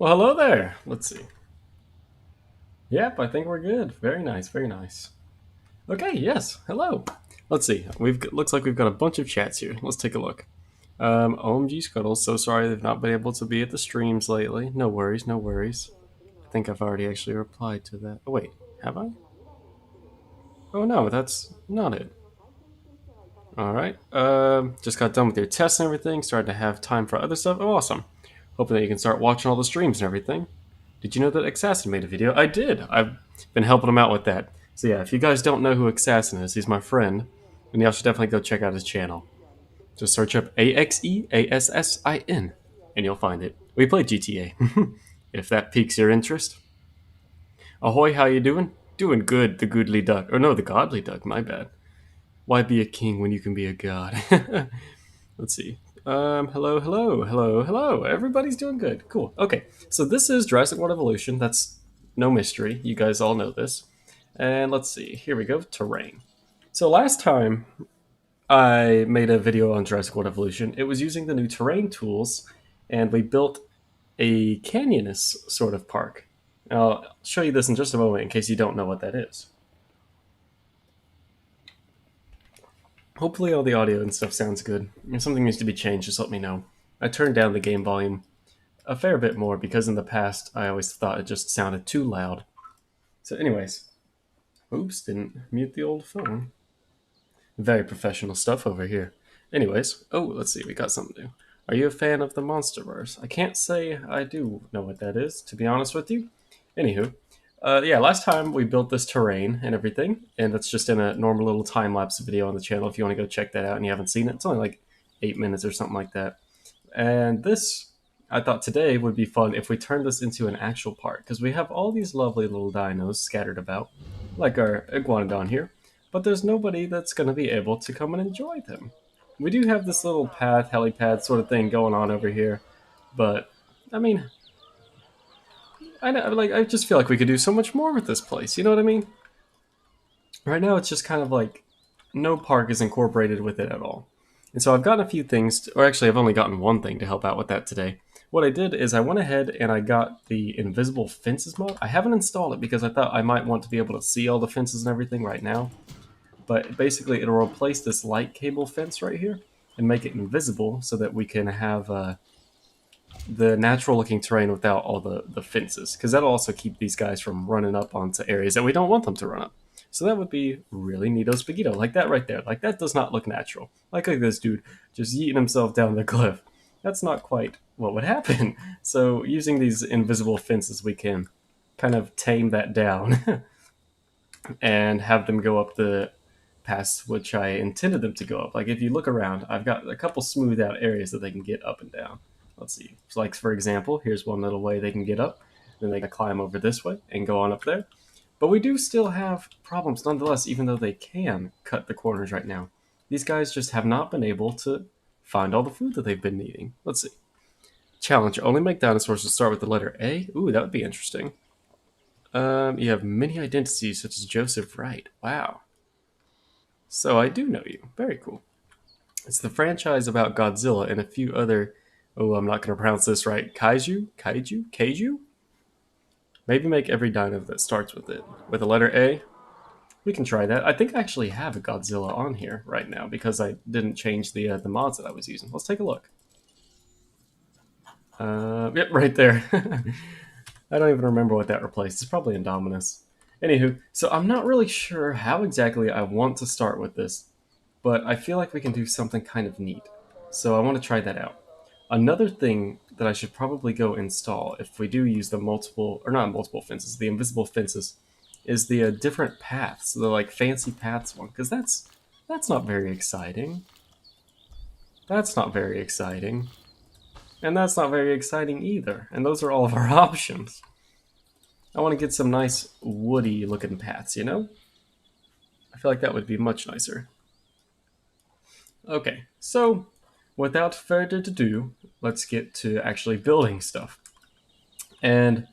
Well, hello there. Let's see. Yep, I think we're good. Very nice, very nice. Okay, yes, hello. Let's see. Looks like we've got a bunch of chats here. Let's take a look. OMG Scuttles, so sorry they've not been able to be at the streams lately. No worries, no worries. I think I've already actually replied to that. Oh wait, have I? Oh no, that's not it. Alright. Just got done with your tests and everything, started to have time for other stuff. Oh awesome. Hoping that you can start watching all the streams and everything. Did you know that Assassin made a video? I did. I've been helping him out with that. So yeah, if you guys don't know who Assassin is, he's my friend, and y'all should definitely go check out his channel. Just search up AXEASSIN, and you'll find it. We play GTA, if that piques your interest. Ahoy, how you doing? Doing good, the goodly duck. Or no, the godly duck, my bad. Why be a king when you can be a god? Let's see. Hello, hello, hello, hello. Everybody's doing good. Cool. Okay, so this is Jurassic World Evolution. That's no mystery. You guys all know this. And let's see. Here we go. Terrain. So last time I made a video on Jurassic World Evolution, it was using the new terrain tools, and we built a canyonous sort of park. I'll show you this in just a moment in case you don't know what that is. Hopefully all the audio and stuff sounds good. If something needs to be changed, just let me know. I turned down the game volume a fair bit more because in the past I always thought it just sounded too loud. So anyways, oops, didn't mute the old phone. Very professional stuff over here. Anyways, oh, let's see, we got something new. Are you a fan of the Monsterverse? I can't say I do know what that is, to be honest with you. Anywho, yeah, last time we built this terrain and everything, and that's just in a normal little time-lapse video on the channel if you want to go check that out and you haven't seen it. It's only like 8 minutes or something like that. And this, I thought today would be fun if we turned this into an actual park, because we have all these lovely little dinos scattered about, like our iguanodon here, but there's nobody that's going to be able to come and enjoy them. We do have this little path, helipad sort of thing going on over here, but, I mean, I just feel like we could do so much more with this place, you know what I mean? Right now it's just kind of like no park is incorporated with it at all. And so I've gotten a few things, or actually I've only gotten one thing to help out with that today. What I did is I went ahead and I got the invisible fences mod. I haven't installed it because I thought I might want to be able to see all the fences and everything right now. But basically it'll replace this light cable fence right here and make it invisible so that we can have the natural looking terrain without all the fences, because that'll also keep these guys from running up onto areas that we don't want them to run up. So that would be really neato spaghetto, like that right there. Like that does not look natural. Like this dude just yeeting himself down the cliff. That's not quite what would happen. So using these invisible fences, we can kind of tame that down and have them go up the paths which I intended them to go up. Like if you look around, I've got a couple smoothed out areas that they can get up and down. Let's see. So like for example, here's one little way they can get up. Then they can climb over this way and go on up there. But we do still have problems nonetheless, even though they can cut the corners right now. These guys just have not been able to find all the food that they've been needing. Let's see. Challenge. Only make dinosaurs to start with the letter A. Ooh, that would be interesting. You have many identities such as Joseph Wright. Wow. So I do know you. Very cool. It's the franchise about Godzilla and a few other, oh, I'm not going to pronounce this right, Kaiju? Maybe make every dino that starts with it. With the letter A? We can try that. I think I actually have a Godzilla on here right now because I didn't change the mods that I was using. Let's take a look. Yep, right there. I don't even remember what that replaced. It's probably Indominus. Anywho, so I'm not really sure how exactly I want to start with this, but I feel like we can do something kind of neat. So I want to try that out. Another thing that I should probably go install if we do use the multiple, or not multiple fences, the invisible fences, is the different paths, the like fancy paths one, because that's not very exciting. That's not very exciting. And that's not very exciting either. And those are all of our options. I want to get some nice woody looking paths, you know? I feel like that would be much nicer. Okay, so without further ado, let's get to actually building stuff. And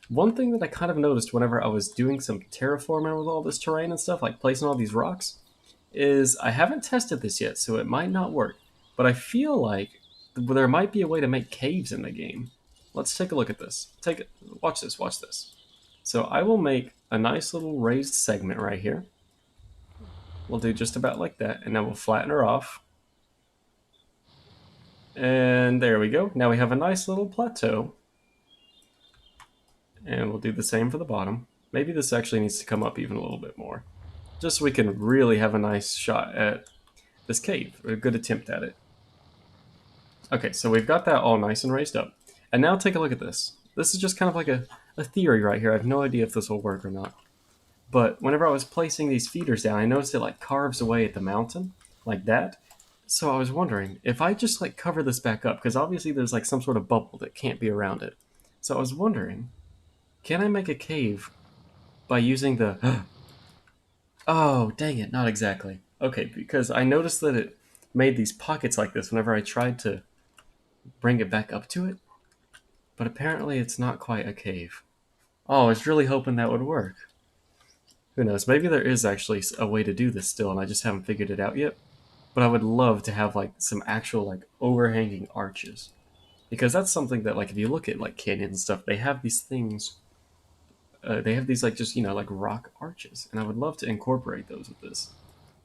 one thing that I kind of noticed whenever I was doing some terraforming with all this terrain and stuff, like placing all these rocks, is I haven't tested this yet, so it might not work. But I feel like there might be a way to make caves in the game. let's take a look at this. Watch this, watch this. So I will make a nice little raised segment right here. We'll do just about like that, and then we'll flatten her off. And there we go. Now we have a nice little plateau. And we'll do the same for the bottom. Maybe this actually needs to come up even a little bit more, just so we can really have a nice shot at this cave, or a good attempt at it. Okay, so we've got that all nice and raised up. And now take a look at this. This is just kind of like a theory right here. I have no idea if this will work or not. But whenever I was placing these feeders down, I noticed it like carves away at the mountain, like that. So I was wondering, if I just like cover this back up, because obviously there's like some sort of bubble that can't be around it. So I was wondering, can I make a cave by using the... Oh, dang it, not exactly. Okay, because I noticed that it made these pockets like this whenever I tried to bring it back up to it. But apparently it's not quite a cave. Oh, I was really hoping that would work. Who knows, maybe there is actually a way to do this still and I just haven't figured it out yet. But I would love to have like some actual like overhanging arches. Because that's something that like if you look at like canyons and stuff, they have these things, they have these like just, you know, like rock arches. And I would love to incorporate those with this.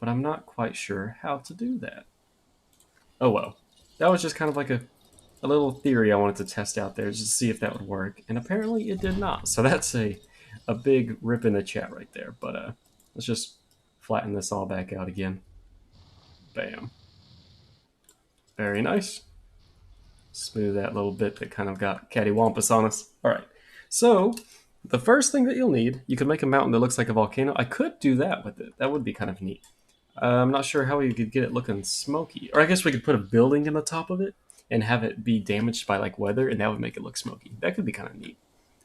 But I'm not quite sure how to do that. Oh well. That was just kind of like a little theory I wanted to test out there just to see if that would work. And apparently it did not. So that's a big rip in the chat right there. But let's just flatten this all back out again. Bam. Very nice. Smooth that little bit that kind of got cattywampus on us. All right. So the first thing that you'll need, you can make a mountain that looks like a volcano. I could do that with it. That would be kind of neat. I'm not sure how we could get it looking smoky. Or I guess we could put a building in the top of it and have it be damaged by like weather, and that would make it look smoky. That could be kind of neat.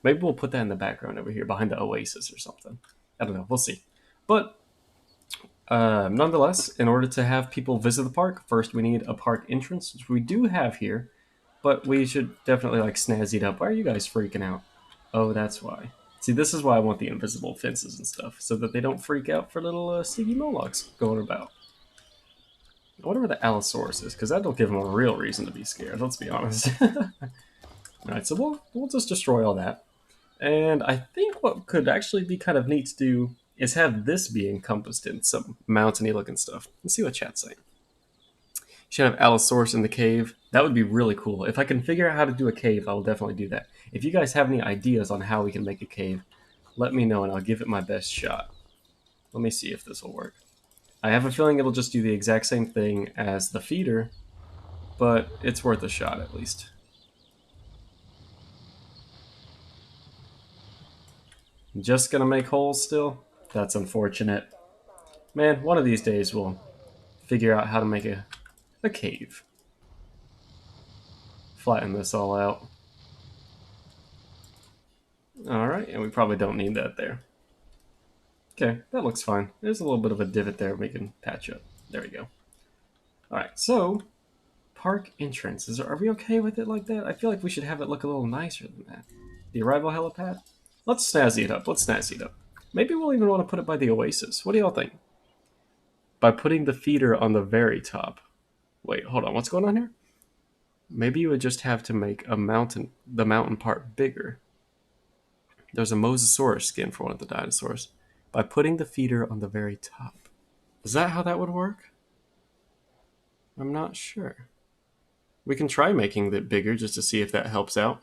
Maybe we'll put that in the background over here behind the oasis or something. I don't know. We'll see. But nonetheless, in order to have people visit the park, first we need a park entrance, which we do have here, but we should definitely like snazzy it up. Why are you guys freaking out? Oh, that's why. See, this is why I want the invisible fences and stuff, so that they don't freak out for little Stiggy Molochs going about. I wonder where the Allosaurus is, because that'll give them a real reason to be scared, let's be honest. Alright, so we'll just destroy all that. And I think what could actually be kind of neat to do is have this be encompassed in some mountainy looking stuff. Let's see what chat's saying. You should have Allosaurus in the cave. That would be really cool. If I can figure out how to do a cave, I will definitely do that. If you guys have any ideas on how we can make a cave, let me know and I'll give it my best shot. Let me see if this will work. I have a feeling it'll just do the exact same thing as the feeder, but it's worth a shot at least. Just gonna make holes still? That's unfortunate. Man, one of these days we'll figure out how to make a cave. Flatten this all out. Alright, and we probably don't need that there. Okay, that looks fine. There's a little bit of a divot there we can patch up. There we go. Alright, so park entrance. Are we okay with it like that? I feel like we should have it look a little nicer than that. The arrival helipad? Let's snazzy it up. Let's snazzy it up. Maybe we'll even want to put it by the oasis. What do y'all think? By putting the feeder on the very top. Wait, hold on. What's going on here? Maybe you would just have to make the mountain part bigger. There's a Mosasaurus skin for one of the dinosaurs. By putting the feeder on the very top. Is that how that would work? I'm not sure. We can try making it bigger just to see if that helps out.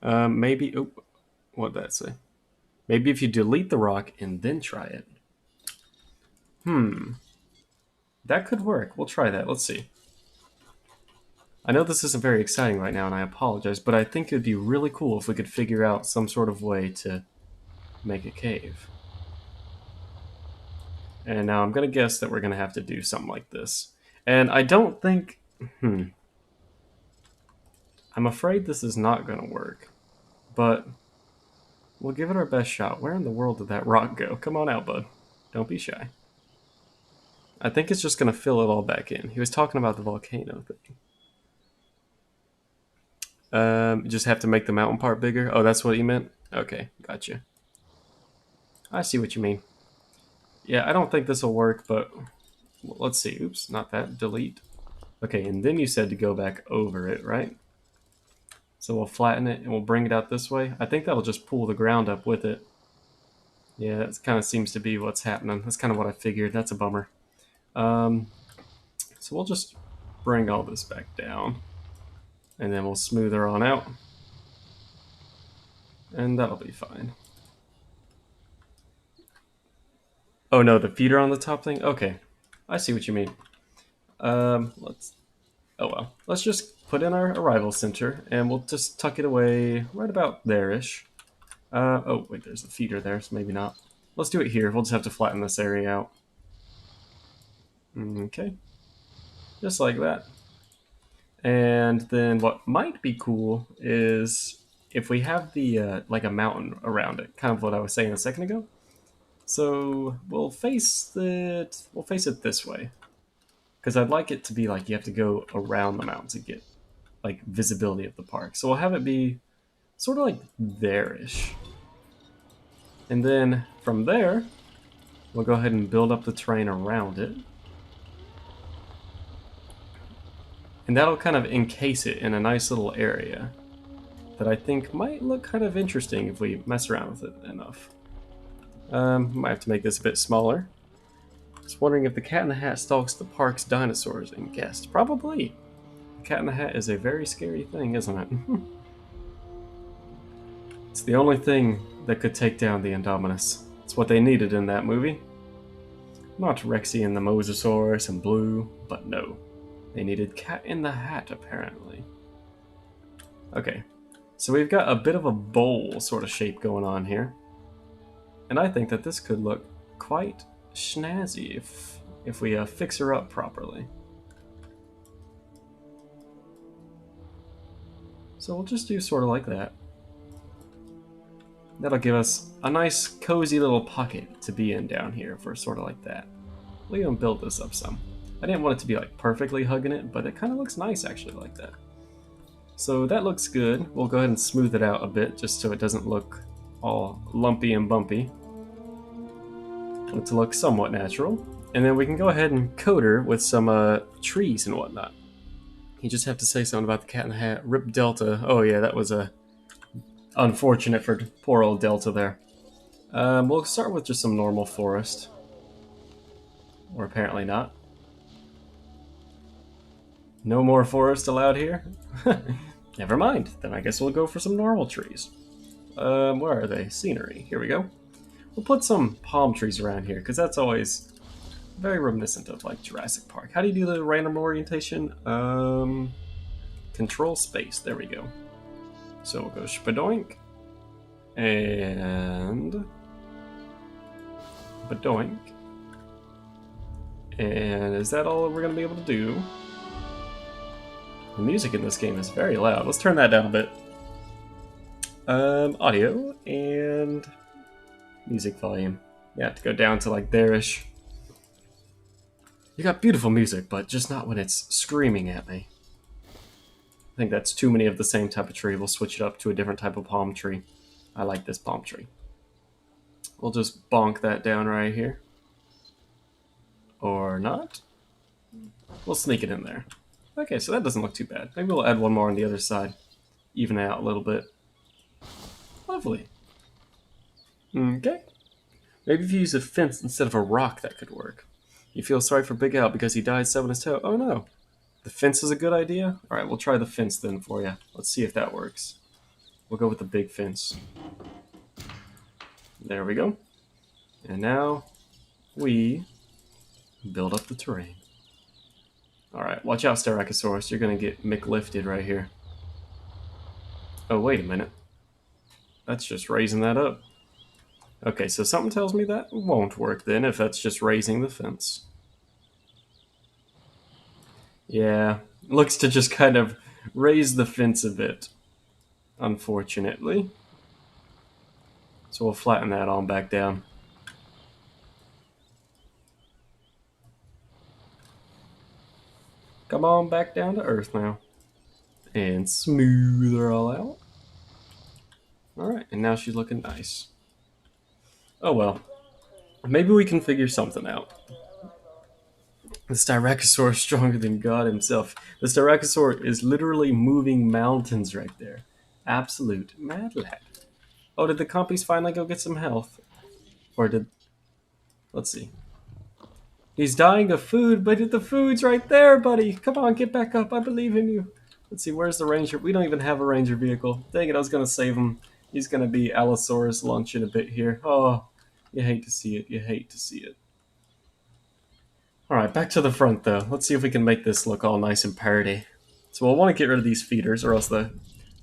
Maybe... Oh, what did that say? Maybe if you delete the rock and then try it. That could work. We'll try that. Let's see. I know this isn't very exciting right now, and I apologize, but I think it would be really cool if we could figure out some sort of way to make a cave. And now I'm going to guess that we're going to have to do something like this. And I don't think... I'm afraid this is not going to work. But we'll give it our best shot. Where in the world did that rock go? Come on out, bud. Don't be shy. I think it's just going to fill it all back in. He was talking about the volcano thing. Just have to make the mountain part bigger? Oh, that's what he meant? Okay, gotcha. I see what you mean. Yeah, I don't think this will work, but let's see. Oops, not that. Delete. Okay, and then you said to go back over it, right? So we'll flatten it and we'll bring it out this way. I think that'll just pull the ground up with it. Yeah, that kind of seems to be what's happening. That's kind of what I figured. That's a bummer. Um, so we'll just bring all this back down. And then we'll smooth her on out. And that'll be fine. Oh no, the feet are on the top thing? Okay. I see what you mean. Let's... Oh well. Let's just put in our arrival center, and we'll just tuck it away right about there-ish. Oh, wait, there's a feeder there, so maybe not. Let's do it here. We'll just have to flatten this area out. Okay. Just like that. And then what might be cool is if we have the, like a mountain around it, kind of what I was saying a second ago. So we'll face it this way. Because I'd like it to be like you have to go around the mountain to get like visibility of the park. So we'll have it be sort of like there-ish. And then from there, we'll go ahead and build up the terrain around it. And that'll kind of encase it in a nice little area that I think might look kind of interesting if we mess around with it enough. Might have to make this a bit smaller. Just wondering if the Cat in the Hat stalks the park's dinosaurs and guests. Probably. The Cat in the Hat is a very scary thing, isn't it? It's the only thing that could take down the Indominus. It's what they needed in that movie. Not Rexy and the Mosasaurus and Blue, but no. They needed Cat in the Hat, apparently. Okay, so we've got a bit of a bowl sort of shape going on here. And I think that this could look quite snazzy if we fix her up properly. So we'll just do sort of like that. That'll give us a nice cozy little pocket to be in down here for sort of like that. We'll even build this up some. I didn't want it to be like perfectly hugging it, but it kind of looks nice actually like that. So that looks good. We'll go ahead and smooth it out a bit just so it doesn't look all lumpy and bumpy. Want it to look somewhat natural. And then we can go ahead and coat her with some trees and whatnot. You just have to say something about the Cat in the Hat. Rip Delta. Oh yeah, that was unfortunate for poor old Delta there. We'll start with just some normal forest. Or apparently not. No more forest allowed here? Never mind. Then I guess we'll go for some normal trees. Where are they? Scenery. Here we go. We'll put some palm trees around here, because that's always very reminiscent of like Jurassic Park. How do you do the random orientation? Control space. There we go. So we'll go spadoink. And badoink. And is that all we're going to be able to do? The music in this game is very loud. Let's turn that down a bit. Audio and music volume. Yeah, to go down to like there-ish. You got beautiful music, but just not when it's screaming at me. I think that's too many of the same type of tree. We'll switch it up to a different type of palm tree. I like this palm tree. We'll just bonk that down right here. Or not. We'll sneak it in there. Okay, so that doesn't look too bad. Maybe we'll add one more on the other side. Even it out a little bit. Lovely. Okay. Maybe if you use a fence instead of a rock, that could work. You feel sorry for Big Al because he died stubbing his toe. Oh no. The fence is a good idea? Alright, we'll try the fence then for you. Let's see if that works. We'll go with the big fence. There we go. And now we build up the terrain. Alright, watch out, Styracosaurus. You're going to get McLifted right here. Oh, wait a minute. That's just raising that up. Okay, so something tells me that won't work then if that's just raising the fence. Yeah, looks to just kind of raise the fence a bit, unfortunately. So we'll flatten that on back down. Come on back down to earth now. And smooth her all out. Alright, and now she's looking nice. Oh well. Maybe we can figure something out. The Styracosaur is stronger than God himself. The Styracosaur is literally moving mountains right there. Absolute mad lad. Oh, did the compies finally go get some health? Or did... Let's see. He's dying of food, but the food's right there, buddy. Come on, get back up. I believe in you. Let's see, where's the ranger? We don't even have a ranger vehicle. Dang it, I was going to save him. He's going to be Allosaurus lunch in a bit here. Oh, you hate to see it. You hate to see it. Alright, back to the front, though. Let's see if we can make this look all nice and party. So we'll want to get rid of these feeders, or else the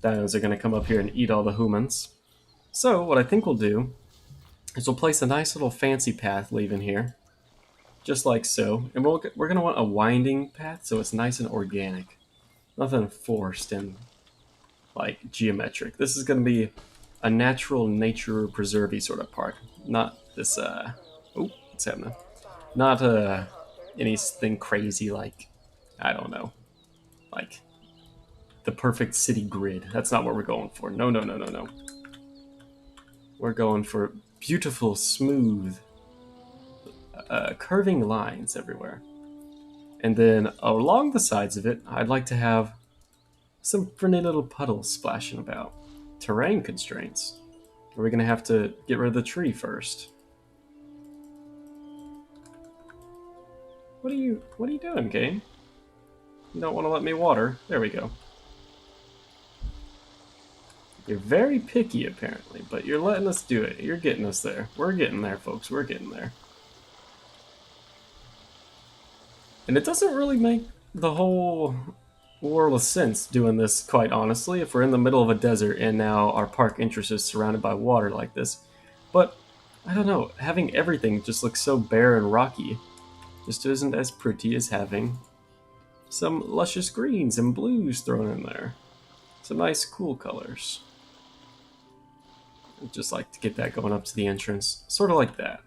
dinos are going to come up here and eat all the humans. So, what I think we'll do is we'll place a nice little fancy path leaving here. Just like so. And we're going to want a winding path so it's nice and organic. Nothing forced and, like, geometric. This is going to be a natural nature preservey sort of park. Not this, oh, what's happening? Not, anything crazy like, I don't know, like the perfect city grid. That's not what we're going for. No, no, no, no, no. We're going for beautiful, smooth, curving lines everywhere. And then along the sides of it, I'd like to have some pretty little puddles splashing about. Terrain constraints. We're going to have to get rid of the tree first. What are you doing, game? You don't want to let me water? There we go. You're very picky, apparently, but you're letting us do it. You're getting us there. We're getting there, folks. We're getting there. And it doesn't really make the whole world of sense doing this, quite honestly, if we're in the middle of a desert and now our park interest is surrounded by water like this. But, I don't know, having everything just look so bare and rocky just isn't as pretty as having some luscious greens and blues thrown in there. Some nice cool colors. I'd just like to get that going up to the entrance. Sort of like that.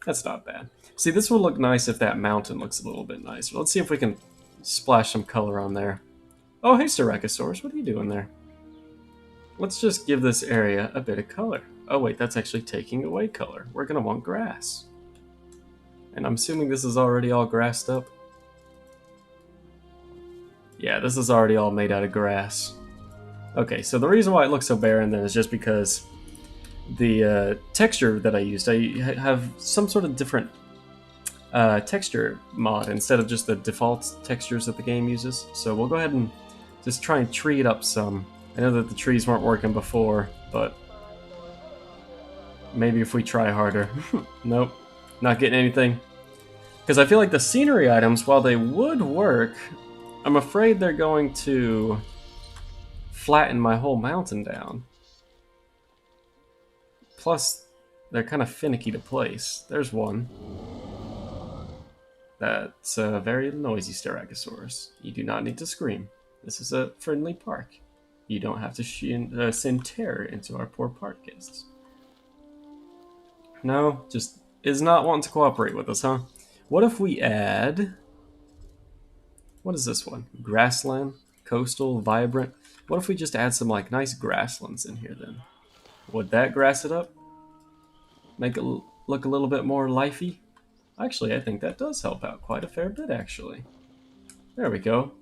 That's not bad. See, this will look nice if that mountain looks a little bit nicer. Let's see if we can splash some color on there. Oh, hey, Styracosaurus, what are you doing there? Let's just give this area a bit of color. Oh, wait, that's actually taking away color. We're going to want grass. And I'm assuming this is already all grassed up. Yeah, this is already all made out of grass. Okay, so the reason why it looks so barren then is just because the texture that I used, I have some sort of different texture mod instead of just the default textures that the game uses. So we'll go ahead and just try and tree it up some. I know that the trees weren't working before, but maybe if we try harder. Nope, not getting anything. Because I feel like the scenery items, while they would work, I'm afraid they're going to flatten my whole mountain down. Plus, they're kind of finicky to place. There's one. That's a very noisy Styracosaurus. You do not need to scream. This is a friendly park. You don't have to send terror into our poor park guests. No, just is not wanting to cooperate with us, huh? What if we add... What is this one? Grassland? Coastal? Vibrant? What if we just add some like nice grasslands in here then? Would that grass it up? Make it look a little bit more lifey? Actually, I think that does help out quite a fair bit, actually. There we go.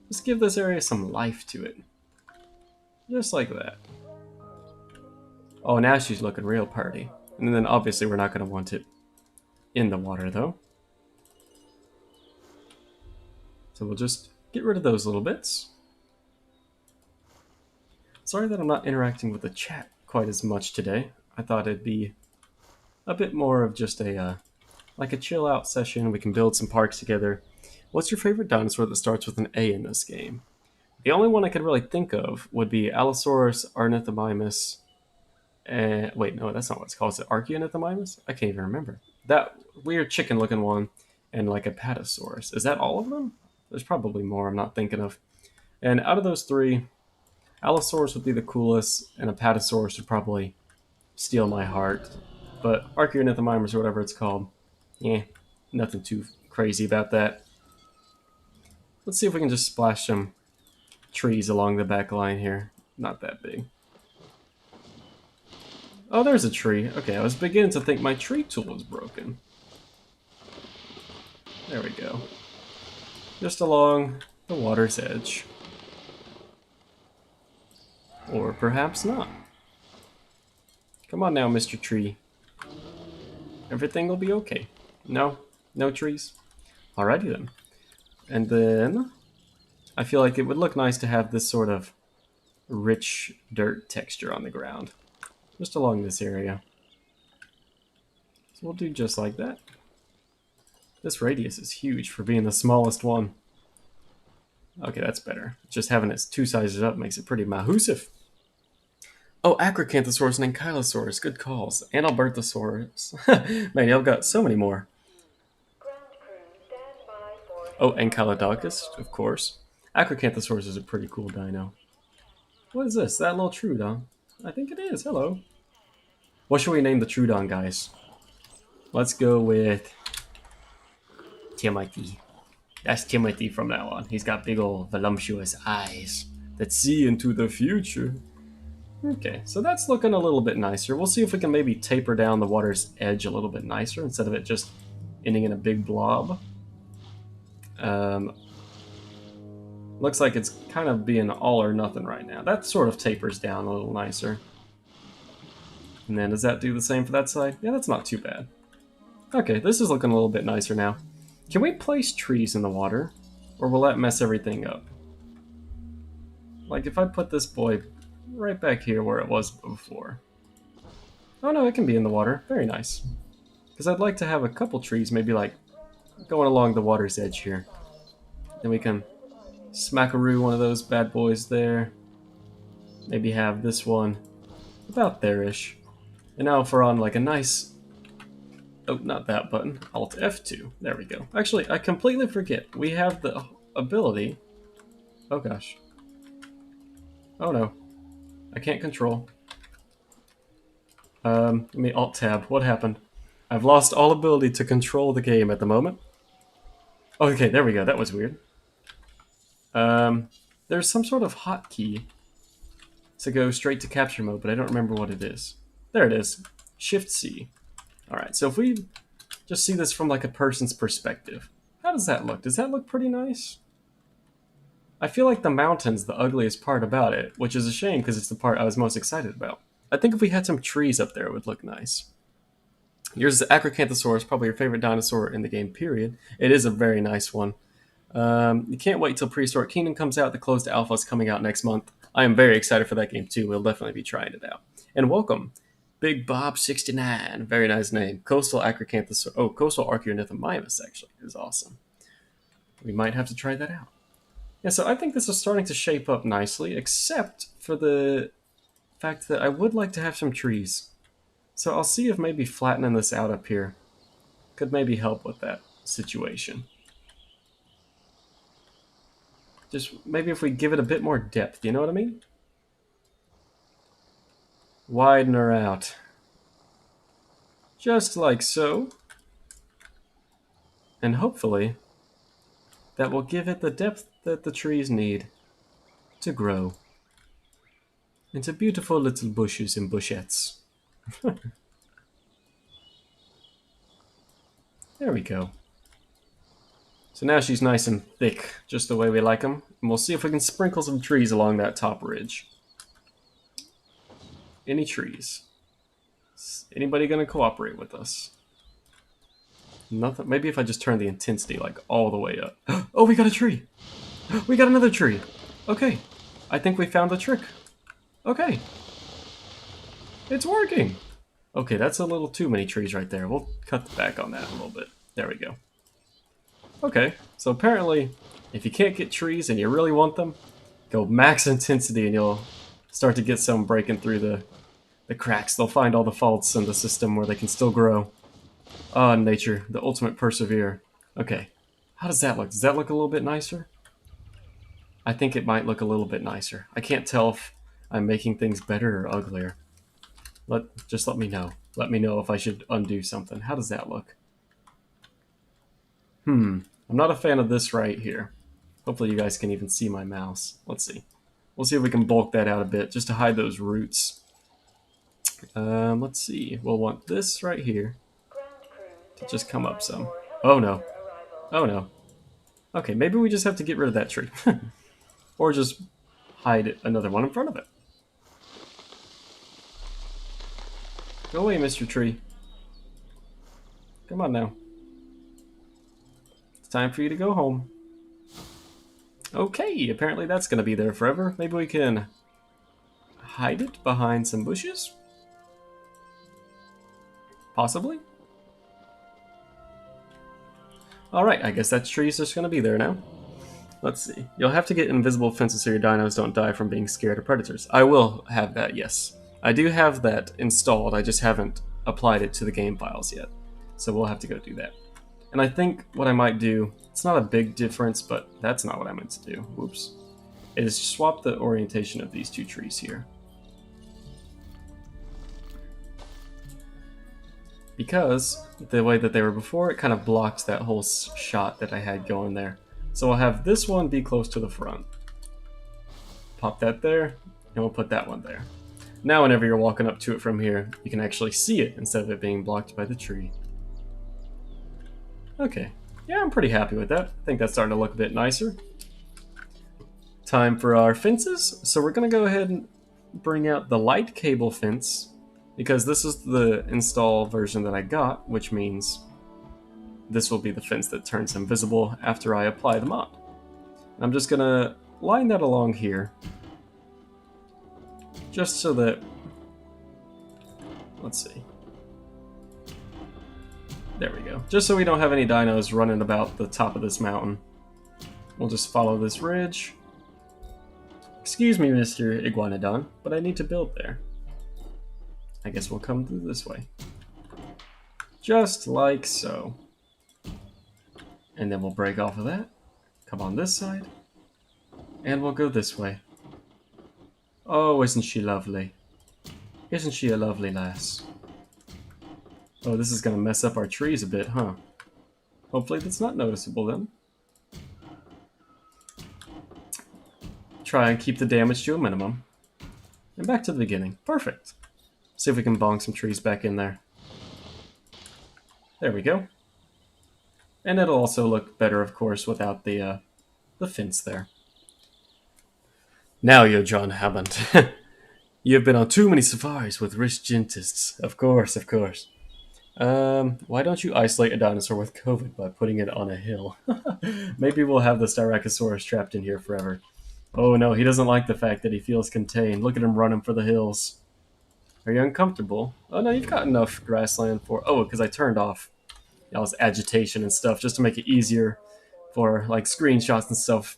Let's give this area some life to it. Just like that. Oh, now she's looking real party. And then obviously we're not going to want it in the water, though. So we'll just get rid of those little bits. Sorry that I'm not interacting with the chat quite as much today. I thought it'd be a bit more of just a like a chill out session. We can build some parks together. What's your favorite dinosaur that starts with an A in this game? The only one I could really think of would be Allosaurus, Ornithomimus, and wait, no, that's not what it's called. Is it Archaeornithomimus? I can't even remember. That weird chicken looking one, and like a Apatosaurus. Is that all of them? There's probably more I'm not thinking of. And out of those three, Allosaurus would be the coolest, and Apatosaurus would probably steal my heart. But Archaeornithomimus or whatever it's called, yeah, nothing too crazy about that. Let's see if we can just splash some trees along the back line here. Not that big. Oh, there's a tree. Okay, I was beginning to think my tree tool was broken. There we go. Just along the water's edge. Or perhaps not. Come on now, Mr. Tree. Everything will be okay. No? No trees? Alrighty then. And then I feel like it would look nice to have this sort of rich dirt texture on the ground. Just along this area. So we'll do just like that. This radius is huge for being the smallest one. Okay, that's better. Just having it two sizes up makes it pretty mahoosive. Oh, Acrocanthosaurus and Ankylosaurus. Good calls. And Albertosaurus. Man, y'all got so many more. Oh, Ankylodocus, of course. Acrocanthosaurus is a pretty cool dino. What is this? That little Troodon? I think it is. Hello. What should we name the Troodon, guys? Let's go with Timothy. That's Timothy from now on. He's got big old voluptuous eyes that see into the future. Okay, so that's looking a little bit nicer. We'll see if we can maybe taper down the water's edge a little bit nicer instead of it just ending in a big blob. Looks like it's kind of being all or nothing right now. That sort of tapers down a little nicer. And then does that do the same for that side? Yeah, that's not too bad. Okay, this is looking a little bit nicer now. Can we place trees in the water? Or will that mess everything up? Like if I put this boy right back here where it was before. Oh no, it can be in the water. Very nice. Because I'd like to have a couple trees maybe like going along the water's edge here. Then we can smackaroo one of those bad boys there. Maybe have this one about there-ish. And now if we're on like a nice... Oh, not that button. Alt F2. There we go. Actually, I completely forget. We have the ability... Oh gosh. Oh no. I can't control. Let me Alt Tab. What happened? I've lost all ability to control the game at the moment. Okay, there we go. That was weird. There's some sort of hotkey to go straight to capture mode, but I don't remember what it is. There it is. Shift C. Alright, so if we just see this from like a person's perspective, how does that look? Does that look pretty nice? I feel like the mountain's the ugliest part about it, which is a shame because it's the part I was most excited about. I think if we had some trees up there, it would look nice. Yours is Acrocanthosaurus, probably your favorite dinosaur in the game, period. It is a very nice one. You can't wait till Prehistoric Kingdom comes out. The closed alpha is coming out next month. I am very excited for that game too. We'll definitely be trying it out. And welcome, Big Bob 69. Very nice name. Coastal Acrocanthosaurus. Oh, Coastal Archaeornithomimus actually is awesome. We might have to try that out. Yeah, so I think this is starting to shape up nicely, except for the fact that I would like to have some trees. So I'll see if maybe flattening this out up here could maybe help with that situation. Just maybe if we give it a bit more depth, you know what I mean? Widen her out. Just like so. And hopefully that will give it the depth that the trees need to grow into beautiful little bushes and bushettes. There we go. So now she's nice and thick, just the way we like them. And we'll see if we can sprinkle some trees along that top ridge. Any trees? Is anybody gonna cooperate with us? Nothing. Maybe if I just turn the intensity like all the way up. Oh, we got a tree! We got another tree! Okay. I think we found the trick. Okay. It's working! Okay, that's a little too many trees right there. We'll cut back on that a little bit. There we go. Okay, so apparently, if you can't get trees and you really want them, go max intensity and you'll start to get some breaking through the cracks. They'll find all the faults in the system where they can still grow. Ah, nature, the ultimate persevere. Okay, how does that look? Does that look a little bit nicer? I think it might look a little bit nicer. I can't tell if I'm making things better or uglier. Just let me know. Let me know if I should undo something. How does that look? I'm not a fan of this right here. Hopefully you guys can even see my mouse. Let's see. We'll see if we can bulk that out a bit just to hide those roots. Let's see. We'll want this right here to just come up some. Oh no. Oh no. Okay, maybe we just have to get rid of that tree. Or just hide another one in front of it. Go away, Mr. Tree. Come on now. It's time for you to go home. Okay, apparently that's gonna be there forever. Maybe we can hide it behind some bushes? Possibly? Alright, I guess that tree's just gonna be there now. Let's see. You'll have to get invisible fences so your dinos don't die from being scared of predators. I will have that, yes. I do have that installed, I just haven't applied it to the game files yet. So we'll have to go do that. And I think what I might do, it's not a big difference, but that's not what I meant to do. Whoops. Is swap the orientation of these two trees here. Because the way that they were before, it kind of blocks that whole shot that I had going there. So I'll have this one be close to the front. Pop that there, and we'll put that one there. Now whenever you're walking up to it from here, you can actually see it instead of it being blocked by the tree. Okay, yeah, I'm pretty happy with that. I think that's starting to look a bit nicer. Time for our fences. So we're going to go ahead and bring out the light cable fence, because this is the install version that I got, which means this will be the fence that turns invisible after I apply the mod. I'm just going to line that along here, just so that, let's see. There we go. Just so we don't have any dinos running about the top of this mountain. We'll just follow this ridge. Excuse me, Mr. Iguanodon, but I need to build there. I guess we'll come through this way. Just like so. And then we'll break off of that. Come on this side. And we'll go this way. Oh, isn't she lovely? Isn't she a lovely lass? Oh, this is going to mess up our trees a bit, huh? Hopefully that's not noticeable then. Try and keep the damage to a minimum. And back to the beginning. Perfect. See if we can bonk some trees back in there. There we go. And it'll also look better, of course, without the fence there. Now you're John Hammond. You have been on too many safaris with rich dentists. Of course, of course. Why don't you isolate a dinosaur with COVID by putting it on a hill? Maybe we'll have the Styracosaurus trapped in here forever. Oh no, he doesn't like the fact that he feels contained. Look at him running for the hills. Are you uncomfortable? Oh no, you've got enough grassland for... Oh, because I turned off y'all's agitation and stuff just to make it easier for like screenshots and stuff.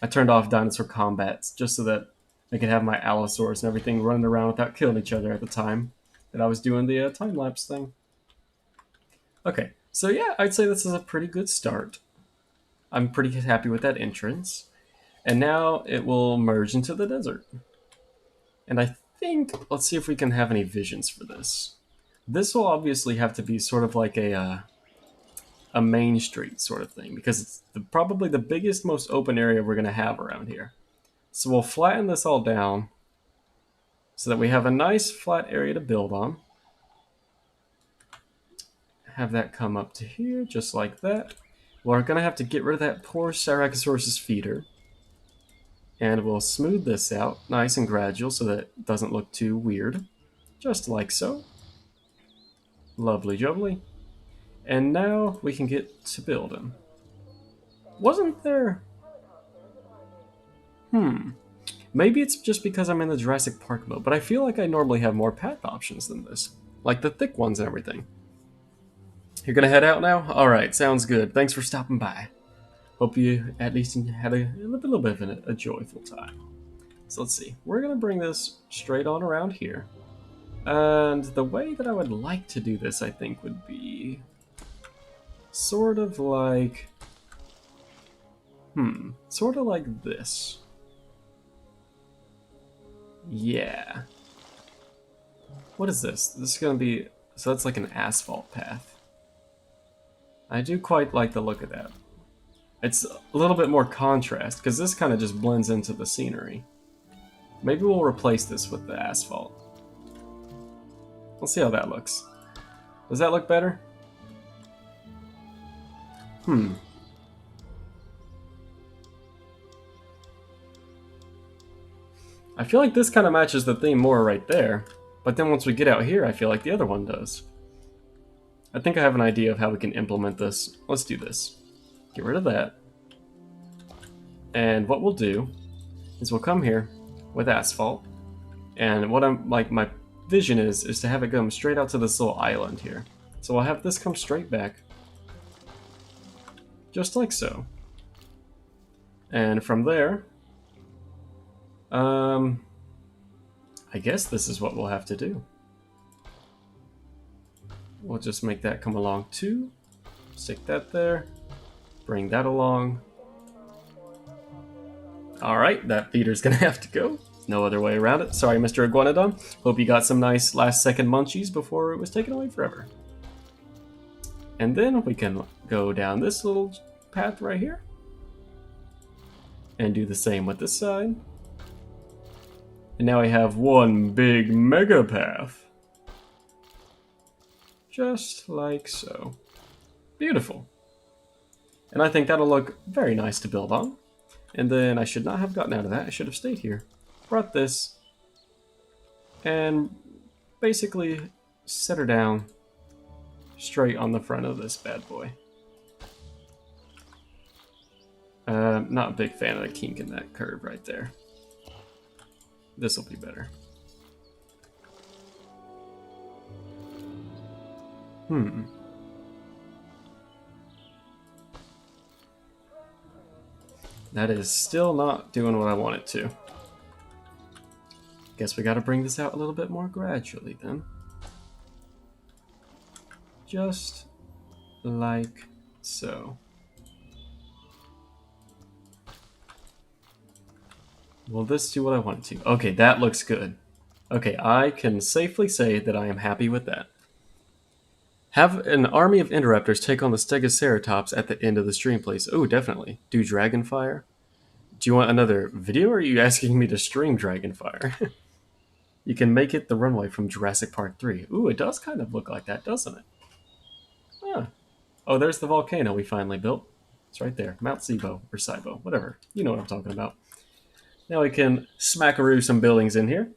I turned off dinosaur combats just so that I could have my Allosaurus and everything running around without killing each other at the time that I was doing the time-lapse thing. Okay, so yeah, I'd say this is a pretty good start. I'm pretty happy with that entrance. And now it will merge into the desert. And I think, let's see if we can have any visions for this. This will obviously have to be sort of like a main street sort of thing, because it's probably the biggest, most open area we're going to have around here. So we'll flatten this all down so that we have a nice flat area to build on. Have that come up to here, just like that. We're going to have to get rid of that poor Styracosaurus' feeder. And we'll smooth this out, nice and gradual, so that it doesn't look too weird. Just like so. Lovely jubbly. And now we can get to building. Wasn't there... Maybe it's just because I'm in the Jurassic Park mode, but I feel like I normally have more path options than this. Like the thick ones and everything. You're gonna head out now? Alright, sounds good. Thanks for stopping by. Hope you at least had a little bit of a joyful time. So let's see. We're gonna bring this straight on around here. And the way that I would like to do this, I think, would be... sort of like... sort of like this. Yeah. What is this? This is gonna be... so that's like an asphalt path. I do quite like the look of that. It's a little bit more contrast, because this kind of just blends into the scenery. Maybe we'll replace this with the asphalt. Let's see how that looks. Does that look better? I feel like this kind of matches the theme more right there. But then once we get out here, I feel like the other one does. I think I have an idea of how we can implement this. Let's do this. Get rid of that. And what we'll do is we'll come here with asphalt. And what I'm like, my vision is to have it come straight out to this little island here. So I'll have this come straight back. Just like so. And from there, I guess this is what we'll have to do. We'll just make that come along too. Stick that there. Bring that along. Alright, that feeder's gonna have to go. No other way around it. Sorry, Mr. Iguanodon. Hope you got some nice last second munchies before it was taken away forever. And then we can go down this little path right here. And do the same with this side. And now we have one big mega path. Just like so. Beautiful. And I think that'll look very nice to build on. And then I should not have gotten out of that. I should have stayed here. Brought this. And basically set her down straight on the front of this bad boy. Not a big fan of the kink in that curve right there. This will be better. That is still not doing what I want it to. Guess we gotta bring this out a little bit more gradually then. Just like so. Will this do what I want it to? Okay, that looks good. Okay, I can safely say that I am happy with that. Have an army of Interruptors take on the Stegoceratops at the end of the stream, please. Oh, definitely. Do Dragonfire. Do you want another video, or are you asking me to stream Dragonfire? You can make it the runway from Jurassic Park 3. Ooh, it does kind of look like that, doesn't it? Huh. Oh, there's the volcano we finally built. It's right there. Mount Sibo, or Sibo, whatever. You know what I'm talking about. Now we can smackaroo some buildings in here.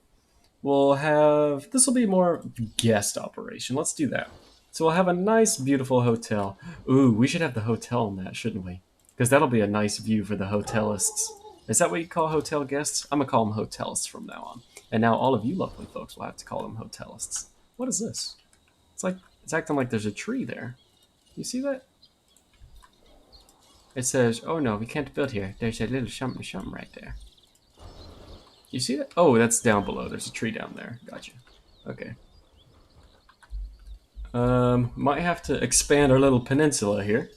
We'll have... This will be more guest operation. Let's do that. So we'll have a nice, beautiful hotel. Ooh, we should have the hotel on that, shouldn't we? Because that'll be a nice view for the hotelists. Is that what you call hotel guests? I'm going to call them hotelists from now on. And now all of you lovely folks will have to call them hotelists. What is this? It's acting like there's a tree there. You see that? It says, oh no, we can't build here. There's a little something right there. You see that? Oh, that's down below. There's a tree down there. Gotcha. Okay. Might have to expand our little peninsula here.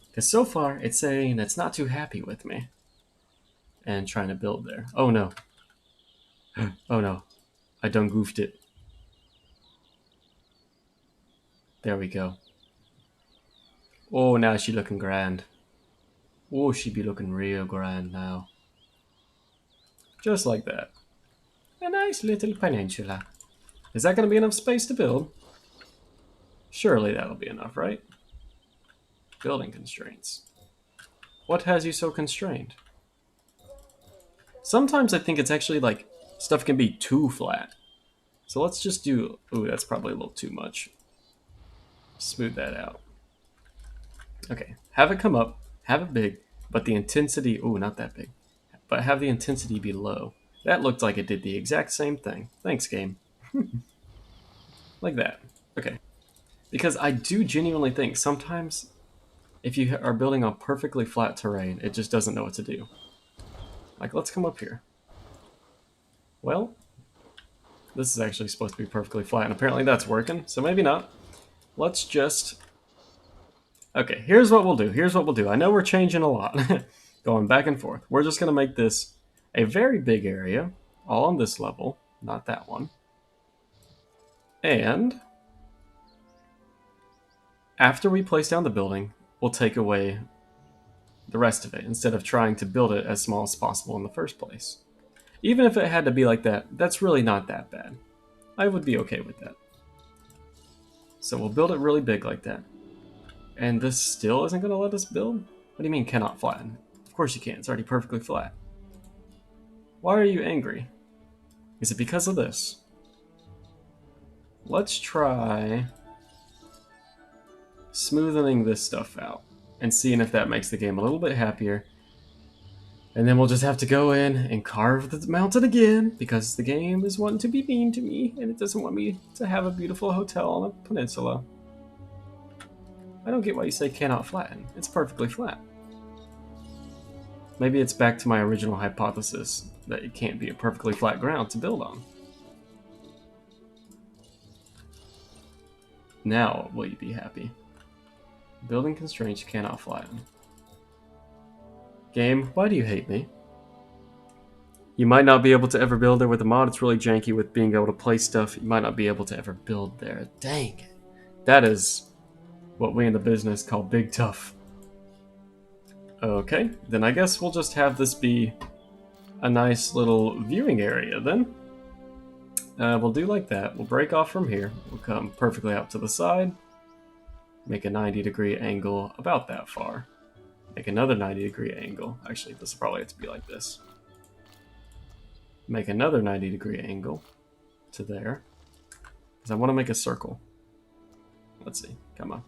Because so far, it's saying it's not too happy with me. And trying to build there. Oh no. Oh no. I done goofed it. There we go. Oh, now she looking grand. Oh, she be looking real grand now. Just like that. A nice little peninsula. Is that going to be enough space to build? Surely that'll be enough, right? Building constraints. What has you so constrained? Sometimes I think it's actually like stuff can be too flat. So let's just do... Ooh, that's probably a little too much. Smooth that out. Okay, have it come up, have it big, but the intensity... Ooh, not that big. But have the intensity be low. That looked like it did the exact same thing. Thanks, game. Like that. Okay. Because I do genuinely think sometimes if you are building on perfectly flat terrain, it just doesn't know what to do. Like, let's come up here. Well, this is actually supposed to be perfectly flat, and apparently that's working, so maybe not. Let's just... Okay, here's what we'll do. Here's what we'll do. I know we're changing a lot. Going back and forth. We're just going to make this a very big area, all on this level, not that one. And after we place down the building, we'll take away the rest of it, instead of trying to build it as small as possible in the first place. Even if it had to be like that, that's really not that bad. I would be okay with that. So we'll build it really big like that. And this still isn't going to let us build? What do you mean cannot flatten? Of course you can, it's already perfectly flat. Why are you angry? Is it because of this? let's try smoothing this stuff out and seeing if that makes the game a little bit happier. And then we'll just have to go in and carve the mountain again, because the game is wanting to be mean to me, and it doesn't want me to have a beautiful hotel on a peninsula. I don't get why you say cannot flatten. It's perfectly flat. Maybe it's back to my original hypothesis that it can't be a perfectly flat ground to build on. Now will you be happy? Building constraints cannot flatten. Game, why do you hate me? You might not be able to ever build there with a mod. It's really janky with being able to place stuff. You might not be able to ever build there. Dang it. That is what we in the business call big tough. Okay, then I guess we'll just have this be a nice little viewing area then. We'll do like that. We'll break off from here. We'll come perfectly out to the side. Make a 90-degree angle about that far. Make another 90-degree angle. Actually, this will probably have to be like this. Make another 90-degree angle to there. Because I want to make a circle. Let's see. Come on.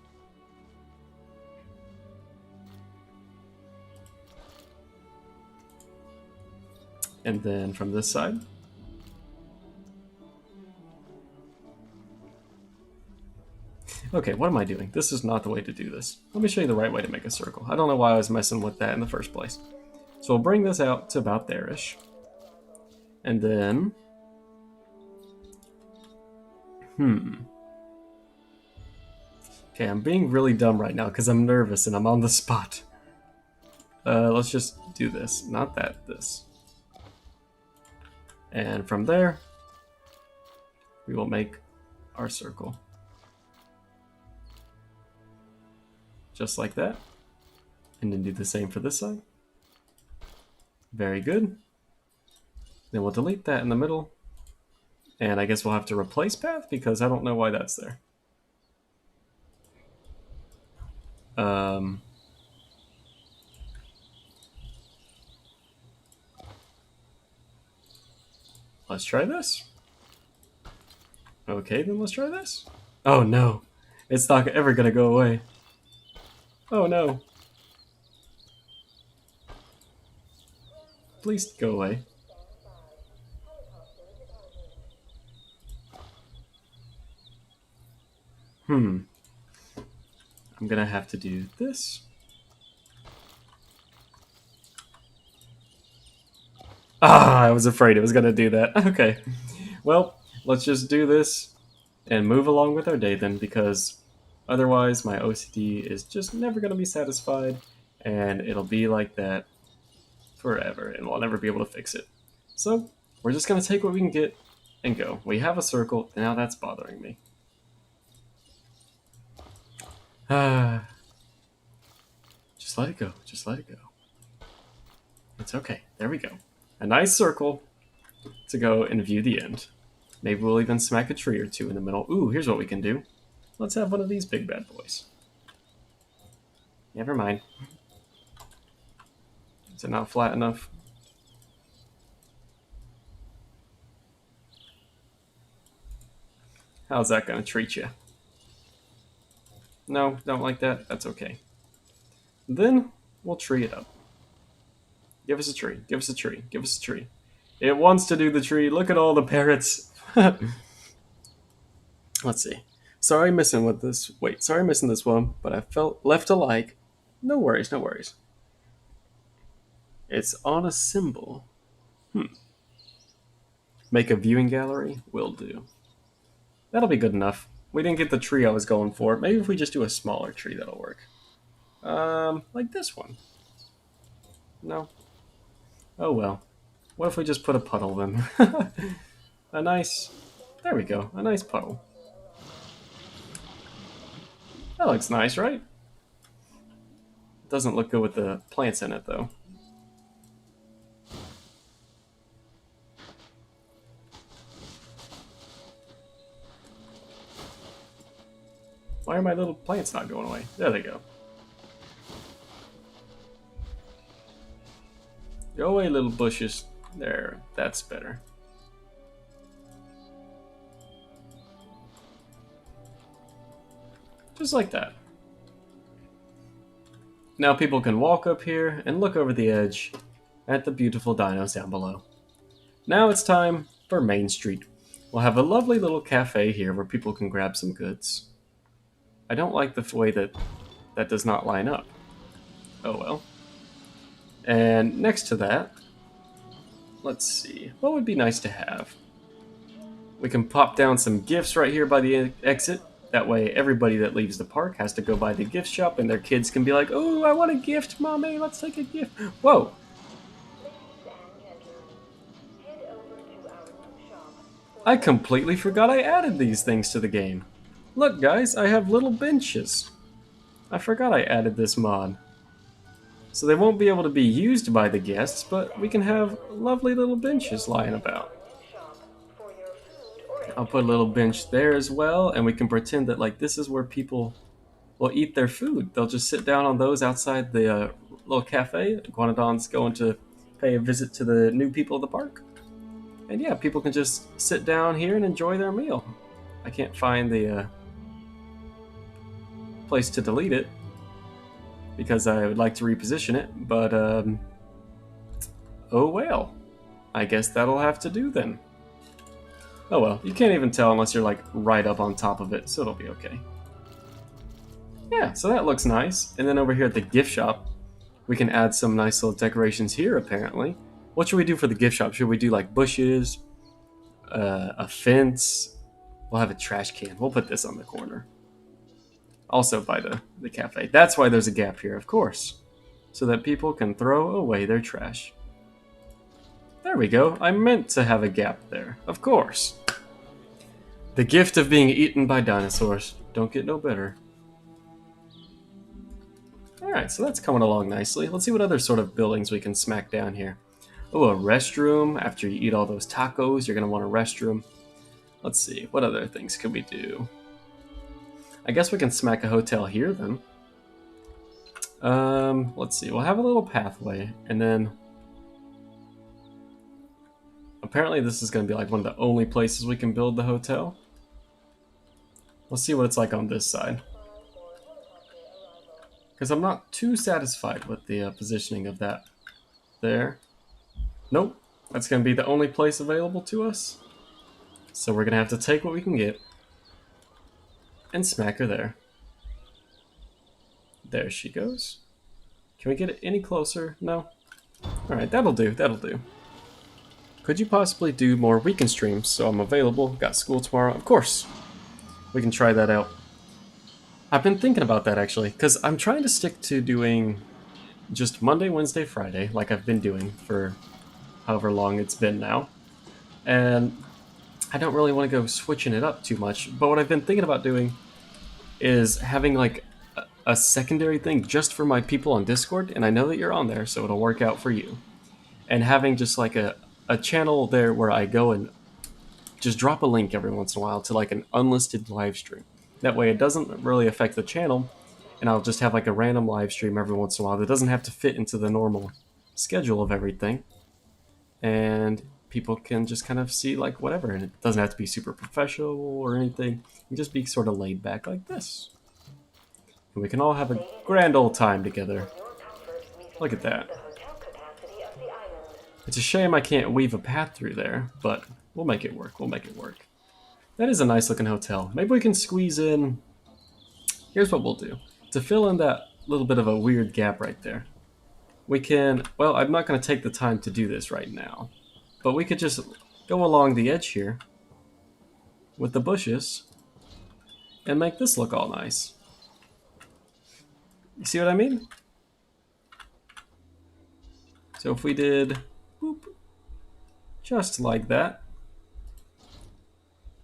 And then from this side. Okay, what am I doing? This is not the way to do this. Let me show you the right way to make a circle. I don't know why I was messing with that in the first place. So we'll bring this out to about there-ish. And then... Okay, I'm being really dumb right now because I'm nervous and I'm on the spot. Let's just do this. Not that, this. And from there, we will make our circle. Just like that. And then do the same for this side. Very good. Then we'll delete that in the middle. And I guess we'll have to replace path because I don't know why that's there. Let's try this. Okay, then let's try this. Oh no, it's not ever gonna go away. Oh no. Please go away. I'm gonna have to do this. Ah, I was afraid it was gonna do that. Okay. Well, let's just do this and move along with our day then, because otherwise my OCD is just never gonna be satisfied, and it'll be like that forever, and we'll never be able to fix it. So, we're just gonna take what we can get and go. We have a circle, and now that's bothering me. Just let it go. Just let it go. It's okay. There we go. A nice circle to go and view the end. Maybe we'll even smack a tree or two in the middle. Ooh, here's what we can do. Let's have one of these big bad boys. Never mind. Is it not flat enough? How's that going to treat you? No, don't like that? That's okay. Then we'll tree it up. Give us a tree. Give us a tree. Give us a tree. It wants to do the tree. Look at all the parrots. Let's see. Sorry missing with this. Wait, sorry missing this one, but I felt left a like. No worries, no worries. It's on a symbol. Make a viewing gallery? Will do. That'll be good enough. We didn't get the tree I was going for. Maybe if we just do a smaller tree, that'll work. Like this one. No. Oh well. What if we just put a puddle then? A nice... There we go. A nice puddle. That looks nice, right? Doesn't look good with the plants in it, though. Why are my little plants not going away? There they go. Go away, little bushes. There, that's better. Just like that. Now people can walk up here and look over the edge at the beautiful dinos down below. Now it's time for Main Street. We'll have a lovely little cafe here where people can grab some goods. I don't like the way that does not line up. Oh well. And next to that, let's see, what would be nice to have? We can pop down some gifts right here by the exit. That way everybody that leaves the park has to go by the gift shop and their kids can be like, oh, I want a gift, Mommy, let's take a gift. Whoa. I completely forgot I added these things to the game. Look guys, I have little benches. I forgot I added this mod. So they won't be able to be used by the guests, but we can have lovely little benches lying about. I'll put a little bench there as well, and we can pretend that like this is where people will eat their food. They'll just sit down on those outside the little cafe. Iguanodon's going to pay a visit to the new people of the park. And yeah, people can just sit down here and enjoy their meal. I can't find the place to delete it because I would like to reposition it, but oh well. I guess that'll have to do then. Oh well, you can't even tell unless you're like right up on top of it, so it'll be okay. Yeah, so that looks nice. And then over here at the gift shop, we can add some nice little decorations here apparently. What should we do for the gift shop? Should we do like bushes, a fence? We'll have a trash can. We'll put this on the corner. Also by the cafe. That's why there's a gap here, of course. So that people can throw away their trash. There we go. I meant to have a gap there. Of course. The gift of being eaten by dinosaurs. Don't get no better. Alright, so that's coming along nicely. Let's see what other sort of buildings we can smack down here. Oh, a restroom. After you eat all those tacos, you're going to want a restroom. Let's see. What other things could we do? I guess we can smack a hotel here then. Let's see. We'll have a little pathway, and then apparently this is going to be like one of the only places we can build the hotel. Let's see what it's like on this side. Because I'm not too satisfied with the positioning of that there. Nope. That's going to be the only place available to us. So we're going to have to take what we can get and smack her there. There she goes. Can we get it any closer? No? Alright, that'll do, that'll do. Could you possibly do more weekend streams so I'm available? Got school tomorrow? Of course. We can try that out. I've been thinking about that actually, because I'm trying to stick to doing just Monday, Wednesday, Friday, like I've been doing for however long it's been now. And I don't really want to go switching it up too much, but what I've been thinking about doing is having like a secondary thing just for my people on Discord, and I know that you're on there, so it'll work out for you. And having just like a channel there where I go and just drop a link every once in a while to like an unlisted live stream. That way it doesn't really affect the channel, and I'll just have like a random live stream every once in a while that doesn't have to fit into the normal schedule of everything. And people can just kind of see like whatever, and it doesn't have to be super professional or anything. You can just be sort of laid back like this. And we can all have a grand old time together. Look at that. It's a shame I can't weave a path through there, but we'll make it work, we'll make it work. That is a nice looking hotel. Maybe we can squeeze in... Here's what we'll do. To fill in that little bit of a weird gap right there, we can... Well, I'm not going to take the time to do this right now. But we could just go along the edge here with the bushes and make this look all nice. You see what I mean? So if we did boop, just like that,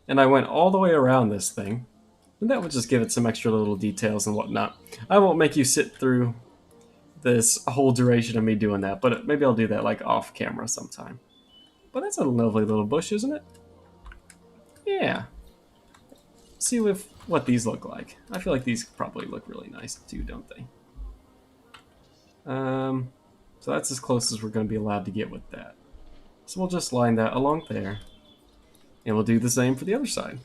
and I went all the way around this thing, and that would just give it some extra little details and whatnot. I won't make you sit through this whole duration of me doing that, but maybe I'll do that like off camera sometime. But that's a lovely little bush, isn't it? Yeah. See what these look like. I feel like these probably look really nice too, don't they? So that's as close as we're going to be allowed to get with that. So we'll just line that along there. And we'll do the same for the other side.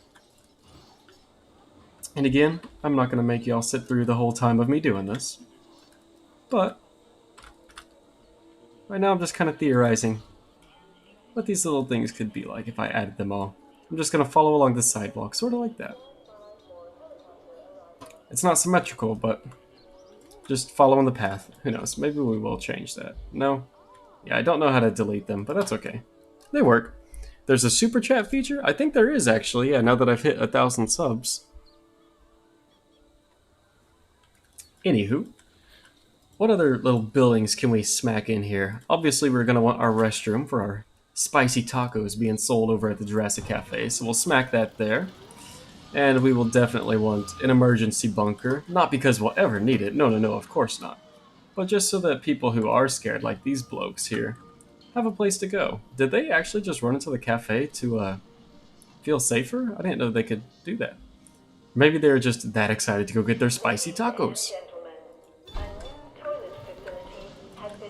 And again, I'm not going to make y'all sit through the whole time of me doing this. But right now I'm just kind of theorizing what these little things could be like if I added them all. I'm just going to follow along the sidewalk, sort of like that. It's not symmetrical, but just following the path. Who knows? Maybe we will change that. No? Yeah, I don't know how to delete them, but that's okay. They work. There's a super chat feature? I think there is, actually, yeah, now that I've hit 1,000 subs. Anywho, what other little buildings can we smack in here? Obviously, we're going to want our restroom for our spicy tacos being sold over at the Jurassic Cafe, so we'll smack that there. And we will definitely want an emergency bunker. Not because we'll ever need it. No, no, no, of course not. But just so that people who are scared, like these blokes here, have a place to go. Did they actually just run into the cafe to feel safer? I didn't know they could do that. Maybe they were just that excited to go get their spicy tacos.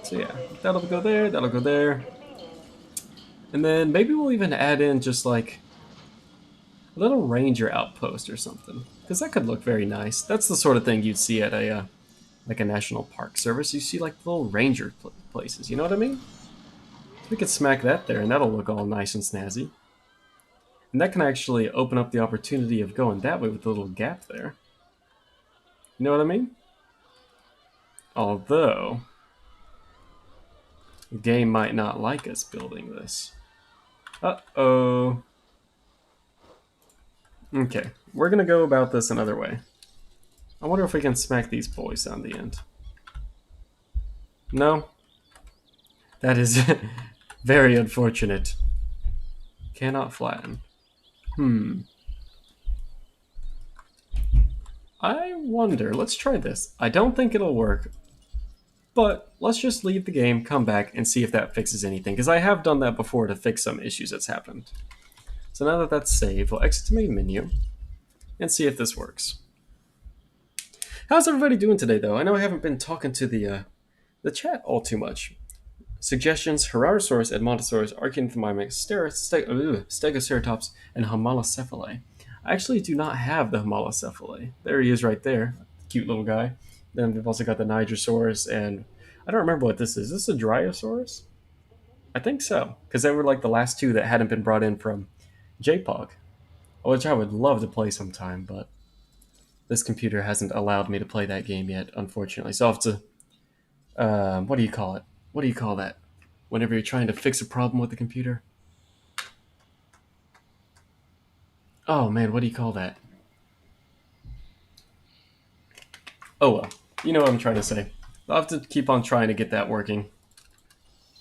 So yeah, that'll go there, that'll go there. And then maybe we'll even add in just like a little ranger outpost or something. Because that could look very nice. That's the sort of thing you'd see at a like a national park service. You see like little ranger places, you know what I mean? So we could smack that there and that'll look all nice and snazzy. And that can actually open up the opportunity of going that way with the little gap there. You know what I mean? Although, the game might not like us building this. Uh-oh. Okay, we're gonna go about this another way. I wonder if we can smack these boys on the end. No? That is very unfortunate. Cannot flatten. I wonder, let's try this. I don't think it'll work, but let's just leave the game, come back, and see if that fixes anything, because I have done that before to fix some issues that's happened. So now that that's saved, we'll exit to main menu and see if this works. How's everybody doing today, though? I know I haven't been talking to the chat all too much. Suggestions: Herarosaurus, Edmontosaurus, Archaeopteryx, Stegoceratops, and Homalocephalae. I actually do not have the Homalocephalae. There he is right there. Cute little guy. Then we've also got the Nigersaurus, and I don't remember what this is. Is this a Dryosaurus? I think so, because they were like the last two that hadn't been brought in from JPOG, which I would love to play sometime, but this computer hasn't allowed me to play that game yet, unfortunately. So I'll have to, what do you call it? What do you call that? Whenever you're trying to fix a problem with the computer? Oh man, what do you call that? Oh well, you know what I'm trying to say. I'll have to keep on trying to get that working.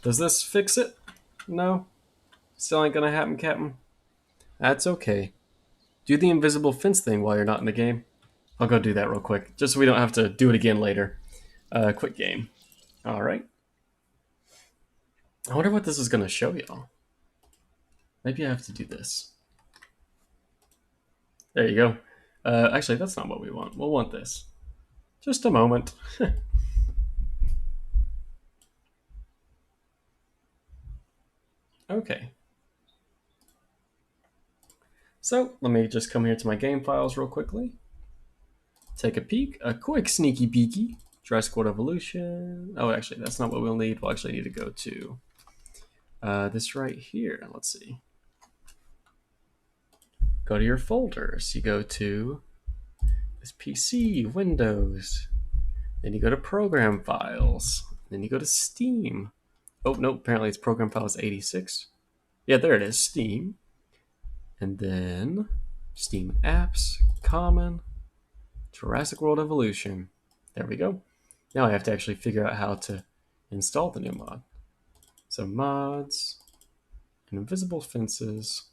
Does this fix it? No? Still ain't gonna happen, Captain? That's okay. Do the invisible fence thing while you're not in the game. I'll go do that real quick, just so we don't have to do it again later. Quick game. Alright. I wonder what this is gonna show y'all. Maybe I have to do this. There you go. Actually, that's not what we want. We'll want this. Just a moment. Okay. So, let me just come here to my game files real quickly. Take a peek. A quick sneaky peeky. Jurassic World Evolution. Oh, actually, that's not what we'll need. We'll actually need to go to this right here. Let's see. Go to your folders. You go to this PC, Windows. Then you go to Program Files. Then you go to Steam. Oh, no, apparently it's Program Files 86. Yeah, there it is, Steam. And then Steam Apps, Common, Jurassic World Evolution. There we go. Now I have to actually figure out how to install the new mod. So mods, invisible fences.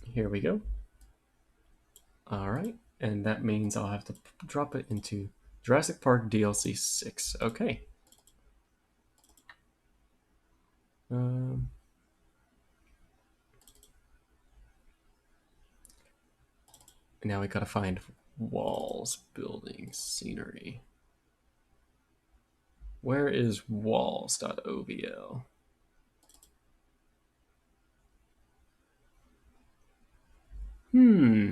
Here we go. All right, and that means I'll have to drop it into Jurassic Park DLC 6. Okay. Now we gotta find walls, buildings, scenery. Where is walls.ovl? Hmm.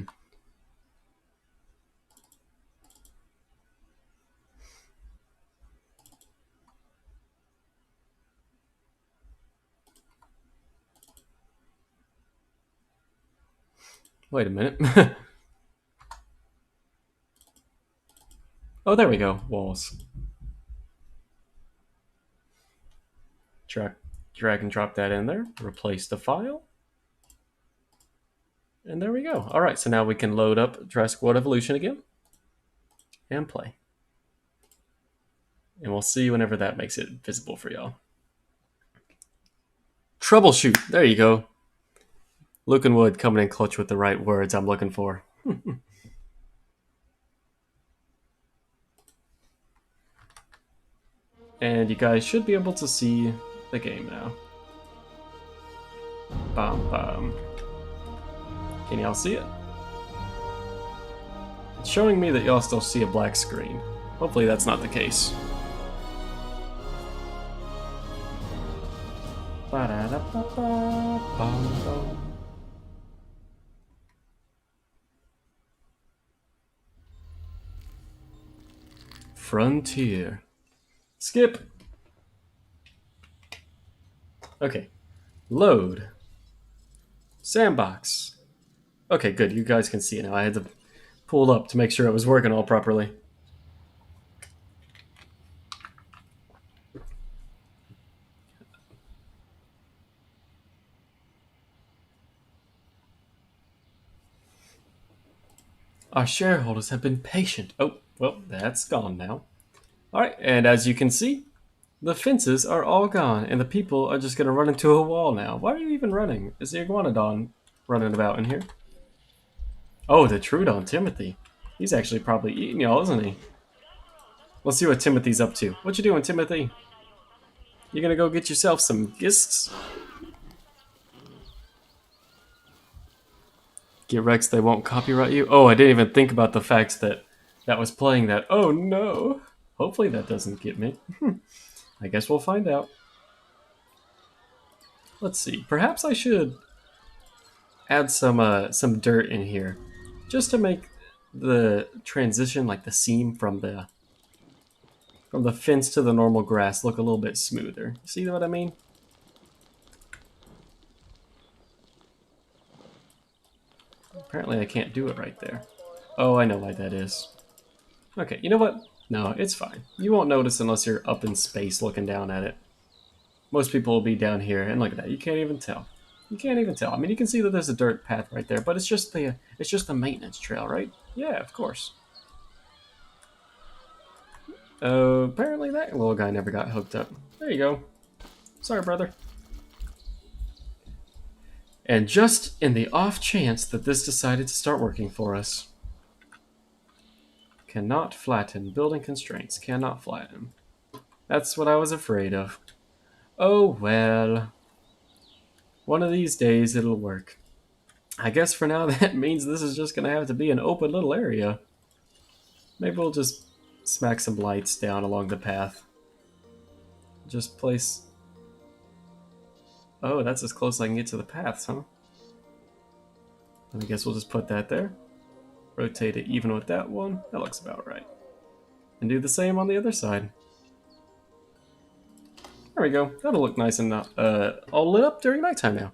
Wait a minute. Oh, there we go. Walls. Drag, drag and drop that in there. Replace the file. And there we go. All right, so now we can load up Jurassic World Evolution again and play. And we'll see whenever that makes it visible for y'all. Troubleshoot. There you go. Luke and Wood coming in clutch with the right words I'm looking for. And you guys should be able to see the game now. Bam, bam. Can y'all see it? It's showing me that y'all still see a black screen. Hopefully that's not the case. Frontier. Skip. Okay. Load. Sandbox. Okay, good. You guys can see it now. I had to pull up to make sure it was working all properly. Our shareholders have been patient. Oh, well, that's gone now. All right, and as you can see, the fences are all gone, and the people are just going to run into a wall now. Why are you even running? Is the iguanodon running about in here? Oh, the Trudon, Timothy. He's actually probably eating y'all, isn't he? Let's see what Timothy's up to. What you doing, Timothy? You gonna go get yourself some gifts? Get Rex, they won't copyright you? Oh, I didn't even think about the fact that that was playing that. Oh no. Hopefully that doesn't get me. I guess we'll find out. Let's see. Perhaps I should add some dirt in here, just to make the transition, like the seam from the fence to the normal grass, look a little bit smoother. See what I mean? Apparently I can't do it right there. Oh, I know why that is. Okay, you know what? No, it's fine. You won't notice unless you're up in space looking down at it. Most people will be down here, and look at that. You can't even tell. You can't even tell. I mean, you can see that there's a dirt path right there, but it's just the maintenance trail, right? Yeah, of course. Apparently that little guy never got hooked up. There you go. Sorry, brother. And just in the off chance that this decided to start working for us. Cannot flatten. Building constraints. Cannot flatten. That's what I was afraid of. Oh well. One of these days it'll work. I guess for now that means this is just going to have to be an open little area. Maybe we'll just smack some lights down along the path. Just place... Oh, that's as close as I can get to the paths, huh? I guess we'll just put that there. Rotate it even with that one. That looks about right. And do the same on the other side. There we go. That'll look nice and all lit up during nighttime now.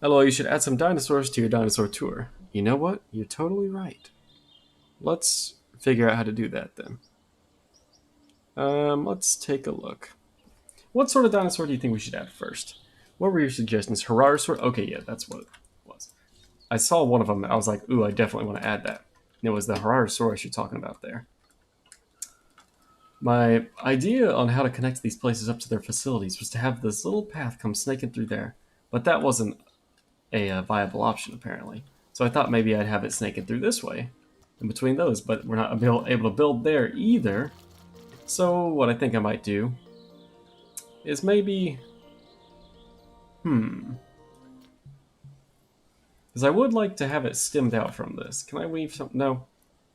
Hello, you should add some dinosaurs to your dinosaur tour. You know what? You're totally right. Let's figure out how to do that then. Let's take a look. What sort of dinosaur do you think we should add first? What were your suggestions? Herarosaur? Okay, yeah, that's what it was. I saw one of them. I was like, ooh, I definitely want to add that. And it was the Herarosaurus you're talking about there. My idea on how to connect these places up to their facilities was to have this little path come snaking through there. But that wasn't a viable option, apparently. So I thought maybe I'd have it snaking through this way, in between those. But we're not able to build there either. So what I think I might do is maybe... Because I would like to have it stemmed out from this. Can I weave some? No.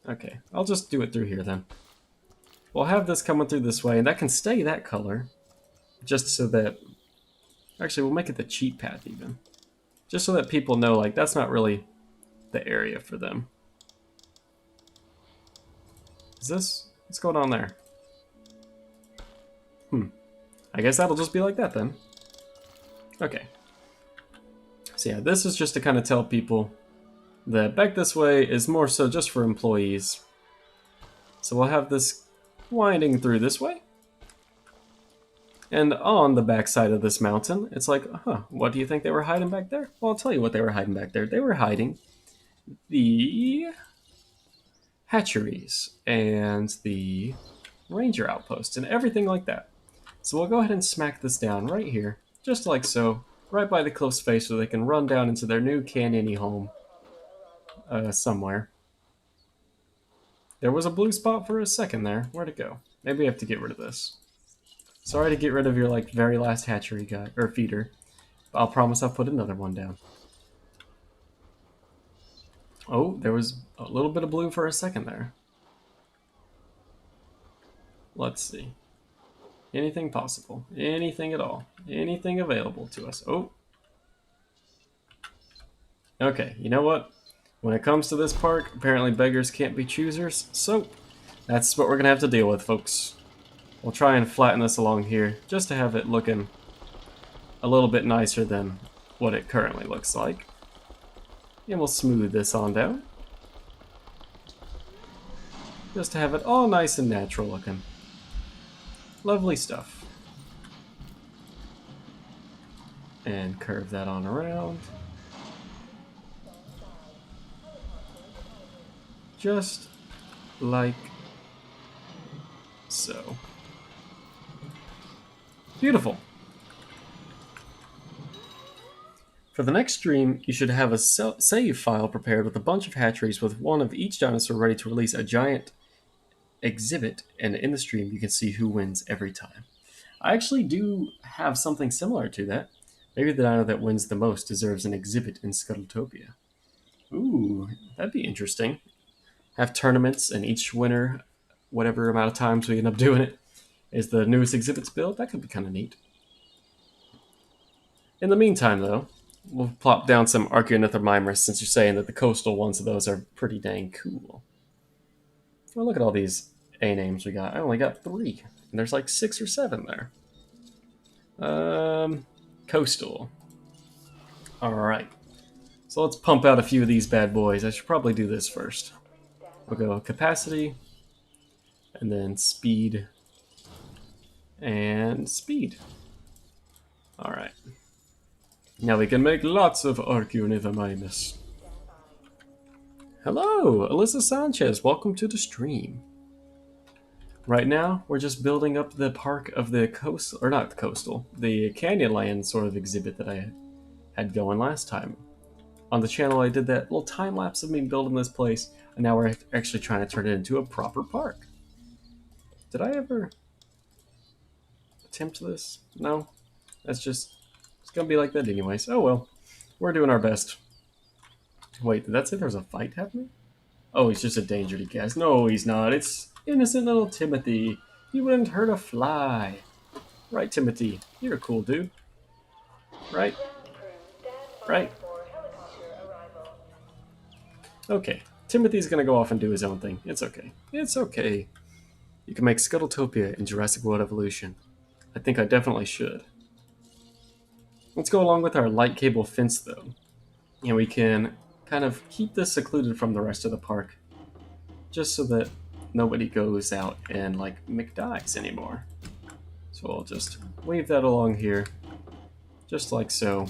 Okay, I'll just do it through here then. We'll have this coming through this way, and that can stay that color. Just so that... Actually, we'll make it the cheat path even. Just so that people know, like, that's not really the area for them. Is this? What's going on there? I guess that'll just be like that then. Okay. So yeah, this is just to kind of tell people that back this way is more so just for employees. So we'll have this winding through this way. And on the backside of this mountain, it's like, huh, what do you think they were hiding back there? Well, I'll tell you what they were hiding back there. They were hiding the hatcheries and the ranger outposts and everything like that. So we'll go ahead and smack this down right here, just like so, right by the cliff's face so they can run down into their new canyony home somewhere. There was a blue spot for a second there. Where'd it go? Maybe I have to get rid of this. Sorry to get rid of your like very last hatchery guy or feeder. I'll promise I'll put another one down. Oh, there was a little bit of blue for a second there. Let's see. Anything possible. Anything at all. Anything available to us. Oh. Okay, you know what? When it comes to this park, apparently beggars can't be choosers, so that's what we're going to have to deal with, folks. We'll try and flatten this along here, just to have it looking a little bit nicer than what it currently looks like. And we'll smooth this on down. Just to have it all nice and natural looking. Lovely stuff. And curve that on around. Just like so. Beautiful. For the next stream, you should have a save file prepared with a bunch of hatcheries with one of each dinosaur ready to release a giant exhibit, and in the stream you can see who wins every time. I actually do have something similar to that. Maybe the dino that wins the most deserves an exhibit in Scuttletopia. Ooh, that'd be interesting. Have tournaments, and each winner, whatever amount of times we end up doing it, is the newest exhibits build. That could be kind of neat. In the meantime, though, we'll plop down some Archaeornithomimus since you're saying that the coastal ones of those are pretty dang cool. Well, look at all these A names we got. I only got 3, and there's like 6 or 7 there. Coastal. Alright. So let's pump out a few of these bad boys. I should probably do this first. We'll go capacity, and then speed, and speed. Alright. Now we can make lots of Archaeornithomimus. Hello, Alyssa Sanchez. Welcome to the stream. Right now, we're just building up the park of the coast, or not the coastal, the Canyonland sort of exhibit that I had going last time. On the channel, I did that little time lapse of me building this place, and now we're actually trying to turn it into a proper park. Did I ever attempt this? No? That's just, it's gonna be like that anyways. Oh well, we're doing our best. Wait, did that say there was a fight happening? Oh, he's just a danger to guess. No, he's not. It's innocent little Timothy. He wouldn't hurt a fly. Right, Timothy? You're a cool dude. Right? Right? Okay. Timothy's gonna go off and do his own thing. It's okay. It's okay. You can make Scuttletopia in Jurassic World Evolution. I think I definitely should. Let's go along with our light cable fence, though. And we can kind of keep this secluded from the rest of the park. Just so that nobody goes out and, like, McDies anymore. So I'll just wave that along here. Just like so.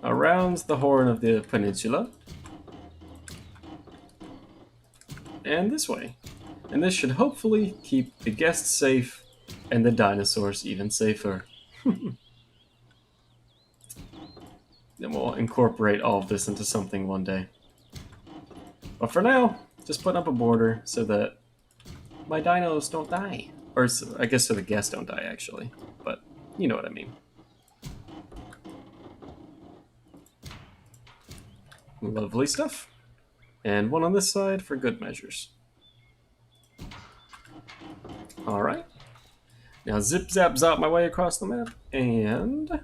Around the horn of the peninsula. And this way. And this should hopefully keep the guests safe and the dinosaurs even safer. Then we'll incorporate all of this into something one day. But for now, just putting up a border so that my dinos don't die. Or I guess so the guests don't die, actually. But you know what I mean. Lovely stuff. And one on this side for good measures. Alright. Now zip zap zop my way across the map and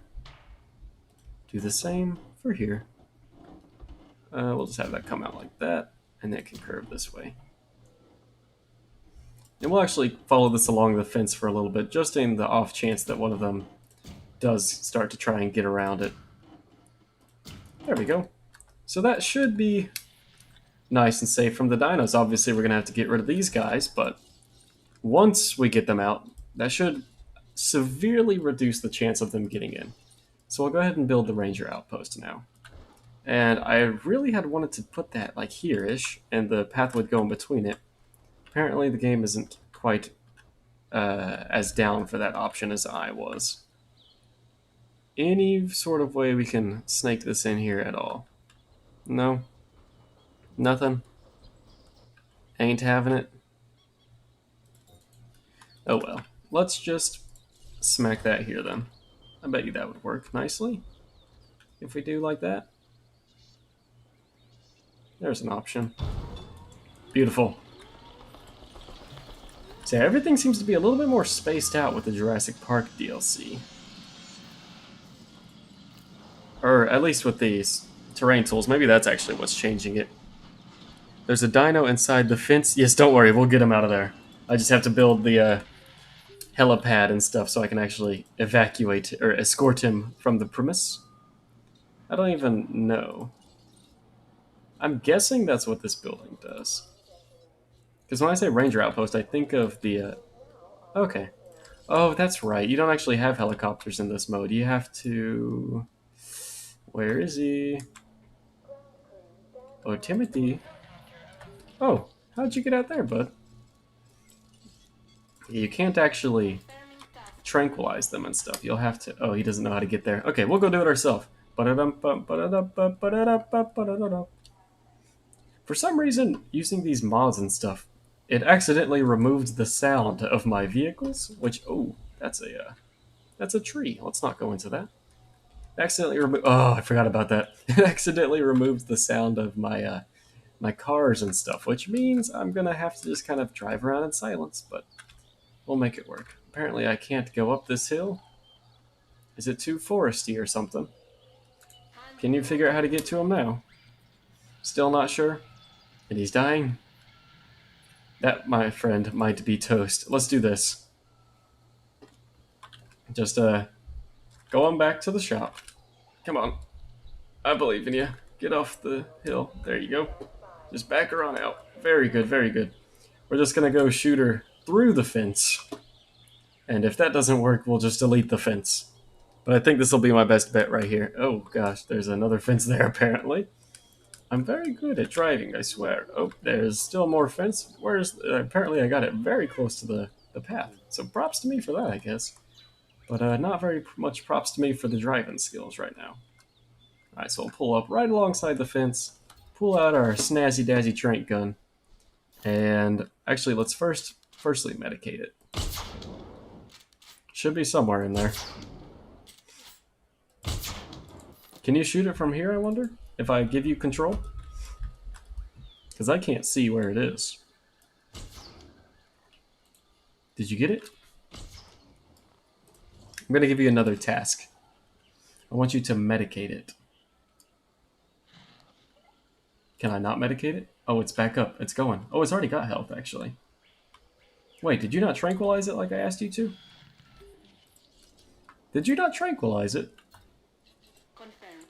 do the same for here. We'll just have that come out like that, and then it can curve this way. And we'll actually follow this along the fence for a little bit, just in the off chance that one of them does start to try and get around it. There we go. So that should be nice and safe from the dinos. Obviously, we're going to have to get rid of these guys, but once we get them out, that should severely reduce the chance of them getting in. So we'll go ahead and build the ranger outpost now. And I really had wanted to put that like here-ish, and the path would go in between it. Apparently the game isn't quite as down for that option as I was. Any sort of way we can snake this in here at all? No? Nothing? Ain't having it? Oh well. Let's just smack that here then. I bet you that would work nicely. If we do like that. There's an option. Beautiful. So everything seems to be a little bit more spaced out with the Jurassic Park DLC. Or at least with these terrain tools. Maybe that's actually what's changing it. There's a dino inside the fence. Yes, don't worry, we'll get him out of there. I just have to build the helipad and stuff so I can actually evacuate or escort him from the premise. I don't even know. I'm guessing that's what this building does. Because when I say ranger outpost, I think of the... okay. Oh, that's right. You don't actually have helicopters in this mode. You have to... Where is he? Oh, Timothy. Oh, how'd you get out there, bud? You can't actually tranquilize them and stuff. You'll have to... oh, he doesn't know how to get there. Okay, we'll go do it ourselves. For some reason, using these mods and stuff, it accidentally removed the sound of my vehicles, which... oh, that's a tree. Let's not go into that. Accidentally removed... oh, I forgot about that. It accidentally removed the sound of my my cars and stuff, which means I'm gonna have to just kind of drive around in silence, but we'll make it work. Apparently I can't go up this hill. Is it too foresty or something? Can you figure out how to get to him now? Still not sure? And he's dying? That, my friend, might be toast. Let's do this. Just go on back to the shop. Come on. I believe in you. Get off the hill. There you go. Just back her on out. Very good, very good. We're just going to go shoot her through the fence. And if that doesn't work, we'll just delete the fence. But I think this will be my best bet right here. Oh, gosh, there's another fence there, apparently. I'm very good at driving, I swear. Oh, there's still more fence. Where's... apparently I got it very close to the path. So props to me for that, I guess. But not very much props to me for the driving skills right now. Alright, so we'll pull up right alongside the fence, pull out our snazzy-dazzy trank gun, and actually let's firstly medicate it. Should be somewhere in there. Can you shoot it from here, I wonder? If I give you control? Because I can't see where it is. Did you get it? I'm going to give you another task. I want you to medicate it. Can I not medicate it? Oh, it's back up. It's going. Oh, it's already got health, actually. Wait, did you not tranquilize it like I asked you to? Did you not tranquilize it? Confirmed.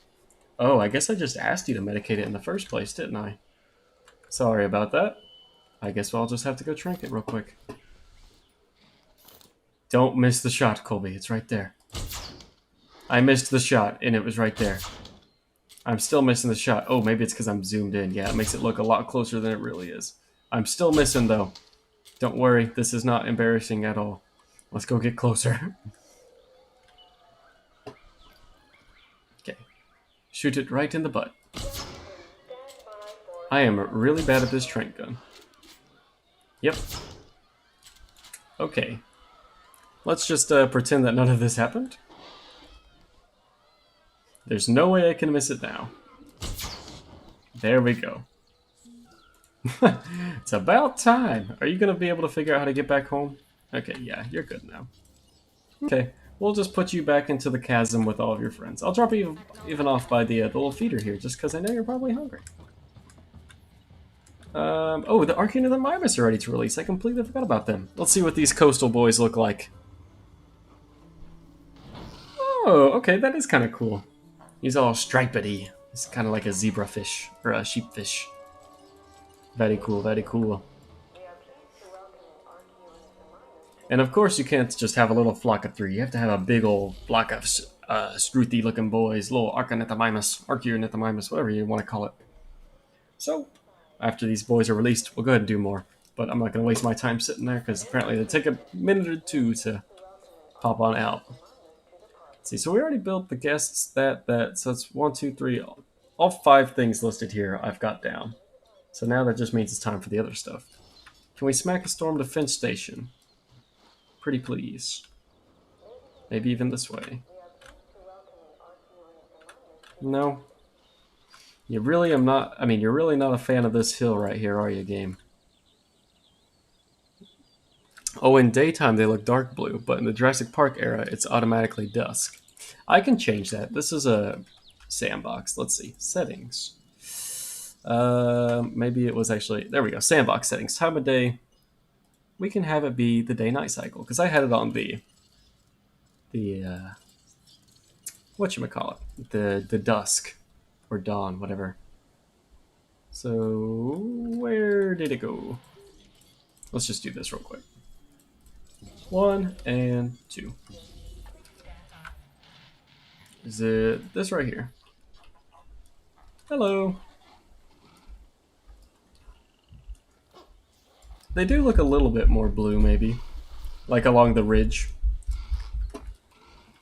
Oh, I guess I just asked you to medicate it in the first place, didn't I? Sorry about that. I guess I'll just have to go trank it real quick. Don't miss the shot, Colby. It's right there. I missed the shot, and it was right there. I'm still missing the shot. Oh, maybe it's because I'm zoomed in. Yeah, it makes it look a lot closer than it really is. I'm still missing, though. Don't worry. This is not embarrassing at all. Let's go get closer. Okay. Shoot it right in the butt. I am really bad at this trank gun. Yep. Okay. Let's just pretend that none of this happened. There's no way I can miss it now. There we go. It's about time. Are you going to be able to figure out how to get back home? Okay, yeah, you're good now. Okay, we'll just put you back into the chasm with all of your friends. I'll drop you even off by the little feeder here, just because I know you're probably hungry. Oh, the Arcane and the Mimus are ready to release. I completely forgot about them. Let's see what these coastal boys look like. Oh, okay, that is kind of cool. He's all stripedy. He's kind of like a zebrafish or a sheepfish. Very cool, very cool. And of course, you can't just have a little flock of three. You have to have a big old flock of Scruthy-looking boys, little Arcanetamimus, Archeonetamimus, whatever you want to call it. So, after these boys are released, we'll go ahead and do more. But I'm not going to waste my time sitting there, because apparently they take a minute or two to pop on out. Let's see, so we already built the guests, that, so it's 1, 2, 3, all 5 things listed here I've got down. So now that just means it's time for the other stuff. Can we smack a storm defense station? Pretty please. Maybe even this way. No. You really am not, I mean, you're really not a fan of this hill right here, are you, game? Oh, in daytime they look dark blue, but in the Jurassic Park era, it's automatically dusk. I can change that. This is a sandbox. Let's see. Settings. Maybe it was actually, there we go. Sandbox settings. Time of day. We can have it be the day-night cycle, because I had it on the whatchamacallit, the dusk or dawn, whatever. So where did it go? Let's just do this real quick. 1 and 2. Is it this right here? Hello. They do look a little bit more blue, maybe, like along the ridge.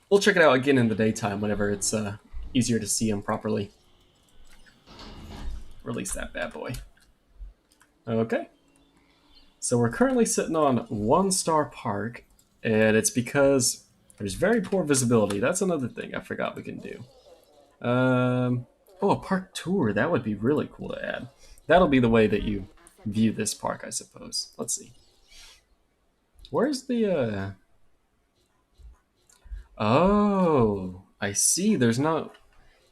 We'll check it out again in the daytime whenever it's easier to see them properly. Release that bad boy. Okay. So we're currently sitting on 1-star park, and it's because there's very poor visibility. That's another thing I forgot we can do. Oh, a park tour. That would be really cool to add. That'll be the way that you view this park, I suppose. Let's see. Where's the... Oh, I see. There's not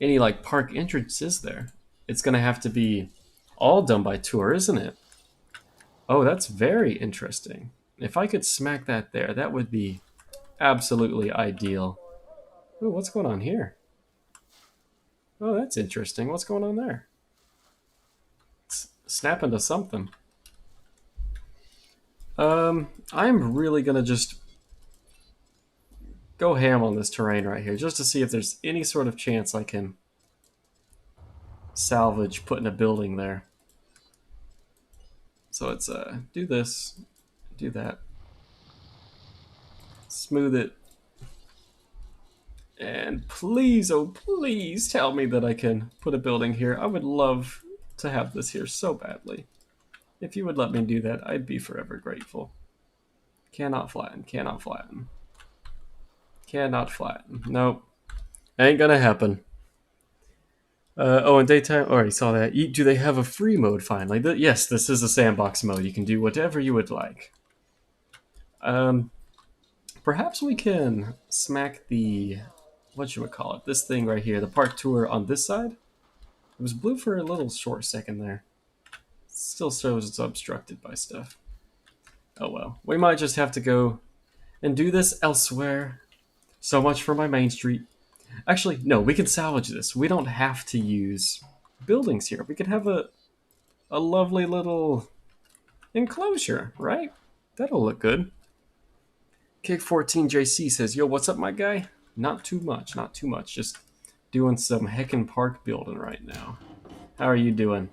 any like park entrances there. It's gonna have to be all done by tour, isn't it? Oh, that's very interesting. If I could smack that there, that would be absolutely ideal. Ooh, what's going on here? Oh, that's interesting. What's going on there? It's snapping to something. I'm really gonna just go ham on this terrain right here, just to see if there's any sort of chance I can salvage putting a building there. So it's do this, do that, smooth it, and please, oh please tell me that I can put a building here. I would love to have this here so badly. If you would let me do that, I'd be forever grateful. Cannot flatten, cannot flatten. Cannot flatten. Nope. Ain't gonna happen. Oh, in daytime, already saw that. Do they have a free mode finally? Yes, this is a sandbox mode. You can do whatever you would like. Perhaps we can smack the, whatchamacallit, this thing right here, the park tour on this side. It was blue for a little short second there. Still shows it's obstructed by stuff. Oh well. We might just have to go and do this elsewhere. So much for my main street. Actually, no, we can salvage this. We don't have to use buildings here. We could have a lovely little enclosure, right? That'll look good. Kick14JC says, yo, what's up, my guy? Not too much, not too much. Just doing some heckin' park building right now. How are you doing?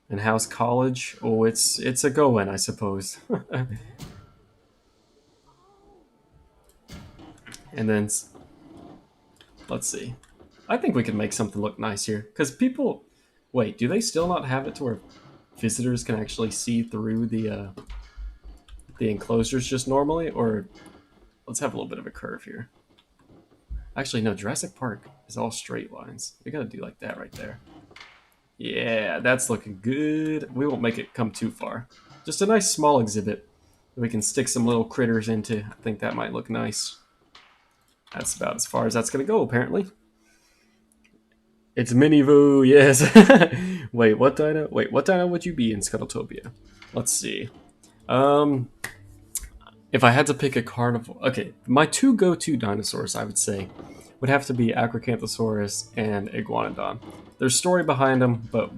And how's college? Oh, it's a go-in, I suppose. And then, let's see. I think we can make something look nice here. Because people... Wait, do they still not have it to where visitors can actually see through the enclosures just normally? Or let's have a little bit of a curve here. Actually, no, Jurassic Park is all straight lines. We gotta do like that right there. Yeah, that's looking good. We won't make it come too far. Just a nice small exhibit. We can stick some little critters into. I think that might look nice. That's about as far as that's going to go, apparently. It's Minivoo, yes. Wait, what dino? Wait, what dino would you be in Scuttletopia? Let's see. Um, if I had to pick a carnivore, okay, my two go-to dinosaurs, I would say, would have to be Acrocanthosaurus and Iguanodon. There's story behind them, but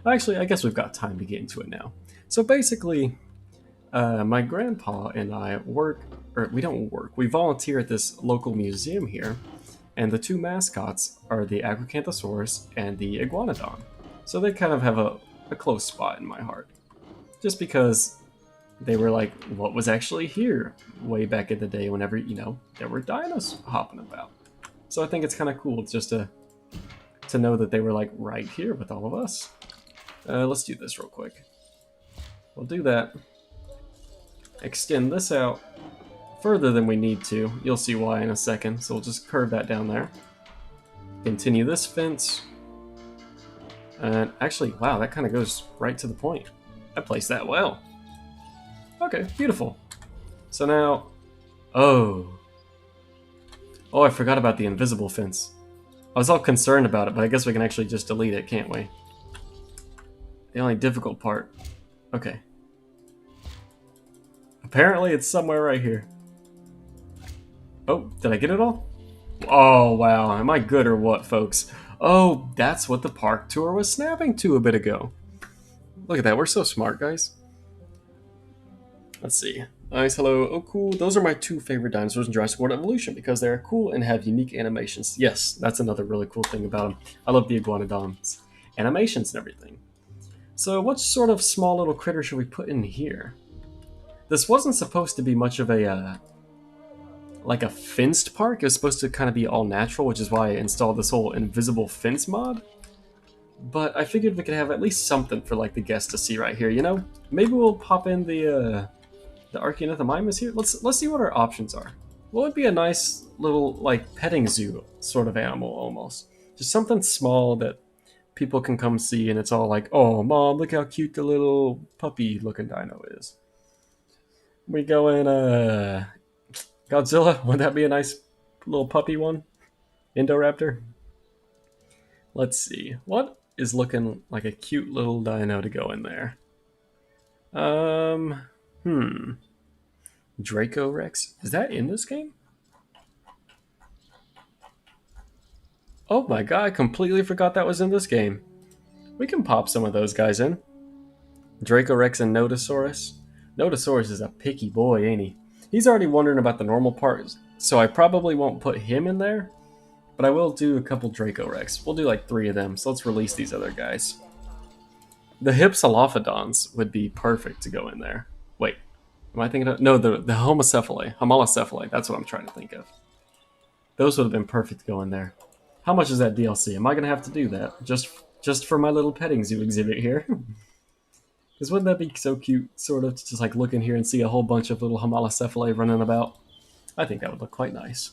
actually, I guess we've got time to get into it now. So basically, my grandpa and I work, or we don't work, we volunteer at this local museum here, and the two mascots are the Acrocanthosaurus and the Iguanodon. So they kind of have a close spot in my heart. Just because they were like what was actually here way back in the day whenever, you know, there were dinos hopping about. So I think it's kind of cool just to know that they were like right here with all of us. Let's do this real quick. We'll do that. Extend this out further than we need to. You'll see why in a second. So we'll just curve that down there. Continue this fence. And actually, wow, that kind of goes right to the point. I placed that well. Okay, beautiful. So now, oh, I forgot about the invisible fence. I was all concerned about it, but I guess we can actually just delete it, can't we? The only difficult part. Okay. Apparently it's somewhere right here. Oh, did I get it all? Oh, wow. Am I good or what, folks? Oh, that's what the park tour was snapping to a bit ago. Look at that. We're so smart, guys. Let's see. Nice, hello. Oh, cool. Those are my two favorite dinosaurs in Jurassic World Evolution because they're cool and have unique animations. Yes, that's another really cool thing about them. I love the Iguanodon's animations and everything. So what sort of small little critter should we put in here? This wasn't supposed to be much of a, like a fenced park. It was supposed to kind of be all natural, which is why I installed this whole invisible fence mod. But I figured we could have at least something for like the guests to see right here, you know? Maybe we'll pop in the Archaeonothomimus here. Let's see what our options are. What would be a nice little like petting zoo sort of animal almost? Just something small that people can come see and it's all like, oh mom, look how cute the little puppy looking dino is. We go in Godzilla, would that be a nice little puppy one? Indoraptor? Let's see. What is looking like a cute little dino to go in there? Draco Rex. Is that in this game? Oh my god, I completely forgot that was in this game. We can pop some of those guys in. Draco Rex and Nodosaurus. Nodosaurus is a picky boy, ain't he? He's already wondering about the normal parts, so I probably won't put him in there, but I will do a couple Draco Rex. We'll do like 3 of them, so let's release these other guys. The Hypsilophodons would be perfect to go in there. Wait, am I thinking of... No, the Homalocephalae, that's what I'm trying to think of. Those would have been perfect to go in there. How much is that DLC? Am I going to have to do that? Just for my little petting zoo exhibit here? Because wouldn't that be so cute, sort of, to just like look in here and see a whole bunch of little Homalocephalae running about? I think that would look quite nice.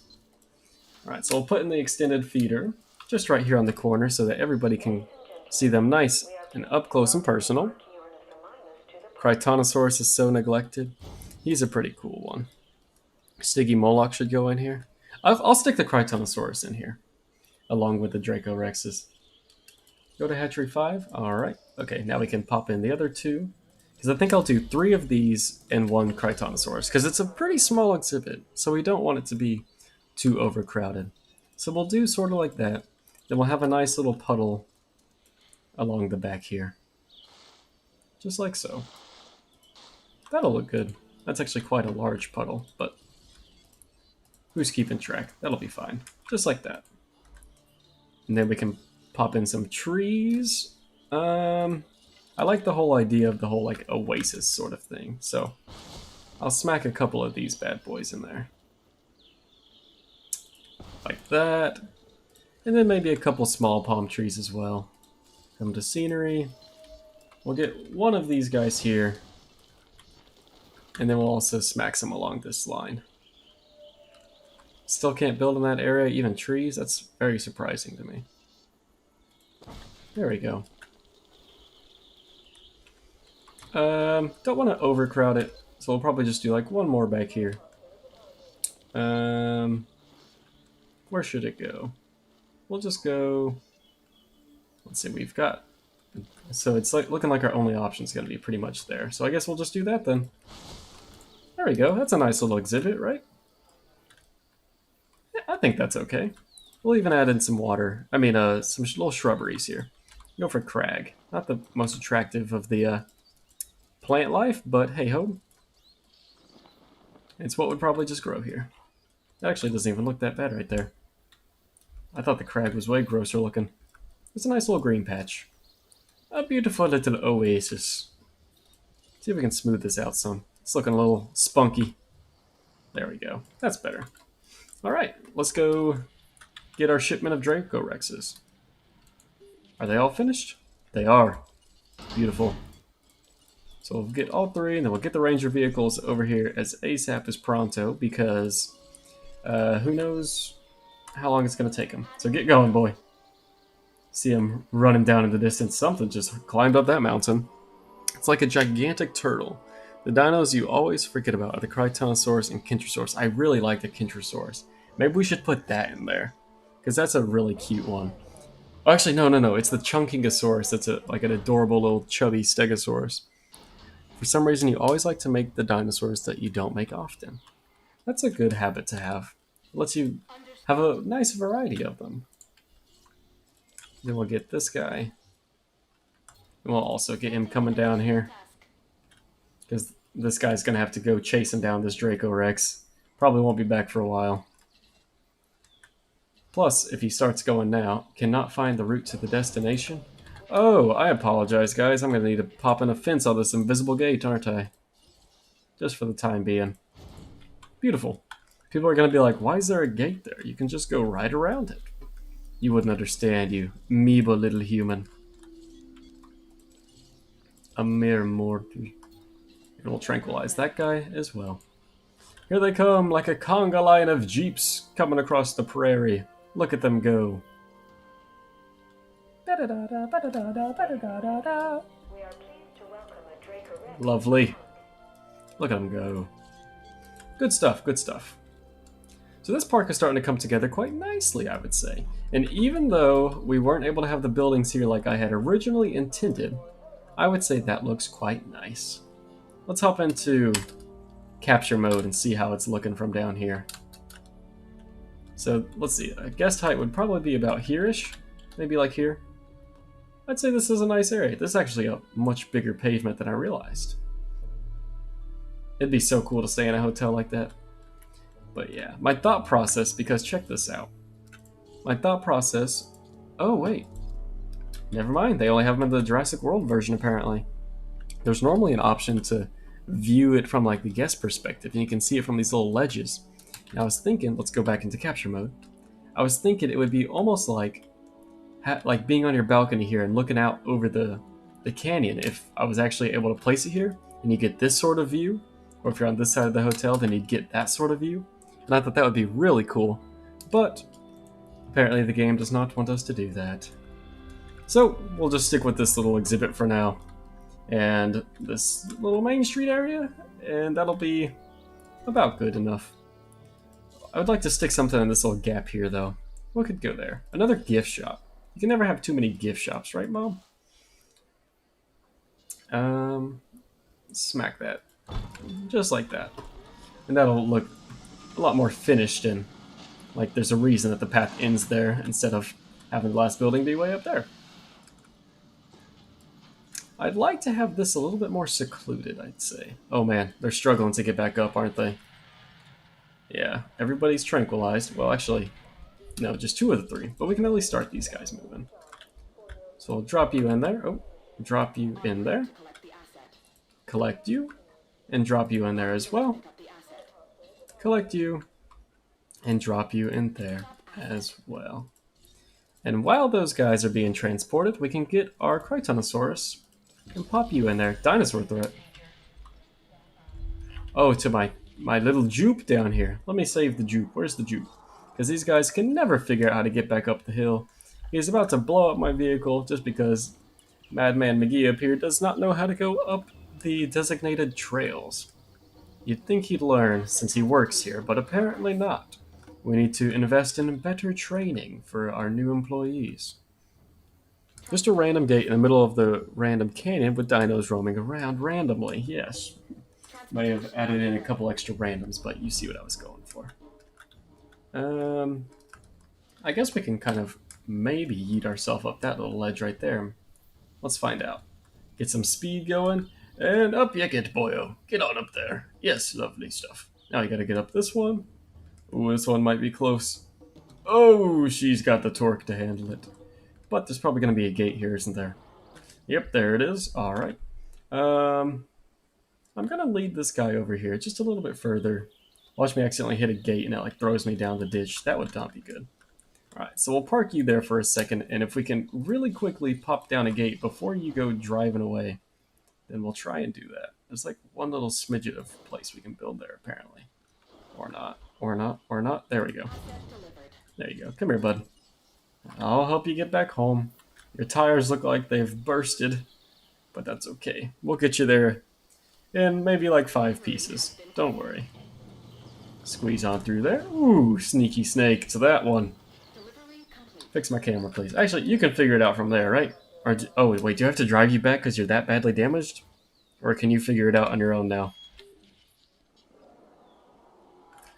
Alright, so we'll put in the extended feeder, just right here on the corner so that everybody can see them nice and up close and personal. Cryptonosaurus is so neglected. He's a pretty cool one. Stygimoloch should go in here. I'll stick the Cryptonosaurus in here, along with the Draco Rexes. Go to hatchery 5. Alright. Okay, now we can pop in the other 2. Because I think I'll do 3 of these and 1 Cryptonosaurus. Because it's a pretty small exhibit, so we don't want it to be too overcrowded. So we'll do sort of like that. Then we'll have a nice little puddle along the back here. Just like so. That'll look good. That's actually quite a large puddle, but who's keeping track? That'll be fine. Just like that. And then we can pop in some trees. I like the whole idea of the whole like oasis sort of thing. So I'll smack a couple of these bad boys in there. Like that. And then maybe a couple small palm trees as well. Come to scenery. We'll get one of these guys here. And then we'll also smack some along this line. Still can't build in that area, even trees? That's very surprising to me. There we go. Don't want to overcrowd it. So we'll probably just do like one more back here. Um, where should it go? We'll just go. Let's see, we've got. So it's like looking like our only option is going to be pretty much there. So I guess we'll just do that then. There we go. That's a nice little exhibit, right? Yeah, I think that's okay. We'll even add in some water. I mean, some little shrubberies here. Go for crag. Not the most attractive of the plant life, but hey ho, it's what would probably just grow here. It actually doesn't even look that bad right there. I thought the crag was way grosser looking. It's a nice little green patch. A beautiful little oasis. See if we can smooth this out some. It's looking a little spunky. There we go. That's better. Alright, let's go get our shipment of Draco Rexes. Are they all finished? They are. Beautiful. So we'll get all three, and then we'll get the Ranger vehicles over here as ASAP as pronto, because who knows how long it's going to take them. So get going, boy. See him running down in the distance. Something just climbed up that mountain. It's like a gigantic turtle. The dinos you always forget about are the Krytonosaurus and Kintrosaurus. I really like the Kintrosaurus. Maybe we should put that in there, because that's a really cute one. Oh, actually, no. It's the Chunkingosaurus. That's like an adorable little chubby Stegosaurus. For some reason, you always like to make the dinosaurs that you don't make often. That's a good habit to have. It lets you have a nice variety of them. Then we'll get this guy. And we'll also get him coming down here, because this guy's going to have to go chasing down this Draco Rex. Probably won't be back for a while. Plus, if he starts going now, cannot find the route to the destination. Oh, I apologize, guys. I'm going to need to pop in a fence on this invisible gate, aren't I? Just for the time being. Beautiful. People are going to be like, why is there a gate there? You can just go right around it. You wouldn't understand, you meeble little human. A mere mortal. And we'll tranquilize that guy as well. Here they come, like a conga line of jeeps coming across the prairie. Look at them go. Lovely. Look at them go. Good stuff, good stuff. So this park is starting to come together quite nicely, I would say. And even though we weren't able to have the buildings here like I had originally intended, I would say that looks quite nice. Let's hop into capture mode and see how it's looking from down here. So let's see, a guest height would probably be about here-ish, maybe like here. I'd say this is a nice area. This is actually a much bigger pavement than I realized. It'd be so cool to stay in a hotel like that. But yeah, my thought process, because check this out. My thought process, oh wait, never mind, they only have them in the Jurassic World version apparently. There's normally an option to view it from like the guest perspective, and you can see it from these little ledges. And I was thinking, let's go back into capture mode. I was thinking it would be almost like being on your balcony here and looking out over the canyon if I was actually able to place it here, and you get this sort of view, or if you're on this side of the hotel, then you'd get that sort of view. And I thought that would be really cool, but apparently the game does not want us to do that. So we'll just stick with this little exhibit for now, and this little Main Street area, and that'll be about good enough. I would like to stick something in this little gap here, though. What could go there? Another gift shop. You can never have too many gift shops, right, Mom? Smack that. Just like that. And that'll look a lot more finished, and like there's a reason that the path ends there instead of having the last building be way up there. I'd like to have this a little bit more secluded, I'd say. Oh man, they're struggling to get back up, aren't they? Yeah, everybody's tranquilized. Well, actually, no, just two of the three. But we can at least start these guys moving. So we'll drop you in there. Oh, drop you in there. Collect you. And drop you in there as well. Collect you. And drop you in there as well. And while those guys are being transported, we can get our Krytonosaurus and pop you in there. Dinosaur threat. Oh, to my little jupe down here. Let me save the jupe. Where's the jupe? Because these guys can never figure out how to get back up the hill. He's about to blow up my vehicle just because Madman McGee up here does not know how to go up the designated trails. You'd think he'd learn since he works here, but apparently not. We need to invest in better training for our new employees. Just a random gate in the middle of the random canyon with dinos roaming around randomly. Yes, may have added in a couple extra randoms, but you see what I was going for. Um, I guess we can kind of maybe yeet ourselves up that little ledge right there. Let's find out. Get some speed going, and up you get, boyo. Get on up there. Yes, lovely stuff. Now you gotta get up this one. Ooh, this one might be close. Oh, she's got the torque to handle it. But there's probably gonna be a gate here, isn't there? Yep, there it is. Alright. I'm gonna lead this guy over here just a little bit further. Watch me accidentally hit a gate and it like throws me down the ditch. That would not be good. Alright, so we'll park you there for a second, and if we can really quickly pop down a gate before you go driving away, then we'll try and do that. There's like one little smidget of place we can build there, apparently. Or not. Or not. Or not. There we go. There you go. Come here, bud. I'll help you get back home. Your tires look like they've bursted, but that's okay. We'll get you there in maybe like 5 pieces. Don't worry. Squeeze on through there. Ooh, sneaky snake to that one. Fix my camera, please. Actually, you can figure it out from there, right? Or oh, wait, do you have to drive you back because you're that badly damaged? Or can you figure it out on your own now?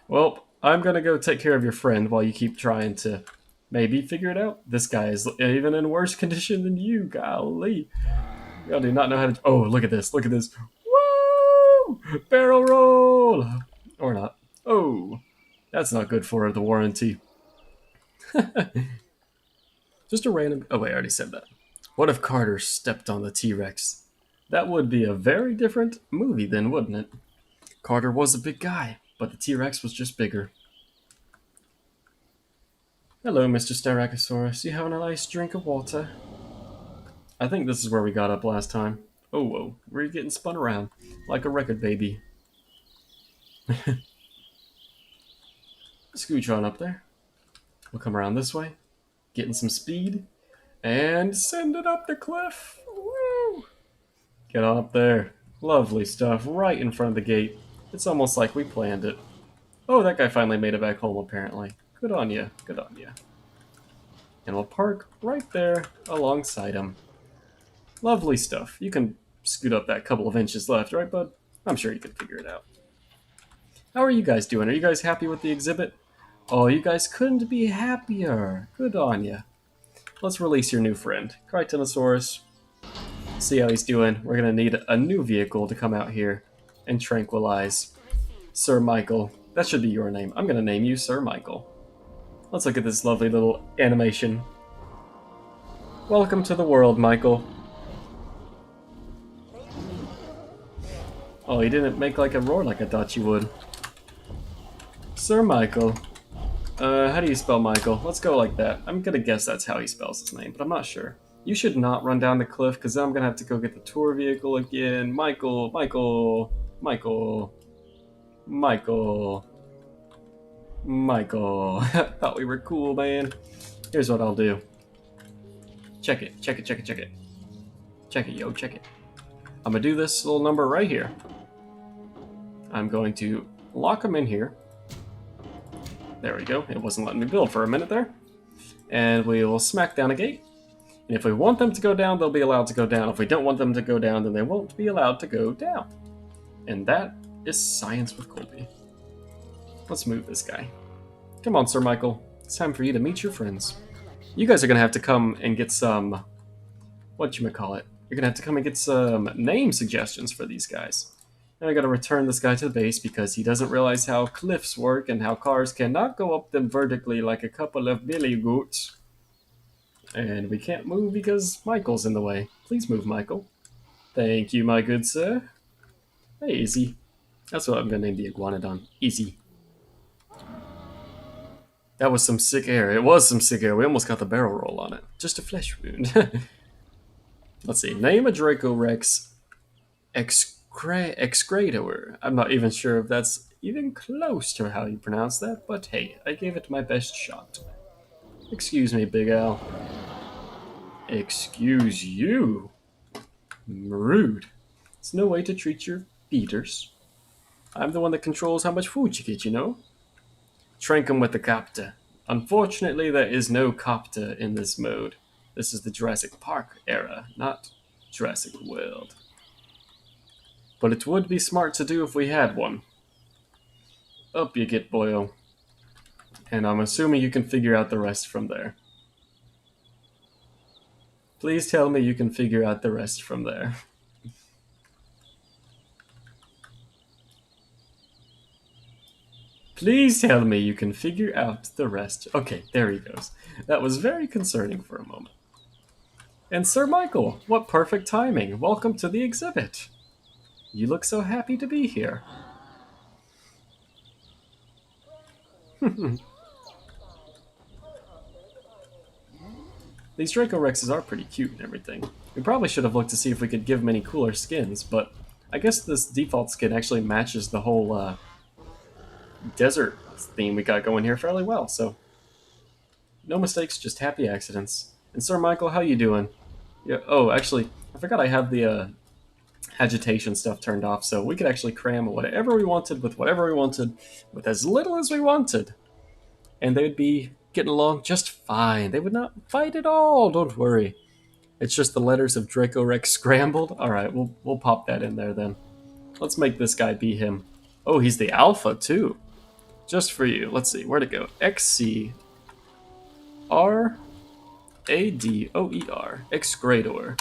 Well, I'm gonna go take care of your friend while you keep trying to maybe figure it out. This guy is even in worse condition than you, golly. I do not know how to... Oh, look at this, look at this. Woo! Barrel roll! Or not. Oh, that's not good for the warranty. Just a random... Oh, wait, I already said that. What if Carter stepped on the T-Rex? That would be a very different movie then, wouldn't it? Carter was a big guy, but the T-Rex was just bigger. Hello, Mr. Styracosaurus. You having a nice drink of water? I think this is where we got up last time. Oh, whoa. We're getting spun around like a record baby. Scooch on up there. We'll come around this way. Getting some speed. And send it up the cliff. Woo! Get on up there. Lovely stuff. Right in front of the gate. It's almost like we planned it. Oh, that guy finally made it back home, apparently. Good on ya. Good on ya. And we'll park right there alongside him. Lovely stuff. You can scoot up that couple of inches left, right, bud? I'm sure you can figure it out. How are you guys doing? Are you guys happy with the exhibit? Oh, you guys couldn't be happier. Good on ya. Let's release your new friend, Crytonosaurus. See how he's doing. We're gonna need a new vehicle to come out here and tranquilize Sir Michael. That should be your name. I'm gonna name you Sir Michael. Let's look at this lovely little animation. Welcome to the world, Michael. Oh, you didn't make like a roar like I thought you would. Sir Michael. How do you spell Michael? Let's go like that. I'm gonna guess that's how he spells his name, but I'm not sure. You should not run down the cliff, because then I'm gonna have to go get the tour vehicle again. Michael, Michael, Michael, Michael, Michael. Thought we were cool, man. Here's what I'll do. Check it, check it, check it, check it. Check it, yo, check it. I'm gonna do this little number right here. I'm going to lock them in here. There we go. It wasn't letting me build for a minute there. And we will smack down a gate. And if we want them to go down, they'll be allowed to go down. If we don't want them to go down, then they won't be allowed to go down. And that is science with Colby. Let's move this guy. Come on, Sir Michael. It's time for you to meet your friends. You guys are going to have to come and get some... whatchamacallit? You're going to have to come and get some name suggestions for these guys. And I got to return this guy to the base because he doesn't realize how cliffs work and how cars cannot go up them vertically like a couple of billy goats. And we can't move because Michael's in the way. Please move, Michael. Thank you, my good sir. Hey, Izzy. That's what I'm going to name the iguanodon. Izzy. That was some sick air. It was some sick air. We almost got the barrel roll on it. Just a flesh wound. Let's see. Name a Draco Rex excretor. I'm not even sure if that's even close to how you pronounce that, but hey, I gave it my best shot. Excuse me, Big Al. Excuse you. Rude. It's no way to treat your beaters. I'm the one that controls how much food you get, you know? Trank 'em with the copter. Unfortunately, there is no copter in this mode. This is the Jurassic Park era, not Jurassic World. But it would be smart to do if we had one. Up you get, boyo. And I'm assuming you can figure out the rest from there. Please tell me you can figure out the rest from there. Please tell me you can figure out the rest. Okay, there he goes. That was very concerning for a moment. And Sir Michael, what perfect timing. Welcome to the exhibit. You look so happy to be here. These Draco Rexes are pretty cute and everything. We probably should have looked to see if we could give them any cooler skins, but I guess this default skin actually matches the whole desert theme we got going here fairly well, so no mistakes, just happy accidents. And Sir Michael, how you doing? Yeah. Oh, actually, I forgot I have the agitation stuff turned off, so we could actually cram whatever we wanted with whatever we wanted with as little as we wanted, and they would be getting along just fine. They would not fight at all. Don't worry. It's just the letters of Draco Rex scrambled. All right, we'll pop that in there then. Let's make this guy be him. Oh, he's the alpha too. Just for you. Let's see where to go. XCRADOER. Excrador.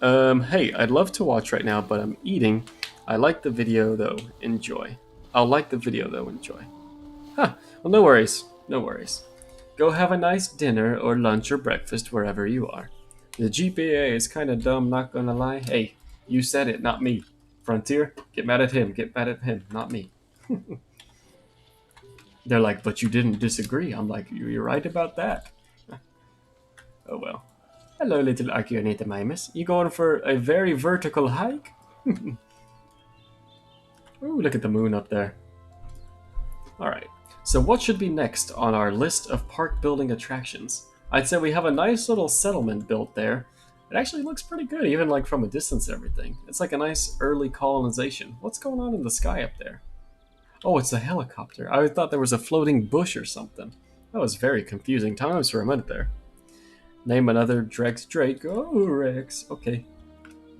Hey, I'd love to watch right now, but I'm eating. I like the video though. Enjoy. I'll like the video though. Enjoy. Huh. Well, no worries. No worries. Go have a nice dinner or lunch or breakfast wherever you are. The GPA is kind of dumb, not gonna lie. Hey, you said it, not me. Frontier, get mad at him. Get mad at him, not me. They're like, but you didn't disagree. I'm like, you're right about that. Oh well. Hello, little Archaeonatomimus. You going for a very vertical hike? Ooh, look at the moon up there. Alright, so what should be next on our list of park building attractions? I'd say we have a nice little settlement built there. It actually looks pretty good, even like from a distance and everything. It's like a nice early colonization. What's going on in the sky up there? Oh, it's a helicopter. I thought there was a floating bush or something. That was very confusing times for a minute there. Name another Draco Rex. Okay.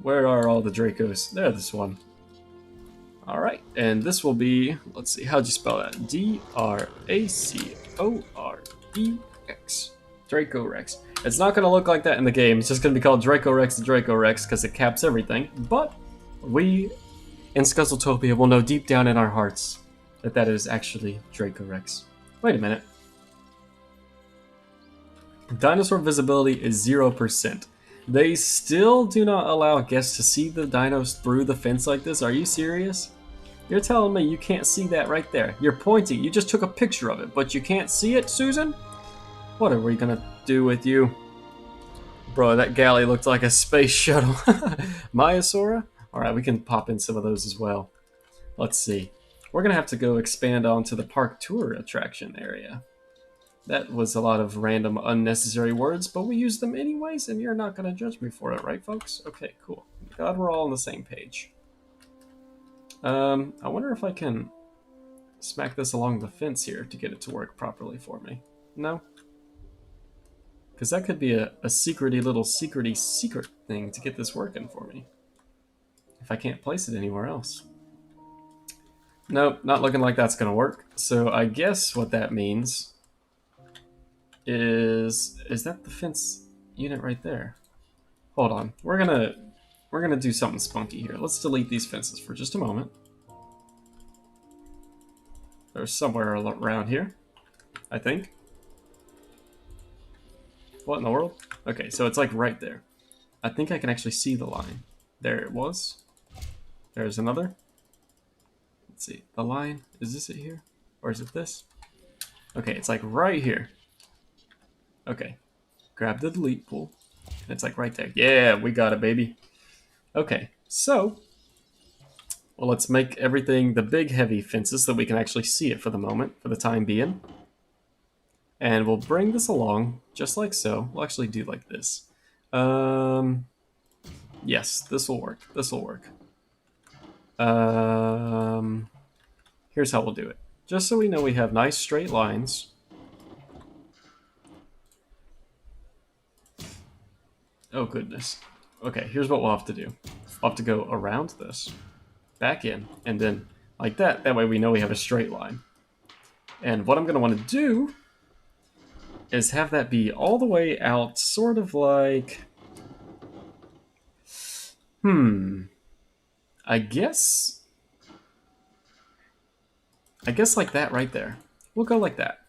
Where are all the Dracos? There, this one. Alright, and this will be, let's see, how'd you spell that? D-R-A-C-O-R-E-X. Draco Rex. It's not going to look like that in the game. It's just going to be called Draco Rex the Draco Rex because it caps everything. But we in Scuttletopia will know deep down in our hearts that that is actually Draco Rex. Wait a minute. Dinosaur visibility is 0%. They still do not allow guests to see the dinos through the fence like this. Are you serious? You're telling me you can't see that right there. You're pointing. You just took a picture of it, but you can't see it, Susan? What are we gonna do with you? Bro, that galley looked like a space shuttle. Maiasaura? Alright, we can pop in some of those as well. Let's see. We're gonna have to go expand onto the park tour attraction area. That was a lot of random unnecessary words, but we use them anyways, and you're not gonna judge me for it, right folks? Okay, cool. Glad we're all on the same page. I wonder if I can smack this along the fence here to get it to work properly for me. No? Because that could be a secrety little secret thing to get this working for me. If I can't place it anywhere else. Nope, not looking like that's going to work. So I guess what that means is that the fence unit right there? Hold on. We're gonna do something spunky here. Let's delete these fences for just a moment. They're somewhere around here, I think. What in the world? Okay, so it's like right there. I think I can actually see the line. There it was. There's another. Let's see. The line, is this it here? Or is it this? Okay, it's like right here. Okay. Grab the delete pool. And it's like right there. Yeah, we got it, baby. Okay, so well, let's make everything the big heavy fences so that we can actually see it for the moment, for the time being. And we'll bring this along just like so. We'll actually do like this. Yes, this will work. This will work. Um, Here's how we'll do it. Just so we know we have nice straight lines. Oh, goodness. Okay, here's what we'll have to do. We'll have to go around this, back in, and then like that. That way we know we have a straight line. And what I'm going to want to do is have that be all the way out, sort of like... I guess... like that right there. We'll go like that.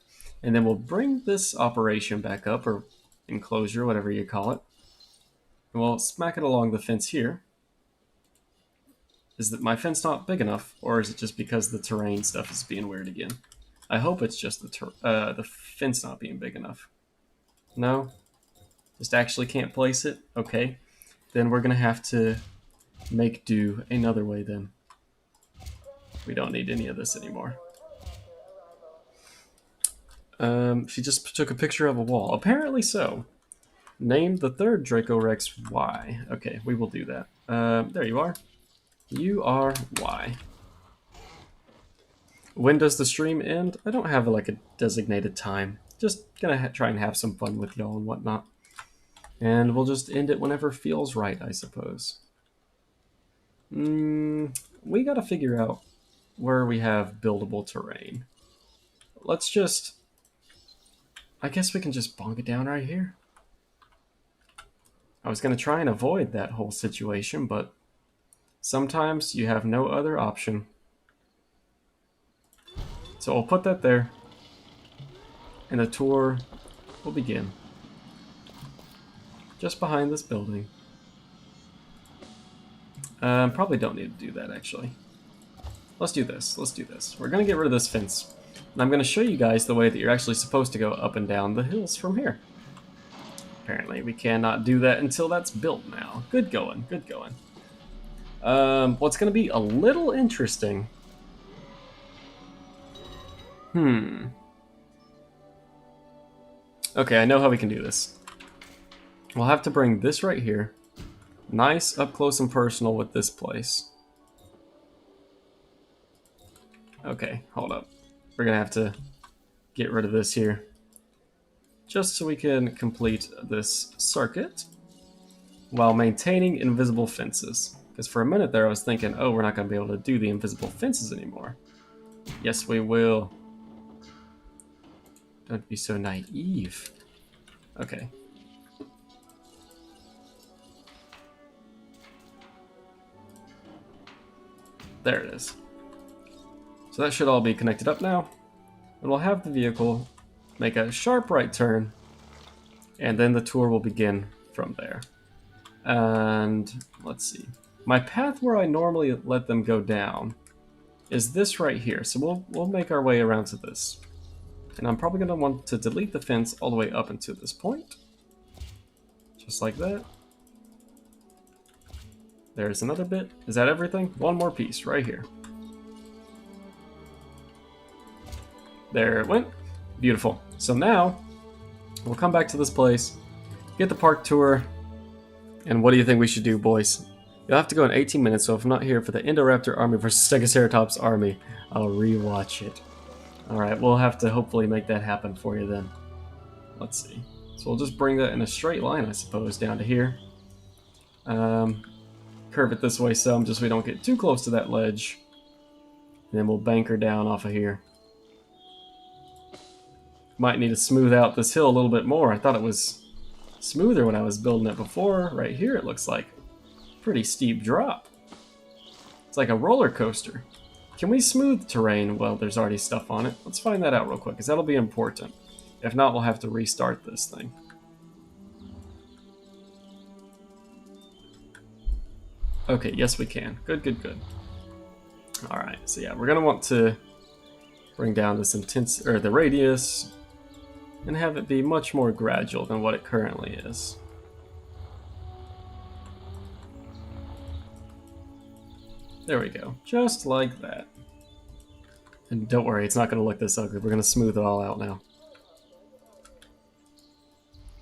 And then we'll bring this operation back up, or enclosure, whatever you call it. And we'll smack it along the fence here. Is that my fence not big enough, or is it just because the terrain stuff is being weird again? I hope it's just the fence not being big enough. No? Just actually can't place it? Okay. Then we're going to have to make do another way then. We don't need any of this anymore. She just took a picture of a wall. Apparently so. Name the third Draco Rex Y. Okay, we will do that. There you are. You are Y. When does the stream end? I don't have like a designated time. Just gonna try and have some fun with y'all and whatnot. And we'll just end it whenever feels right, I suppose. We gotta figure out where we have buildable terrain. Let's just... I guess we can just bonk it down right here. I was gonna try and avoid that whole situation, but sometimes you have no other option. So we'll put that there, and the tour will begin. Just behind this building. Probably don't need to do that, actually. Let's do this. Let's do this. We're going to get rid of this fence. And I'm going to show you guys the way that you're actually supposed to go up and down the hills from here. Apparently, we cannot do that until that's built now. Good going. Good going. What's going to be a little interesting... Okay, I know how we can do this. We'll have to bring this right here. Nice, up close and personal with this place. Okay, hold up. We're gonna have to get rid of this here. Just so we can complete this circuit while maintaining invisible fences. Because for a minute there I was thinking, oh, we're not gonna be able to do the invisible fences anymore. Yes, we will. Don't be so naive. Okay. There it is. So that should all be connected up now. And we'll have the vehicle make a sharp right turn, and then the tour will begin from there. And let's see. My path where I normally let them go down is this right here. So we'll make our way around to this. And I'm probably going to want to delete the fence all the way up into this point. Just like that. There's another bit. Is that everything? One more piece right here. There it went. Beautiful. So now, we'll come back to this place, get the park tour, and what do you think we should do, boys? You'll have to go in 18 minutes, so if I'm not here for the Indoraptor army versus Stegoceratops army, I'll rewatch it. Alright, we'll have to hopefully make that happen for you then. Let's see. So we'll just bring that in a straight line, I suppose, down to here. Curve it this way some, just so we don't get too close to that ledge. And then we'll bank her down off of here. Might need to smooth out this hill a little bit more. I thought it was smoother when I was building it before. Right here it looks like pretty steep drop. It's like a roller coaster. Can we smooth terrain? Well, there's already stuff on it. Let's find that out real quick, because that'll be important. If not, we'll have to restart this thing. Okay, yes we can. Good, good, good. Alright, so yeah, we're going to want to bring down this the radius and have it be much more gradual than what it currently is. There we go, just like that. And don't worry, it's not going to look this ugly. We're going to smooth it all out now.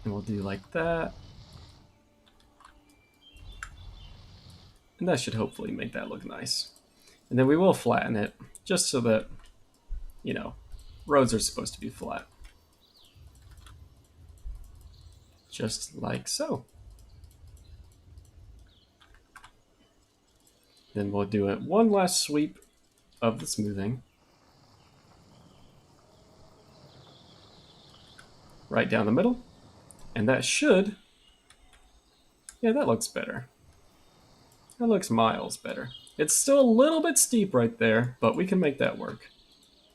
And we'll do like that. And that should hopefully make that look nice. And then we will flatten it, just so that, you know, roads are supposed to be flat. Just like so. Then we'll do it one last sweep of the smoothing. Right down the middle. And that should... Yeah, that looks better. That looks miles better. It's still a little bit steep right there, but we can make that work.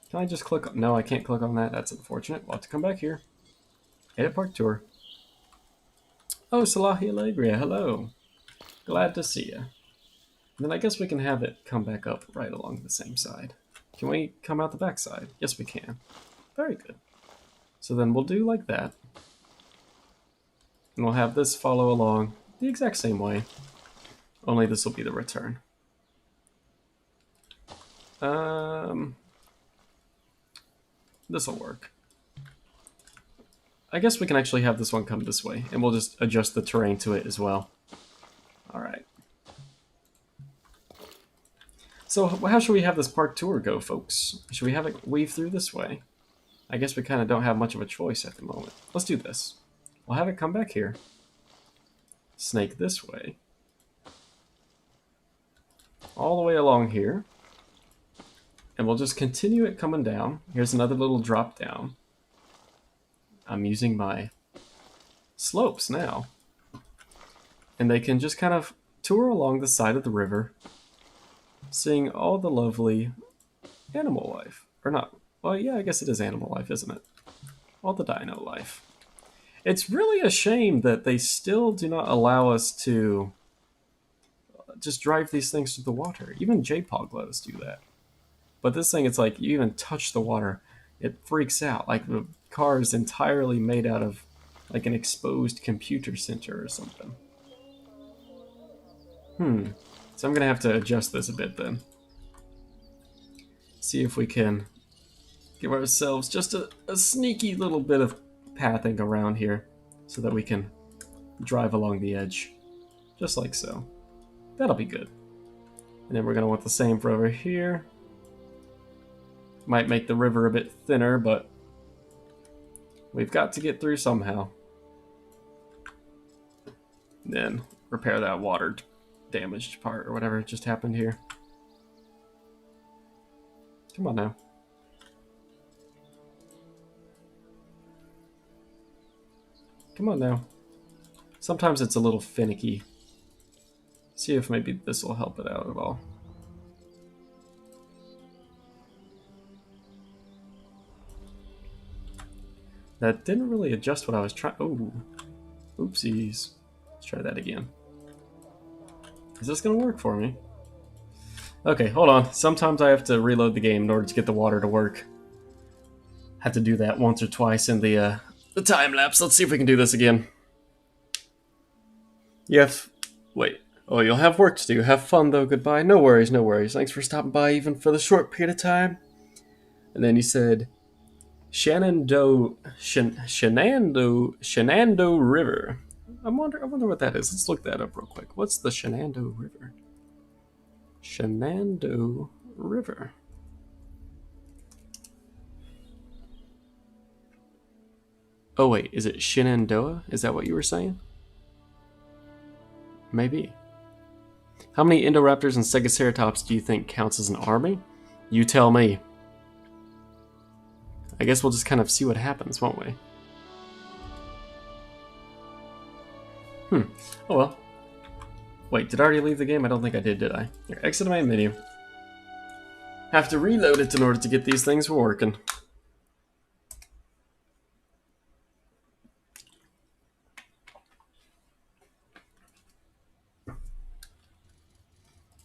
Can I just click on... No, I can't click on that. That's unfortunate. We'll have to come back here. Edit Park Tour. Oh, Salahi Alegria, hello. Glad to see you. And then I guess we can have it come back up right along the same side. Can we come out the back side? Yes, we can. Very good. So then we'll do like that. And we'll have this follow along the exact same way. Only this will be the return. This will work. I guess we can actually have this one come this way, and we'll just adjust the terrain to it as well. Alright. So how should we have this park tour go, folks? Should we have it weave through this way? I guess we kind of don't have much of a choice at the moment. Let's do this. We'll have it come back here. Snake this way. All the way along here. And we'll just continue it coming down. Here's another little drop down. I'm using my slopes now. And they can just kind of tour along the side of the river, seeing all the lovely animal life. Or not. Well, yeah, I guess it is animal life, isn't it? All the dino life. It's really a shame that they still do not allow us to just drive these things through the water. Even JPOG let us do that. But this thing, it's like, you even touch the water, it freaks out. Like the car is entirely made out of like an exposed computer center or something. So I'm going to have to adjust this a bit then. See if we can give ourselves just a sneaky little bit of pathing around here so that we can drive along the edge. Just like so. That'll be good. And then we're going to want the same for over here. Might make the river a bit thinner, but we've got to get through somehow. Then repair that water damaged part or whatever just happened here. Come on now. Come on now. Sometimes it's a little finicky. See if maybe this will help it out at all. That didn't really adjust what I was trying. Oh, oopsies. Let's try that again. Is this gonna work for me? Okay, hold on. Sometimes I have to reload the game in order to get the water to work. Had to do that once or twice in the time lapse. Let's see if we can do this again. Wait. Oh, you'll have work to do. Have fun though. Goodbye. No worries, no worries. Thanks for stopping by even for the short period of time. And then he said, Shenandoah River. I wonder what that is. Let's look that up real quick. What's the Shenandoah River? Shenandoah River. Oh wait, is it Shenandoah? Is that what you were saying? Maybe. How many Indoraptors and Stegoceratops do you think counts as an army? You tell me. I guess we'll just kind of see what happens, won't we? Oh well. Wait, did I already leave the game? I don't think I did I? Here, exit main menu. Have to reload it in order to get these things working.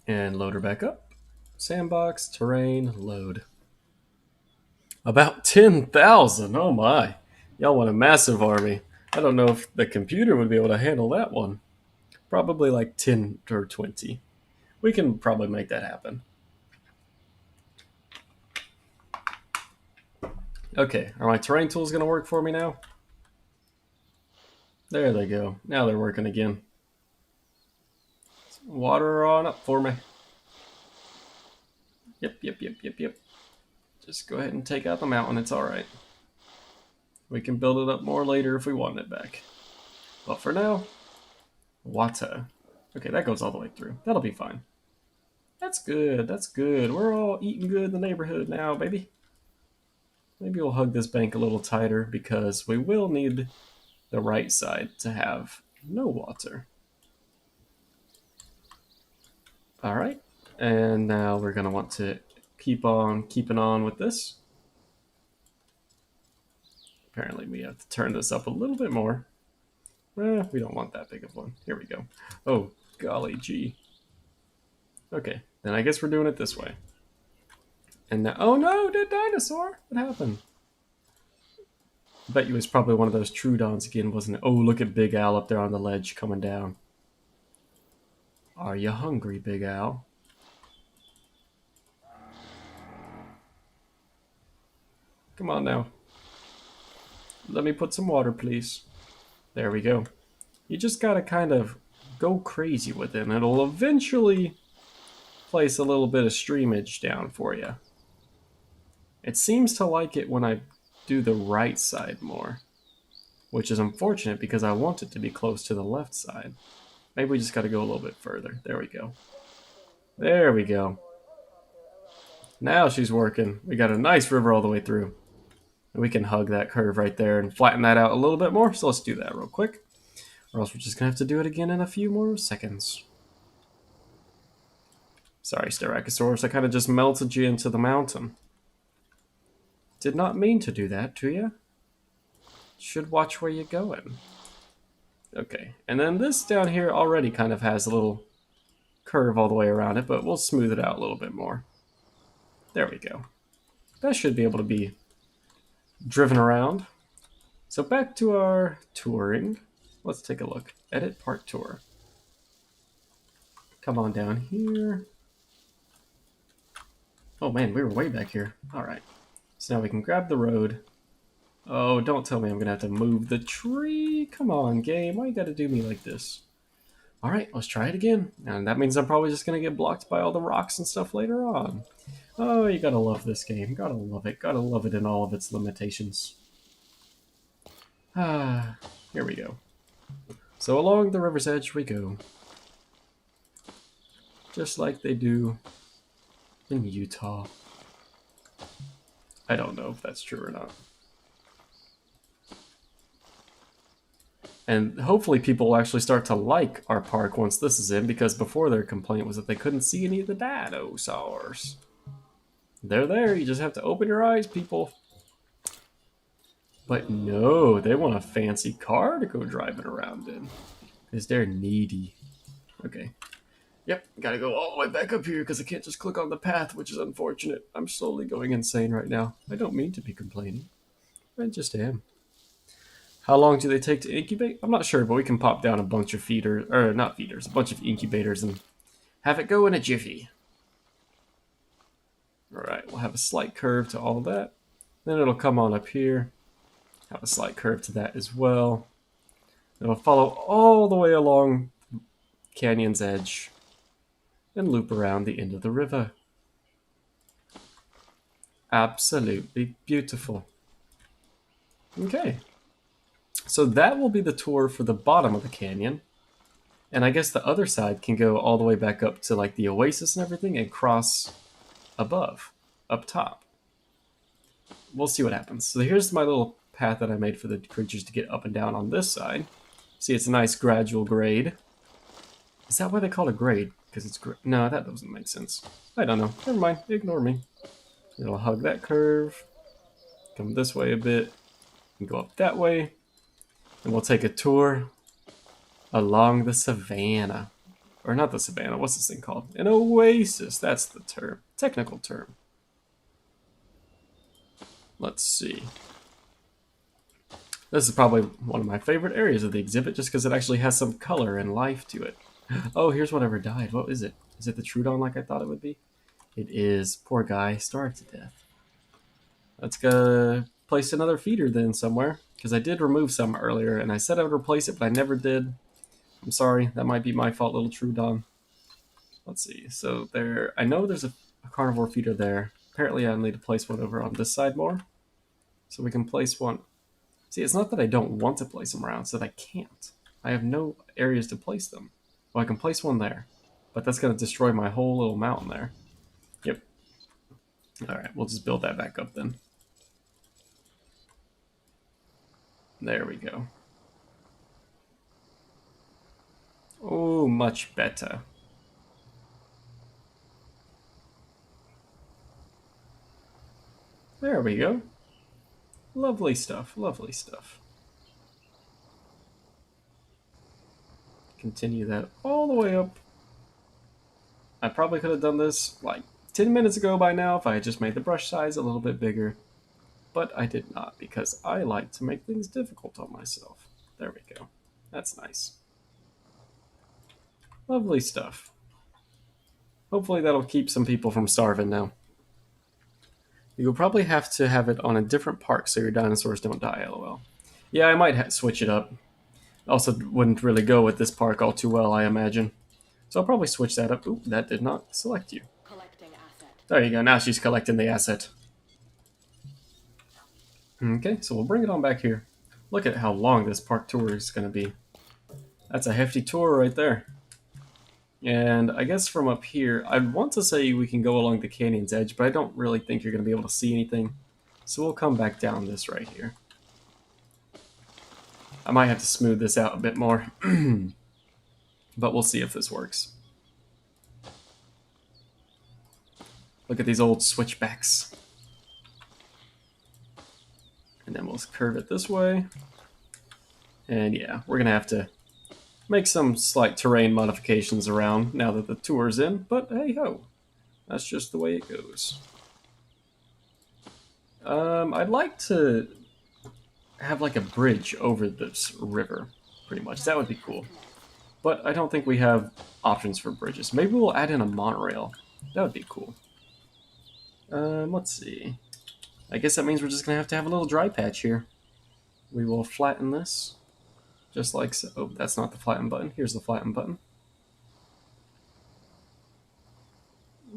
And load her back up. Sandbox, terrain, load. About 10,000, oh my. Y'all want a massive army. I don't know if the computer would be able to handle that one. Probably like 10 or 20. We can probably make that happen. Okay, are my terrain tools going to work for me now? There they go. Now they're working again. Water on up for me. Yep. Just go ahead and take out the mountain. It's alright. We can build it up more later if we want it back. But for now, water. Okay, that goes all the way through. That'll be fine. That's good. That's good. We're all eating good in the neighborhood now, baby. Maybe we'll hug this bank a little tighter because we will need the right side to have no water. Alright. And now we're going to want to keep on keeping on with this. Apparently we have to turn this up a little bit more. We don't want that big of one. Here we go. Oh, golly gee. Okay, then I guess we're doing it this way. And now, oh no, dead dinosaur! What happened? I bet you it was probably one of those Troodons again, wasn't it? Oh, look at Big Al up there on the ledge coming down. Are you hungry, Big Al? Come on now. Let me put some water, please. There we go. You just gotta kind of go crazy with it, and it'll eventually place a little bit of streamage down for you. It seems to like it when I do the right side more, which is unfortunate because I want it to be close to the left side. Maybe we just gotta go a little bit further. There we go. There we go. Now she's working. We got a nice river all the way through. And we can hug that curve right there and flatten that out a little bit more. So let's do that real quick. Or else we're just going to have to do it again in a few more seconds. Sorry, Styracosaurus. I kind of just melted you into the mountain. Did not mean to do that to you. Should watch where you're going. Okay. And then this down here already kind of has a little curve all the way around it, but we'll smooth it out a little bit more. There we go. That should be able to be driven around. So back to our touring. Let's take a look. Edit part tour. Come on down here. Oh man, we were way back here. Alright. So now we can grab the road. Oh, don't tell me I'm going to have to move the tree. Come on, game. Why you got to do me like this? Alright, let's try it again. And that means I'm probably just going to get blocked by all the rocks and stuff later on. Oh, you gotta love this game. Gotta love it. Gotta love it in all of its limitations. Ah, here we go. So along the river's edge we go. Just like they do in Utah. I don't know if that's true or not. And hopefully people will actually start to like our park once this is in, because before their complaint was that they couldn't see any of the dinosaurs. They're there, you just have to open your eyes, people. But no, they want a fancy car to go driving around in. Because they're needy. Okay. Yep, gotta go all the way back up here because I can't just click on the path, which is unfortunate. I'm slowly going insane right now. I don't mean to be complaining. I just am. How long do they take to incubate? I'm not sure, but we can pop down a bunch of feeders, or not feeders, a bunch of incubators and have it go in a jiffy. Alright, we'll have a slight curve to all that. Then it'll come on up here. Have a slight curve to that as well. It'll follow all the way along canyon's edge and loop around the end of the river. Absolutely beautiful. Okay. So that will be the tour for the bottom of the canyon. And I guess the other side can go all the way back up to like the oasis and everything and cross above, up top. We'll see what happens. So here's my little path that I made for the creatures to get up and down on this side. See, it's a nice gradual grade. Is that why they call it grade? Because it's no, that doesn't make sense. I don't know. Never mind. Ignore me. It'll hug that curve. Come this way a bit. And go up that way. And we'll take a tour along the savannah. Or not the savannah. What's this thing called? An oasis. That's the term. Technical term. Let's see. This is probably one of my favorite areas of the exhibit just because it actually has some color and life to it. Oh, here's whatever died. What is it? Is it the Troodon like I thought it would be? It is. Poor guy. Starved to death. Let's go place another feeder then somewhere. Because I did remove some earlier and I said I would replace it, but I never did. I'm sorry. That might be my fault, little Troodon. Let's see. So there, I know there's a a carnivore feeder there. Apparently I need to place one over on this side more. So we can place one. See, it's not that I don't want to place them around, it's that I can't. I have no areas to place them. Well, I can place one there, but that's going to destroy my whole little mountain there. Yep. Alright, we'll just build that back up then. There we go. Oh, much better. There we go. Lovely stuff, lovely stuff. Continue that all the way up. I probably could have done this like 10 minutes ago by now if I had just made the brush size a little bit bigger. But I did not because I like to make things difficult on myself. There we go. That's nice. Lovely stuff. Hopefully that'll keep some people from starving now. You'll probably have to have it on a different park so your dinosaurs don't die, lol. Yeah, I might switch it up. Also wouldn't really go with this park all too well, I imagine. So I'll probably switch that up. Ooh, that did not select you. Collecting asset. There you go, now she's collecting the asset. Okay, so we'll bring it on back here. Look at how long this park tour is going to be. That's a hefty tour right there. And I guess from up here, I'd want to say we can go along the canyon's edge, but I don't really think you're going to be able to see anything. So we'll come back down this right here. I might have to smooth this out a bit more. But we'll see if this works. Look at these old switchbacks. And then we'll curve it this way. And yeah, we're going to have to make some slight terrain modifications around now that the tour's in, but hey ho, that's just the way it goes. I'd like to have like a bridge over this river, pretty much. That would be cool. But I don't think we have options for bridges. Maybe we'll add in a monorail. That would be cool. Let's see. I guess that means we're just going to have a little dry patch here. We will flatten this. Just like so. Oh, that's not the flatten button. Here's the flatten button.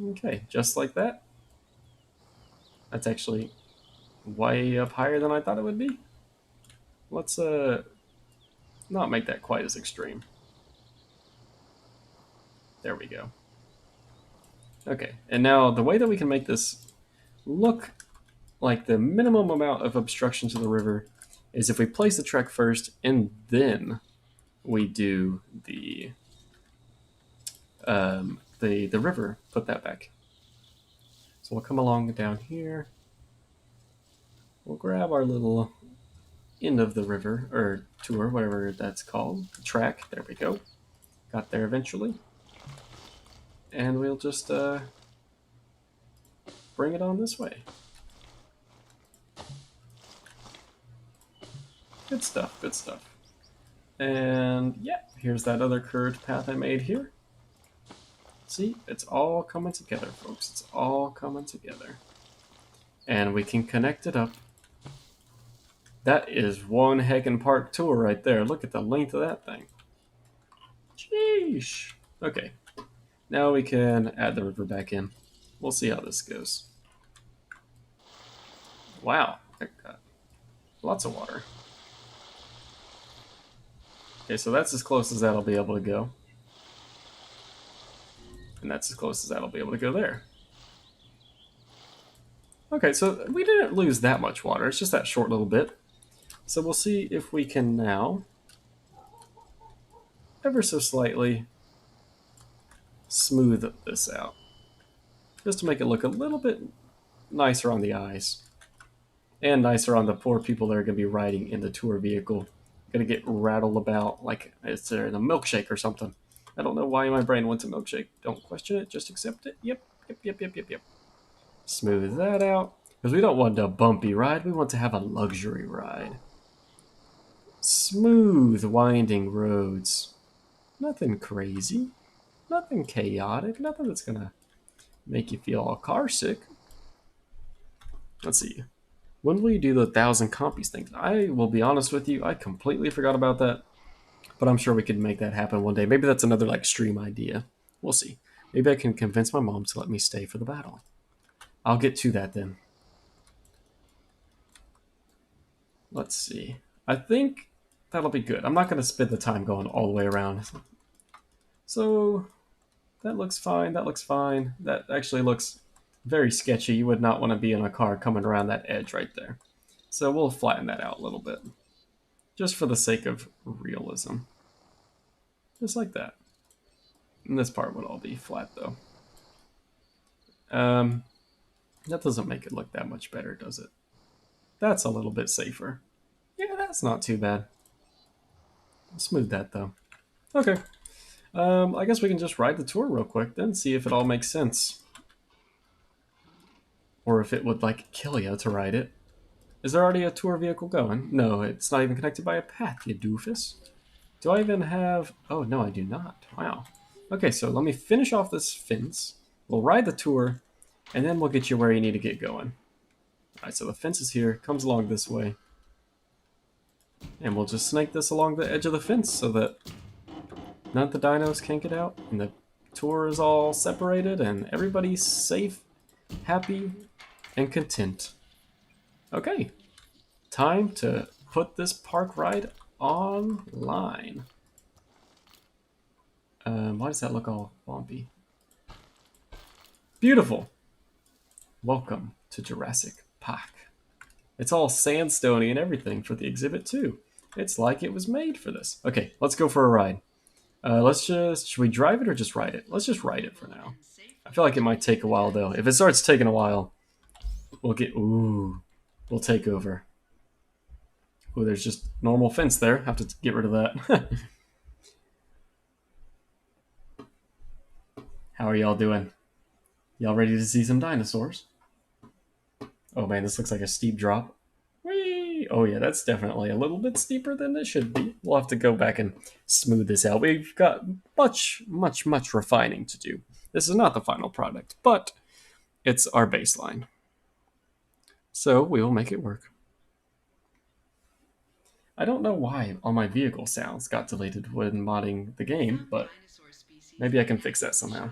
Okay, just like that. That's actually way up higher than I thought it would be. Let's not make that quite as extreme. There we go. Okay, and now the way that we can make this look like the minimum amount of obstruction to the river is if we place the trek first and then we do the river, put that back. So we'll come along down here. We'll grab our little end of the river, or tour, whatever that's called, the track. There we go. Got there eventually. And we'll just bring it on this way. Good stuff, good stuff. And yeah, here's that other curved path I made here. See, it's all coming together, folks. It's all coming together. And we can connect it up. That is one heckin' park tour right there. Look at the length of that thing. Sheesh. Okay. Now we can add the river back in. We'll see how this goes. Wow. Lots of water. Okay, so that's as close as that'll be able to go. And that's as close as that'll be able to go there. Okay, so we didn't lose that much water. It's just that short little bit. So we'll see if we can now, ever so slightly, smooth this out. Just to make it look a little bit nicer on the eyes. And nicer on the poor people that are going to be riding in the tour vehicle. Going to get rattled about like it's in a milkshake or something. I don't know why my brain wants a milkshake. Don't question it, just accept it. Yep. Smooth that out. Because we don't want a bumpy ride, we want to have a luxury ride. Smooth, winding roads. Nothing crazy. Nothing chaotic. Nothing that's going to make you feel all car sick. Let's see. When will you do the 1,000 compies thing? I will be honest with you, I completely forgot about that. But I'm sure we could make that happen one day. Maybe that's another like stream idea. We'll see. Maybe I can convince my mom to let me stay for the battle. I'll get to that then. Let's see. I think that'll be good. I'm not going to spend the time going all the way around. So that looks fine. That looks fine. That actually looks very sketchy. You would not want to be in a car coming around that edge right there. So we'll flatten that out a little bit. Just for the sake of realism. Just like that. And this part would all be flat though. That doesn't make it look that much better, does it? That's a little bit safer. Yeah, that's not too bad. I'll smooth that though. Okay. I guess we can just ride the tour real quick then, see if it all makes sense. Or if it would like kill you to ride it. Is there already a tour vehicle going? No, it's not even connected by a path, you doofus. Do I even have... Oh, no, I do not. Wow. Okay, so let me finish off this fence. We'll ride the tour, and then we'll get you where you need to get going. Alright, so the fence is here, comes along this way. And we'll just snake this along the edge of the fence so that none of the dinos can get out, and the tour is all separated, and everybody's safe, happy, and content. Okay, time to put this park ride online. Why does that look all bumpy? Beautiful. Welcome to Jurassic Park. It's all sandstony and everything for the exhibit too. It's like it was made for this. Okay, let's go for a ride. Should we drive it or just ride it? Let's just ride it for now. I feel like it might take a while though. If it starts taking a while, we'll take over. Ooh, there's just normal fence there. Have to get rid of that. How are y'all doing? Y'all ready to see some dinosaurs? Oh man, this looks like a steep drop. Whee! Oh yeah, that's definitely a little bit steeper than it should be. We'll have to go back and smooth this out. We've got much refining to do. This is not the final product, but it's our baseline. So we will make it work. I don't know why all my vehicle sounds got deleted when modding the game, but maybe I can fix that somehow.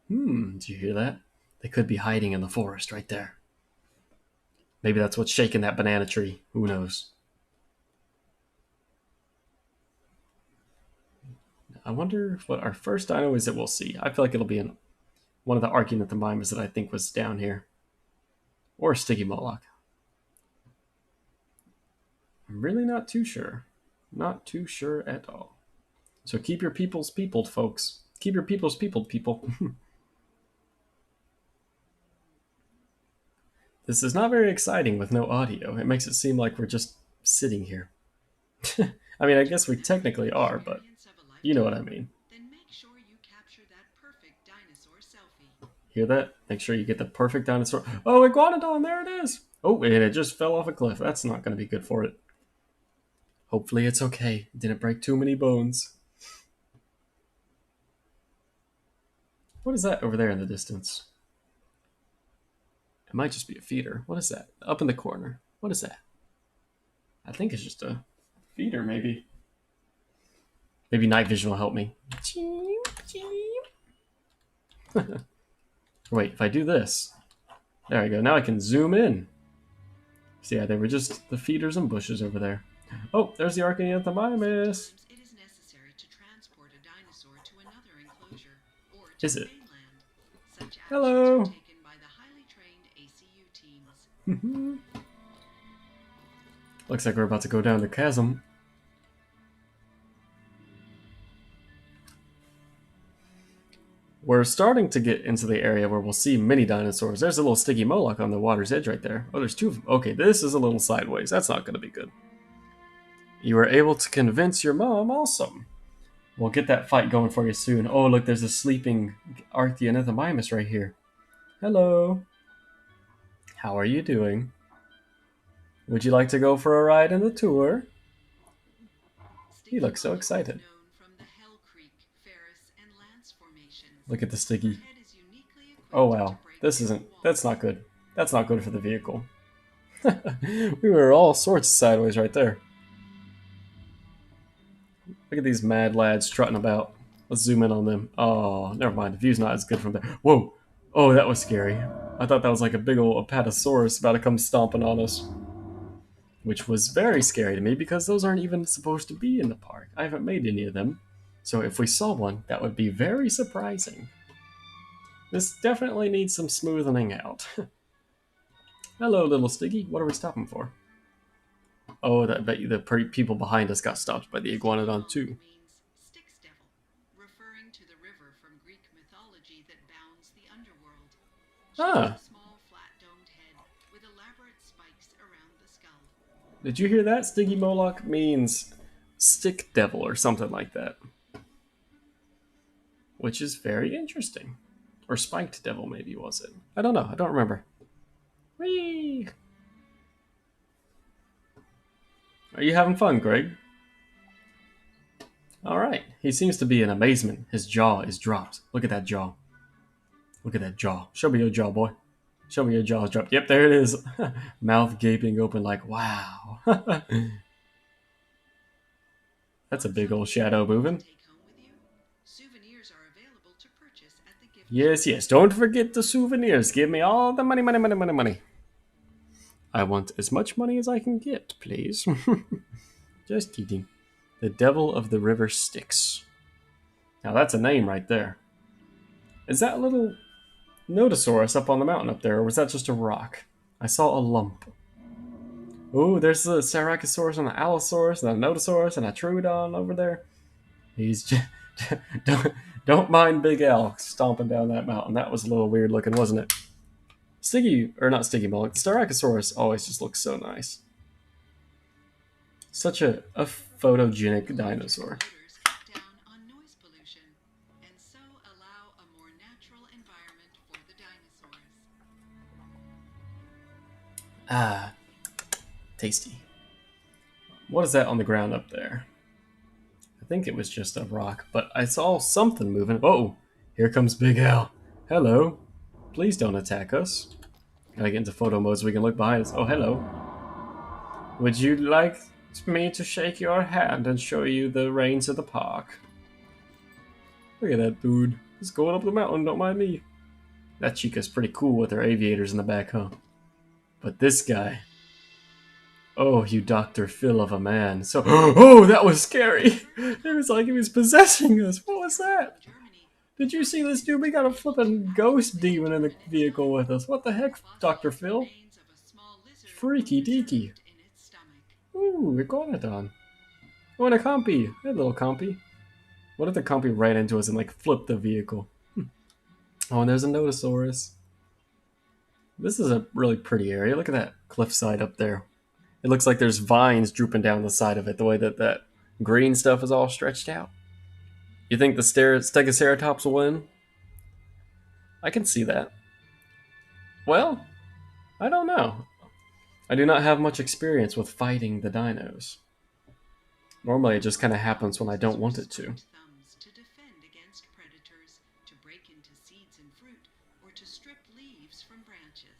Do you hear that? They could be hiding in the forest right there. Maybe that's what's shaking that banana tree. Who knows? I wonder what our first dino is that we'll see. I feel like it'll be in one of the Archaeopteryx that I think was down here. Or a Sticky Moloch. I'm really not too sure. Not too sure at all. So keep your peoples peopled, folks. Keep your peoples peopled, people. This is not very exciting with no audio. It makes it seem like we're just sitting here. I mean, I guess we technically are, but you know what I mean. Hear that? Make sure you get the perfect dinosaur. Oh, Iguanodon, there it is! Oh, and it just fell off a cliff. That's not going to be good for it. Hopefully it's okay. It didn't break too many bones. What is that over there in the distance? It might just be a feeder. What is that? Up in the corner. What is that? I think it's just a feeder, maybe. Maybe night vision will help me. Wait, if I do this. There we go. Now I can zoom in. So yeah, they were just the feeders and bushes over there. Oh, there's the Archaeopteryx. Is it? Hello. Looks like we're about to go down the chasm. We're starting to get into the area where we'll see many dinosaurs. There's a little Sticky Moloch on the water's edge right there. Oh, there's two of them. Okay, this is a little sideways. That's not going to be good. You were able to convince your mom. Awesome. We'll get that fight going for you soon. Oh, look, there's a sleeping Archaeopteryx right here. Hello. How are you doing? Would you like to go for a ride in the tour? He looks so excited. Look at the Sticky. Oh wow, that's not good. That's not good for the vehicle. We were all sorts of sideways right there. Look at these mad lads strutting about. Let's zoom in on them. Oh, never mind. The view's not as good from there. Whoa! Oh, that was scary. I thought that was like a big old apatosaurus about to come stomping on us. Which was very scary to me because those aren't even supposed to be in the park. I haven't made any of them. So if we saw one, that would be very surprising. This definitely needs some smoothing out. Hello, little Stiggy. What are we stopping for? Oh, I bet you the people behind us got stopped by the iguanodon too. Means Styx Devil, referring to the river from Greek mythology that bounds the underworld. She has Ah, a small, flat-domed head with elaborate spikes around the skull. did you hear that? Stiggy Moloch means stick devil or something like that. Which is very interesting. Or spiked devil, maybe, was it? I don't know. I don't remember. Whee! Are you having fun, Greg? Alright. He seems to be in amazement. His jaw is dropped. Look at that jaw. Look at that jaw. Show me your jaw, boy. Show me your jaw's dropped. Yep, there it is. Mouth gaping open like, wow. That's a big old shadow moving. Take home with you. Souvenirs are available to purchase at the gift Yes, yes. Don't forget the souvenirs. Give me all the money, money, money, money, money. I want as much money as I can get, please. Just kidding. The Devil of the River Styx. Now that's a name right there. Is that a little Nodosaurus up on the mountain up there, or was that just a rock? I saw a lump. Ooh, there's the Saracosaurus and the Allosaurus and a Nodosaurus and a Troodon over there. He's just, don't don't mind Big Al stomping down that mountain. That was a little weird looking, wasn't it? Stiggy, or not Stiggy Mullet, Styracosaurus always just looks so nice. Such a photogenic dinosaur. motors cut down on noise pollution and so allow a more natural environment for the dinosaurs. Ah, tasty. What is that on the ground up there? I think it was just a rock, but I saw something moving. Oh, here comes Big Al. Hello. Please don't attack us. Gotta get into photo mode so we can look behind us. Oh, hello. Would you like me to shake your hand and show you the reins of the park? Look at that dude. He's going up the mountain, don't mind me. That Chica's pretty cool with her aviators in the back, huh? But this guy... Oh, you Dr. Phil of a man. So, oh, that was scary. It was like he was possessing us. What was that? Germany. Did you see this dude? We got a flippin' ghost demon in the vehicle with us. What the heck, Dr. Phil? Remains of a small lizard Freaky deaky. preserved in its stomach. Ooh, Iguanodon. Oh, and a compy. Hey, little compy. What if the compy ran into us and like flipped the vehicle? Oh, and there's a Nodosaurus. This is a really pretty area. Look at that cliffside up there. It looks like there's vines drooping down the side of it, the way that that green stuff is all stretched out. You think the Stegoceratops will win? I can see that. Well, I don't know. I do not have much experience with fighting the dinos. Normally it just kind of happens when I don't want it to. Thumbs to defend against predators, to break into seeds and fruit, or to strip leaves from branches.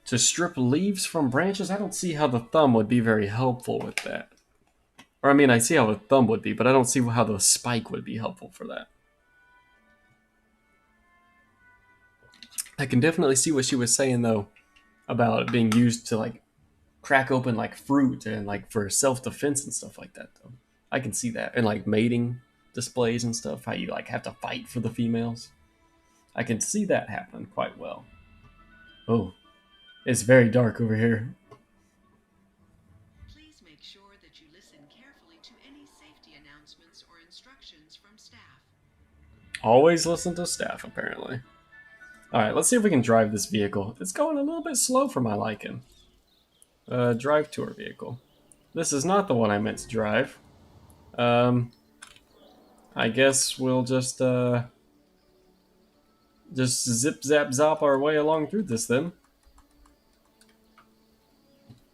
To strip leaves from branches, I don't see how the thumb would be very helpful with that. Or I mean, I see how a thumb would be, but I don't see how the spike would be helpful for that. I can definitely see what she was saying though about it being used to like crack open like fruit and like for self-defense and stuff like that though. I can see that. And like mating displays and stuff, how you like have to fight for the females. I can see that happening quite well. Oh, it's very dark over here. Please make sure that you listen carefully to any safety announcements or instructions from staff. Always listen to staff, apparently. Alright, let's see if we can drive this vehicle. It's going a little bit slow for my liking. Drive tour vehicle. This is not the one I meant to drive. I guess we'll just zip zap zop our way along through this then.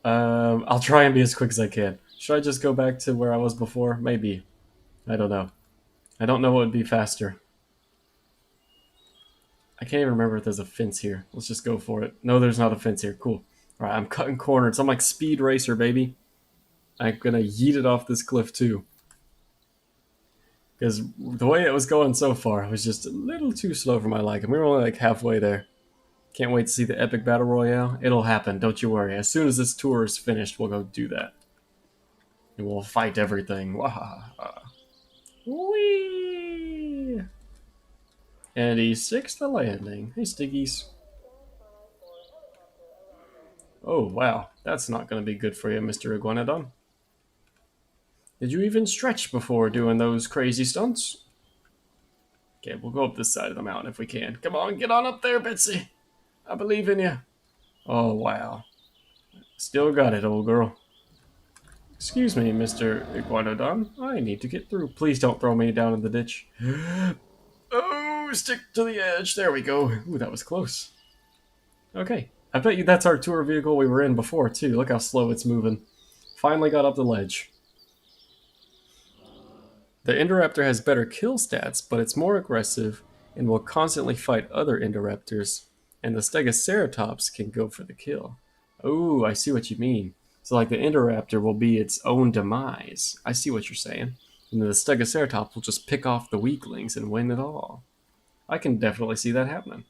I'll try and be as quick as I can. Should I just go back to where I was before? Maybe. I don't know. I don't know what would be faster. I can't even remember if there's a fence here. Let's just go for it. No, there's not a fence here. Cool. Alright, I'm cutting corners. I'm like Speed Racer, baby. I'm gonna yeet it off this cliff too. Because the way it was going so far was just a little too slow for my liking. We were only like halfway there. Can't wait to see the epic battle royale. It'll happen, don't you worry. As soon as this tour is finished, we'll go do that. And we'll fight everything. Wahaha. Whee! And he's 6 the landing. Hey, Stiggies. Oh, wow. That's not going to be good for you, Mr. Iguanodon. Did you even stretch before doing those crazy stunts? Okay, we'll go up this side of the mountain if we can. Come on, get on up there, Bitsy. I believe in you. Oh, wow. Still got it, old girl. Excuse me, Mr. Iguanodon. I need to get through. Please don't throw me down in the ditch. Oh, stick to the edge. There we go. Ooh, that was close. Okay. I bet you that's our tour vehicle we were in before, too. Look how slow it's moving. Finally got up the ledge. The Indoraptor has better kill stats, but it's more aggressive and will constantly fight other Indoraptors. And the Stegoceratops can go for the kill. Oh, I see what you mean. So, like, the Indoraptor will be its own demise. I see what you're saying. And the Stegoceratops will just pick off the weaklings and win it all. I can definitely see that happening.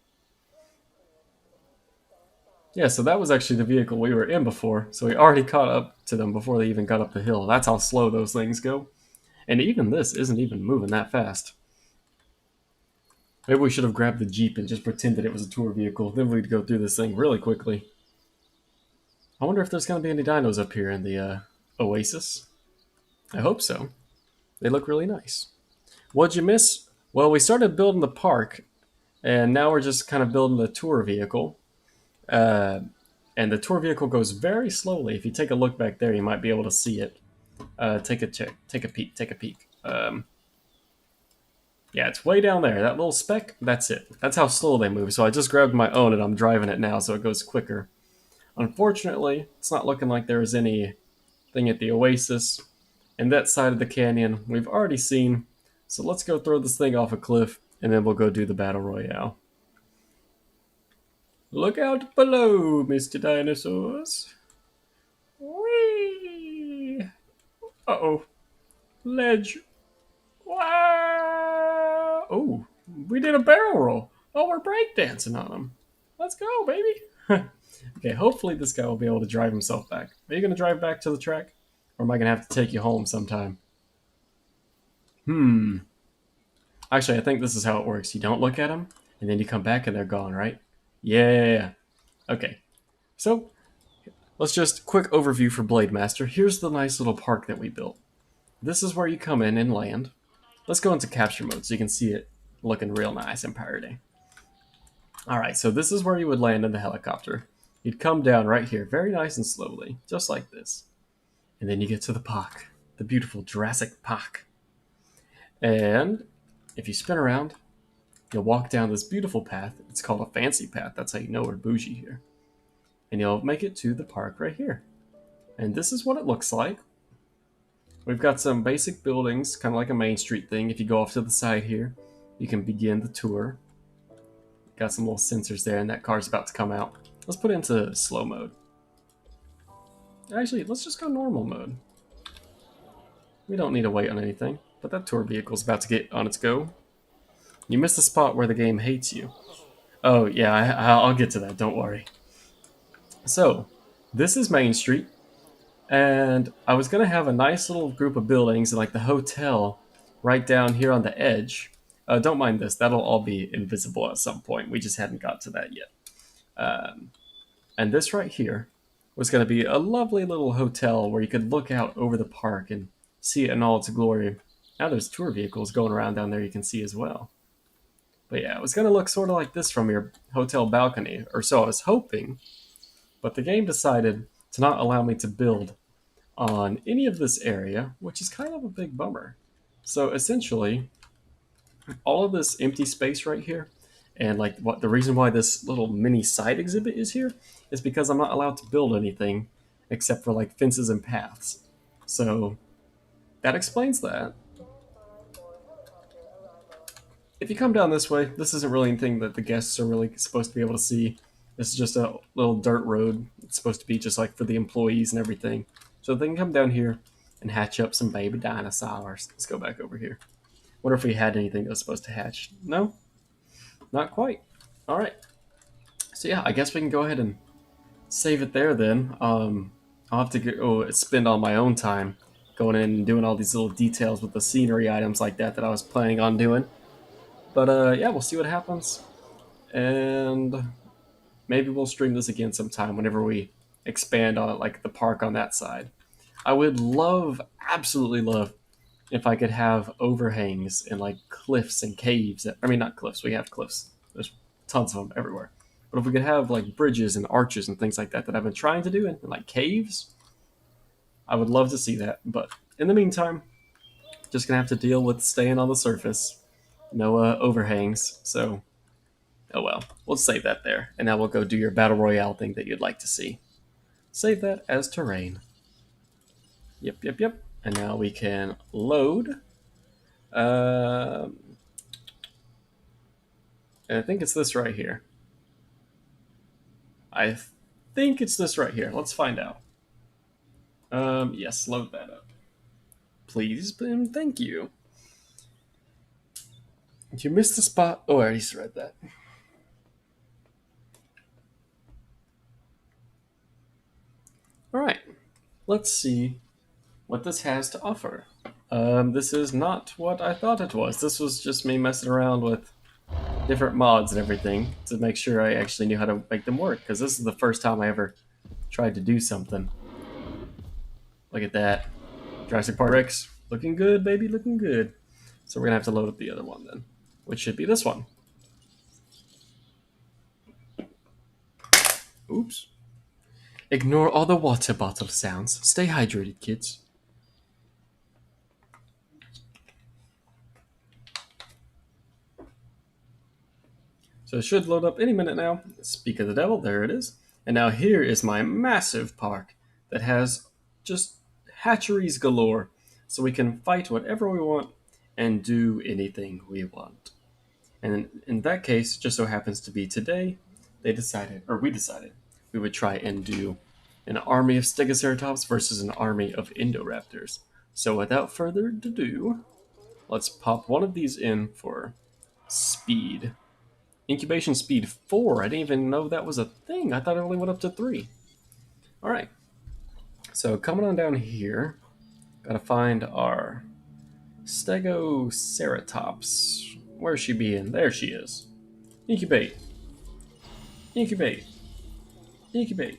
Yeah, so that was actually the vehicle we were in before. So we already caught up to them before they even got up the hill. That's how slow those things go. And even this isn't even moving that fast. Maybe we should have grabbed the Jeep and just pretended it was a tour vehicle. Then we'd go through this thing really quickly. I wonder if there's going to be any dinos up here in the Oasis. I hope so. They look really nice. What'd you miss? Well, we started building the park, and now we're just kind of building the tour vehicle. And the tour vehicle goes very slowly. If you take a look back there, you might be able to see it. Take a check. Take a peek. Take a peek. Yeah, it's way down there. That little speck, that's it. That's how slow they move. So I just grabbed my own and I'm driving it now so it goes quicker. Unfortunately, it's not looking like there's anything at the Oasis. And that side of the canyon we've already seen. So let's go throw this thing off a cliff and then we'll go do the Battle Royale. Look out below, Mr. Dinosaurs. Whee! Uh-oh. Ledge. Wow! Oh, we did a barrel roll. Oh, we're breakdancing on them. Let's go, baby. Okay, hopefully this guy will be able to drive himself back. Are you going to drive back to the track? Or am I going to have to take you home sometime? Actually, I think this is how it works. You don't look at them, and then you come back and they're gone, right? Yeah. Okay. So, let's just quick overview for Blade Master. Here's the nice little park that we built. This is where you come in and land. Let's go into capture mode so you can see it looking real nice in parody. Alright, so this is where you would land in the helicopter. You'd come down right here, very nice and slowly, just like this. And then you get to the park, the beautiful Jurassic Park. And if you spin around, you'll walk down this beautiful path. It's called a fancy path, that's how you know we're bougie here. And you'll make it to the park right here. And this is what it looks like. We've got some basic buildings, kind of like a Main Street thing. If you go off to the side here, you can begin the tour. Got some little sensors there, and that car's about to come out. Let's put it into slow mode. Actually, let's just go normal mode. We don't need to wait on anything, but that tour vehicle's about to get on its go. You missed the spot where the game hates you. Oh, yeah, I'll get to that, don't worry. So, this is Main Street. And I was going to have a nice little group of buildings, like the hotel right down here on the edge. Don't mind this. That'll all be invisible at some point. We just hadn't got to that yet. And this right here was going to be a lovely little hotel where you could look out over the park and see it in all its glory. Now there's tour vehicles going around down there you can see as well. But yeah, it was going to look sort of like this from your hotel balcony, or so I was hoping. But the game decided to not allow me to build on any of this area, which is kind of a big bummer. So essentially, all of this empty space right here, and like what the reason why this little mini side exhibit is here is because I'm not allowed to build anything except for like fences and paths. So that explains that. If you come down this way, this isn't really anything that the guests are really supposed to be able to see. This is just a little dirt road. It's supposed to be just like for the employees and everything. So they can come down here and hatch up some baby dinosaurs. Let's go back over here. Wonder if we had anything that was supposed to hatch. No, not quite. All right. So yeah, I guess we can go ahead and save it there then. I'll have to go spend all my own time going in and doing all these little details with the scenery items like that I was planning on doing. But yeah, we'll see what happens, and maybe we'll stream this again sometime whenever we expand on it, like the park on that side. I would love, absolutely love, if I could have overhangs and like cliffs and caves. I mean, not cliffs. We have cliffs. There's tons of them everywhere. But if we could have like bridges and arches and things like that I've been trying to do, and like caves, I would love to see that. But in the meantime, just gonna have to deal with staying on the surface. No overhangs. So, oh well. We'll save that there. And now we'll go do your battle royale thing that you'd like to see. Save that as terrain. Yep, yep, yep. And now we can load. Um, and I think it's this right here. I think it's this right here. Let's find out. Yes, load that up. Please, and thank you. You missed the spot. Oh, I already read that. All right, let's see what this has to offer. This is not what I thought it was. This was just me messing around with different mods and everything to make sure I actually knew how to make them work, because this is the first time I ever tried to do something. Look at that. Jurassic Park Rex. Looking good, baby, looking good. So we're going to have to load up the other one then, which should be this one. Oops. Ignore all the water bottle sounds. Stay hydrated, kids. So it should load up any minute now. Speak of the devil, there it is. And now here is my massive park that has just hatcheries galore. So we can fight whatever we want and do anything we want. And in that case, just so happens to be today, we decided, we would try and do an army of Stegoceratops versus an army of Indoraptors. So without further ado, let's pop one of these in for speed. Incubation speed 4. I didn't even know that was a thing. I thought it only went up to 3. All right. So coming on down here, gotta find our Stegoceratops. Where's she being? There she is. Incubate. Incubate. Incubate.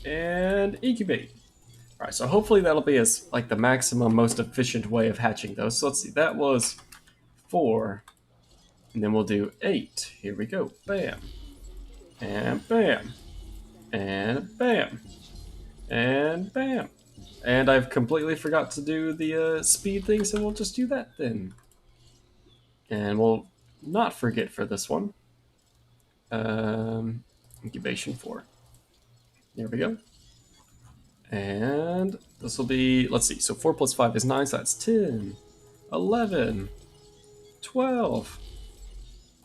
And incubate. All right, so hopefully that'll be as like the maximum, most efficient way of hatching those. So let's see, that was 4, and then we'll do 8. Here we go. Bam. And bam. And bam. And bam. And I've completely forgot to do the speed thing, so we'll just do that then. And we'll not forget for this one. Incubation 4. There we go. And this will be, let's see, so 4 plus 5 is 9, so that's 10, 11, 12,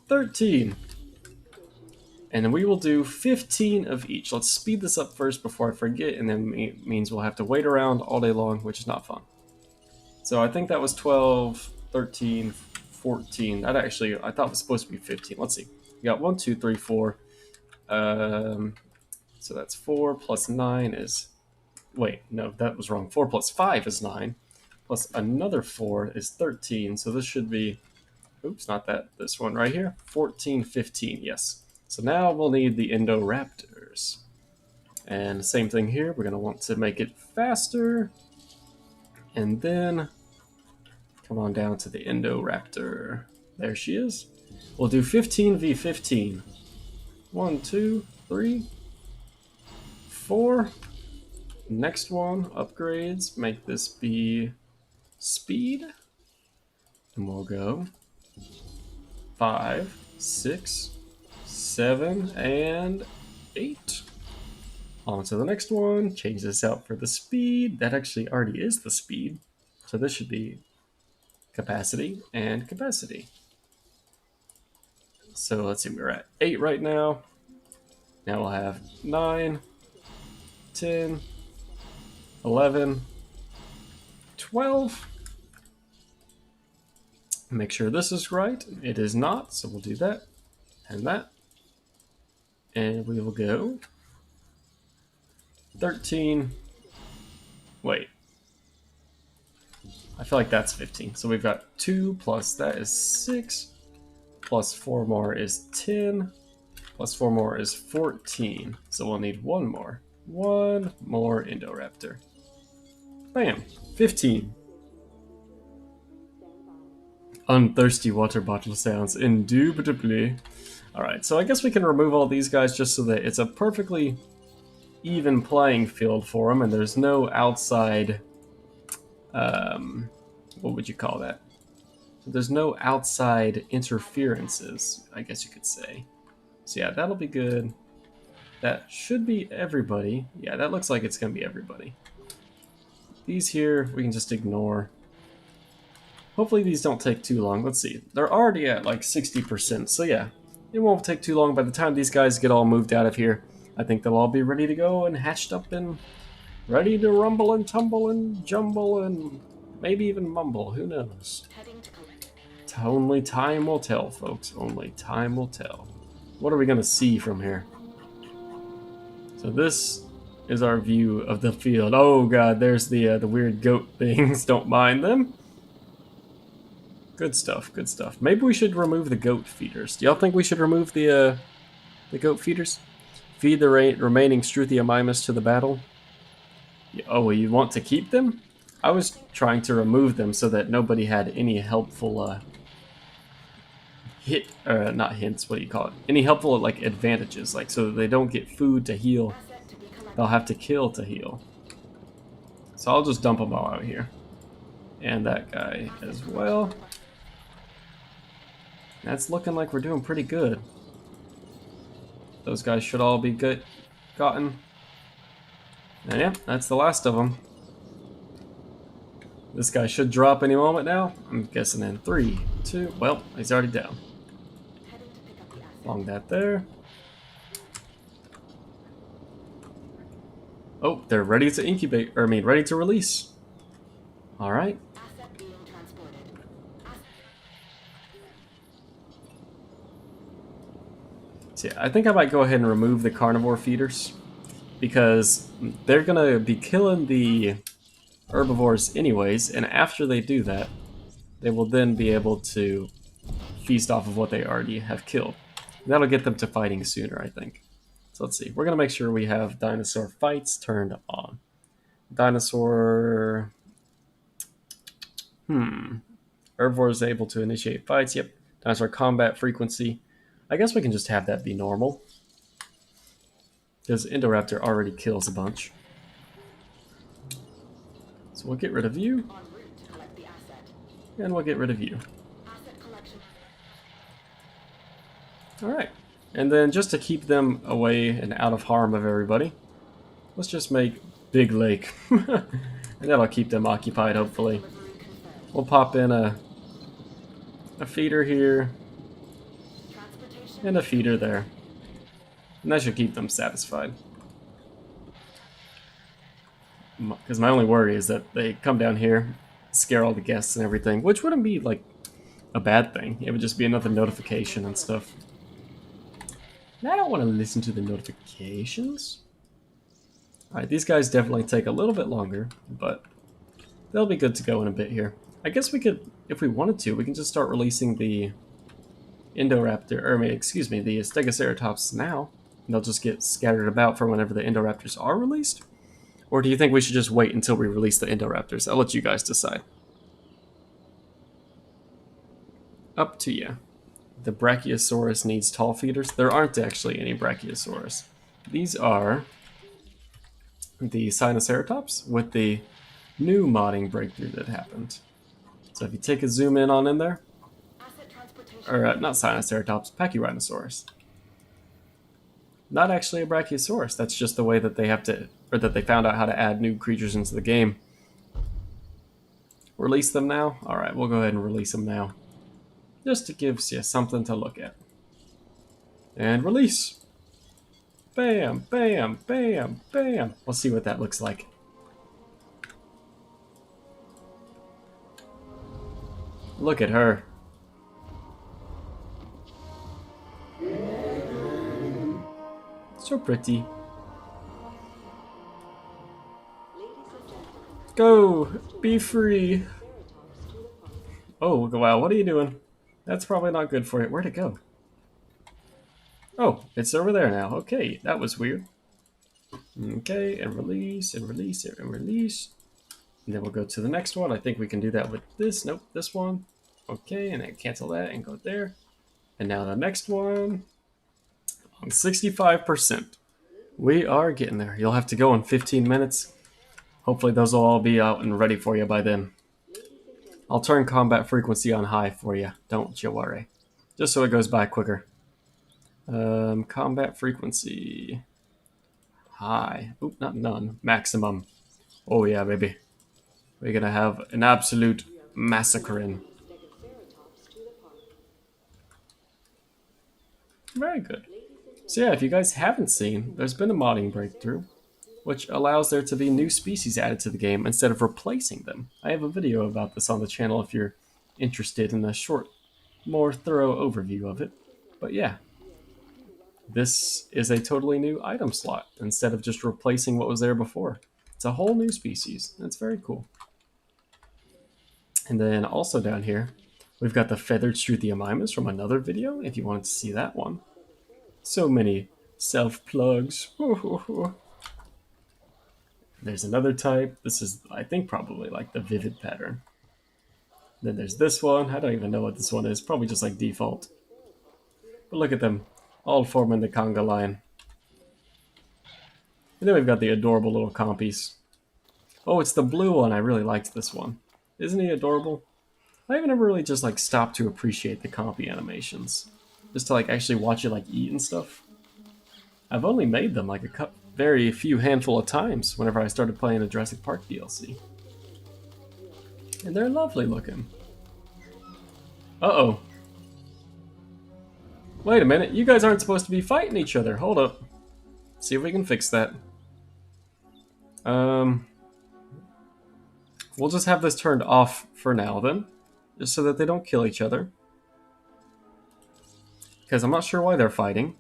13. And then we will do 15 of each. Let's speed this up first before I forget, and then it means we'll have to wait around all day long, which is not fun. So I think that was 12, 13, 14. That actually, I thought was supposed to be 15. Let's see. We got 1, 2, 3, 4. So that's 4 plus 9 is... Wait, no, that was wrong. 4 plus 5 is 9. Plus another 4 is 13. So this should be... Oops, not that. This one right here. 14, 15, yes. So now we'll need the Indoraptors. And same thing here. We're going to want to make it faster. And then come on down to the Indoraptor. There she is. We'll do 15 v 15. 1, 2, 3, 4. Next one, upgrades. Make this be speed. And we'll go 5, 6, 7, and 8. On to the next one. Change this out for the speed. That actually already is the speed. So this should be capacity and capacity. So let's see, we're at 8 right now. Now we'll have 9, 10, 11, 12. Make sure this is right. It is not, so we'll do that and that. And we will go 13. Wait. I feel like that's 15. So we've got 2 plus that is 6. Plus 4 more is 10. Plus 4 more is 14. So we'll need one more. One more Indoraptor. Bam. 15. Unthirsty water bottle sounds, indubitably. Alright, so I guess we can remove all these guys just so that it's a perfectly even playing field for them, and there's no outside, what would you call that? So there's no outside interferences, I guess you could say. So yeah, that'll be good. That should be everybody. Yeah, that looks like it's going to be everybody. These here, we can just ignore. Hopefully these don't take too long. Let's see. They're already at like 60%, so yeah. It won't take too long. By the time these guys get all moved out of here, I think they'll all be ready to go and hatched up and ready to rumble and tumble and jumble and maybe even mumble. Who knows? Only time will tell, folks. Only time will tell. What are we going to see from here? So this is our view of the field. Oh god, there's the weird goat things. Don't mind them. Good stuff, good stuff. Maybe we should remove the goat feeders. Do y'all think we should remove the goat feeders? Feed the remaining Struthiomimus to the battle. Oh, you want to keep them? I was trying to remove them so that nobody had any helpful not hints, what do you call it? Any helpful like advantages, like so that they don't get food to heal. They'll have to kill to heal. So I'll just dump them all out here. And that guy as well. That's looking like we're doing pretty good. Those guys should all be gotten. And yeah, that's the last of them. This guy should drop any moment now. I'm guessing in 3, 2, well, he's already down. Long that there. Oh, they're ready to incubate, or I mean, ready to release. All right. So yeah, I think I might go ahead and remove the carnivore feeders because they're gonna be killing the herbivores anyways, and after they do that, they will then be able to feast off of what they already have killed. And that'll get them to fighting sooner, I think. So let's see. We're gonna make sure we have dinosaur fights turned on. Dinosaur. Herbivore is able to initiate fights. Yep. Dinosaur combat frequency. I guess we can just have that be normal. Because Indoraptor already kills a bunch. So we'll get rid of you. And we'll get rid of you. Alright. And then just to keep them away and out of harm of everybody, let's just make Big Lake. And that'll keep them occupied, hopefully. We'll pop in a feeder here. And a feeder there. And that should keep them satisfied. Because my only worry is that they come down here, scare all the guests and everything, which wouldn't be, like, a bad thing. It would just be another notification and stuff. And I don't want to listen to the notifications. Alright, these guys definitely take a little bit longer, but they'll be good to go in a bit here. I guess we could, if we wanted to, we can just start releasing the Indoraptor, or excuse me, the Stegoceratops now. And they'll just get scattered about for whenever the Indoraptors are released? Or do you think we should just wait until we release the Indoraptors? I'll let you guys decide. Up to you. The Brachiosaurus needs tall feeders. There aren't actually any Brachiosaurus. These are the Sinoceratops with the new modding breakthrough that happened. So if you take a zoom in on in there, or not Sinoceratops, Pachyrhinosaurus. Not actually a Brachiosaurus. That's just the way that they have to, or that they found out how to add new creatures into the game. Release them now? Alright, we'll go ahead and release them now. Just to give you something to look at. And release! Bam, bam, bam, bam! We'll see what that looks like. Look at her. So pretty. Go! Be free! Oh, wow, what are you doing? That's probably not good for you. Where'd it go? Oh, it's over there now. Okay, that was weird. Okay, and release, and release, and release. And then we'll go to the next one. I think we can do that with this. Nope, this one. Okay, and then cancel that and go there. And now the next one. On 65%. We are getting there. You'll have to go in 15 minutes. Hopefully those will all be out and ready for you by then. I'll turn combat frequency on high for you. Don't you worry. Just so it goes by quicker. Combat frequency. High. Oop, not none. Maximum. Oh yeah, baby. We're gonna have an absolute massacre. Very good. So yeah, if you guys haven't seen, there's been a modding breakthrough, which allows there to be new species added to the game instead of replacing them. I have a video about this on the channel if you're interested in a short, more thorough overview of it. But yeah, this is a totally new item slot instead of just replacing what was there before. It's a whole new species. That's very cool. And then also down here, we've got the feathered Struthiomimus from another video if you wanted to see that one. So many self-plugs. There's another type. This is, I think, probably like the vivid pattern. Then there's this one. I don't even know what this one is. Probably just like default. But look at them, all forming the conga line. And then we've got the adorable little compies. Oh, it's the blue one. I really liked this one. Isn't he adorable? I haven't ever really just like stopped to appreciate the compy animations. Just to like actually watch it like eat and stuff. I've only made them like a very few handful of times whenever I started playing the Jurassic Park DLC. And they're lovely looking. Uh-oh. Wait a minute, you guys aren't supposed to be fighting each other. Hold up. See if we can fix that. We'll just have this turned off for now then, just so that they don't kill each other. Because I'm not sure why they're fighting.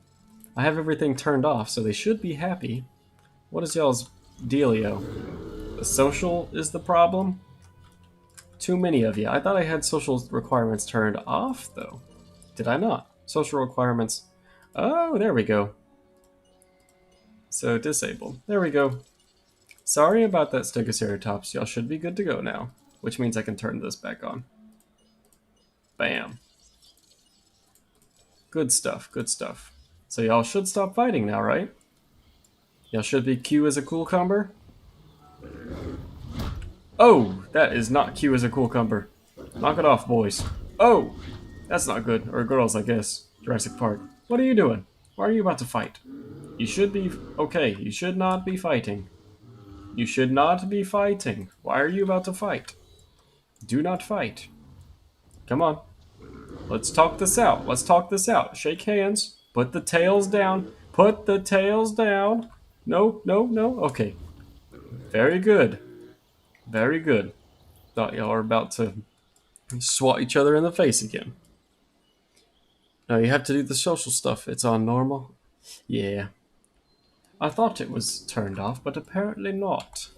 I have everything turned off, so they should be happy. What is y'all's dealio? The social is the problem? Too many of you. I thought I had social requirements turned off, though. Did I not? Social requirements. Oh, there we go. So, disabled. There we go. Sorry about that, Stegoceratops. Y'all should be good to go now. Which means I can turn this back on. Bam. Good stuff, good stuff. So y'all should stop fighting now, right? Y'all should be Q as a cucumber. Oh, that is not Q as a cucumber. Knock it off, boys. Oh, that's not good. Or girls, I guess. Jurassic Park. What are you doing? Why are you about to fight? You should be... Okay, you should not be fighting. You should not be fighting. Why are you about to fight? Do not fight. Come on. Let's talk this out. Let's talk this out. Shake hands. Put the tails down. Put the tails down. No, no, no. Okay. Very good. Very good. Thought y'all were about to swat each other in the face again. Now you have to do the social stuff. It's on normal. Yeah. I thought it was turned off, but apparently not.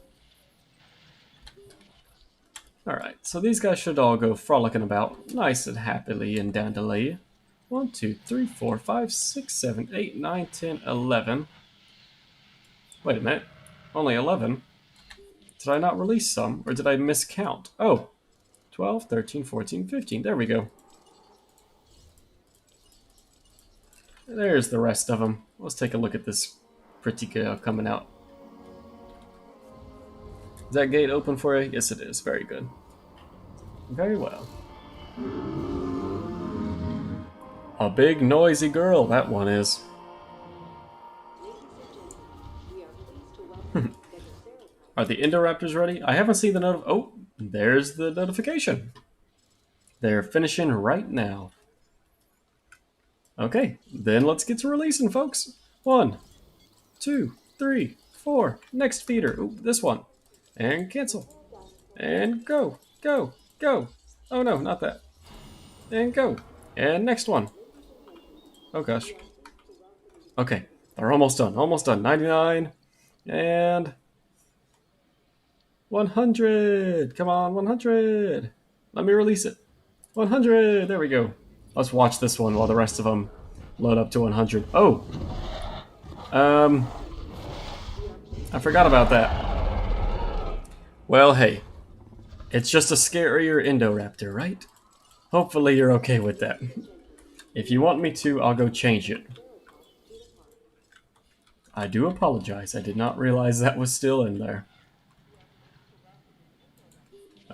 Alright, so these guys should all go frolicking about nice and happily and dandelion. 1, 2, 3, 4, 5, 6, 7, 8, 9, 10, 11. Wait a minute. Only 11? Did I not release some, or did I miscount? Oh, 12, 13, 14, 15. There we go. There's the rest of them. Let's take a look at this pretty girl coming out. Is that gate open for you? Yes, it is. Very good. Very well. A big noisy girl, that one is. Are the Indoraptors ready? I haven't seen the oh, there's the notification. They're finishing right now. Okay, then let's get to releasing, folks. 1, 2, 3, 4. Next feeder. Ooh, this one. And cancel. And go, go, go. Oh no, not that. And go. And next one. Oh gosh. Okay, they're almost done. Almost done. 99 and 100. Come on, 100. Let me release it. 100. There we go. Let's watch this one while the rest of them load up to 100. Oh. I forgot about that. Well, hey. It's just a scarier Indoraptor, right? Hopefully you're okay with that. If you want me to, I'll go change it. I do apologize. I did not realize that was still in there.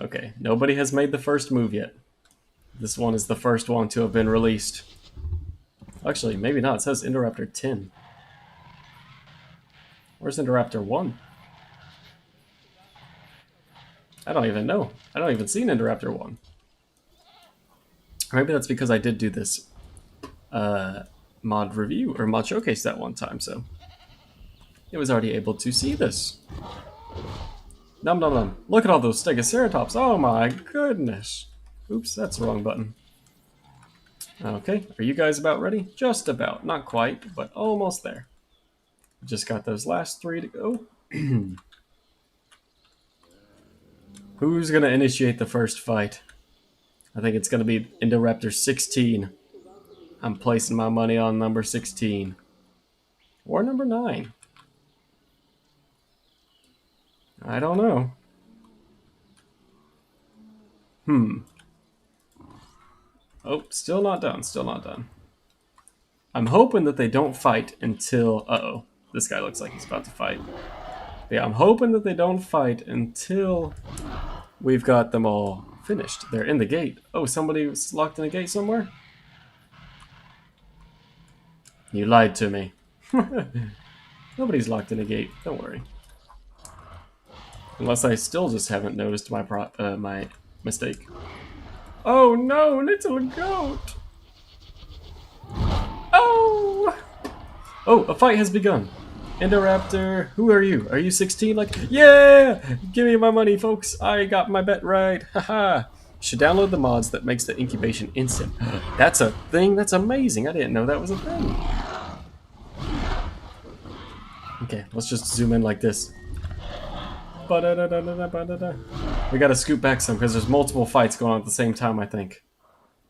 Okay, nobody has made the first move yet. This one is the first one to have been released. Actually, maybe not. It says Indoraptor 10. Where's Indoraptor 1? I don't even know. I don't even see an Indoraptor 1. Or maybe that's because I did do this mod review or mod showcase that one time, so it was already able to see this. Num num num. Look at all those Stegoceratops. Oh my goodness. Oops, that's the wrong button. Okay, are you guys about ready? Just about. Not quite, but almost there. Just got those last 3 to go. Who's going to initiate the first fight? I think it's going to be Indoraptor 16. I'm placing my money on number 16. Or number 9. I don't know. Oh, still not done. Still not done. I'm hoping that they don't fight until... Uh-oh. This guy looks like he's about to fight. But yeah, I'm hoping that they don't fight until we've got them all finished. They're in the gate. Oh, somebody was locked in a gate somewhere? You lied to me. Nobody's locked in a gate. Don't worry. Unless I still just haven't noticed my my mistake. Oh no, little goat! Oh! Oh, a fight has begun. Indoraptor, who are you? Are you 16? Like, yeah! Give me my money, folks. I got my bet right. Haha. Should download the mods that makes the incubation instant. That's a thing? That's amazing. I didn't know that was a thing. Okay, let's just zoom in like this. We gotta scoot back some because there's multiple fights going on at the same time, I think.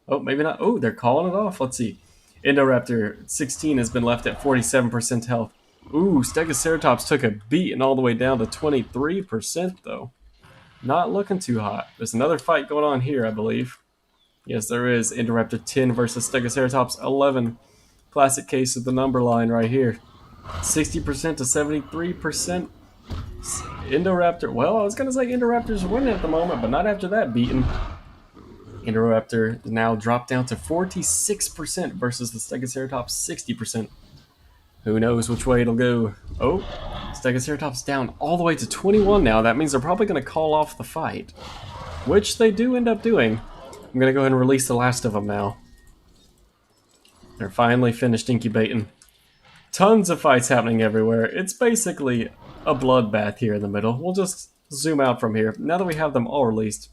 Oh, maybe not. Oh, they're calling it off. Let's see. Indoraptor 16 has been left at 47% health. Ooh, Stegoceratops took a beating all the way down to 23% though. Not looking too hot. There's another fight going on here, I believe. Yes, there is. Indoraptor 10 versus Stegoceratops 11. Classic case of the number line right here. 60% to 73%. Indoraptor, well, I was going to say Indoraptor's winning at the moment, but not after that beating. Indoraptor now dropped down to 46% versus the Stegoceratops 60%. Who knows which way it'll go. Oh, Stegoceratops down all the way to 21 now. That means they're probably going to call off the fight, which they do end up doing. I'm going to go ahead and release the last of them now. They're finally finished incubating. Tons of fights happening everywhere. It's basically a bloodbath here in the middle. We'll just zoom out from here. Now that we have them all released,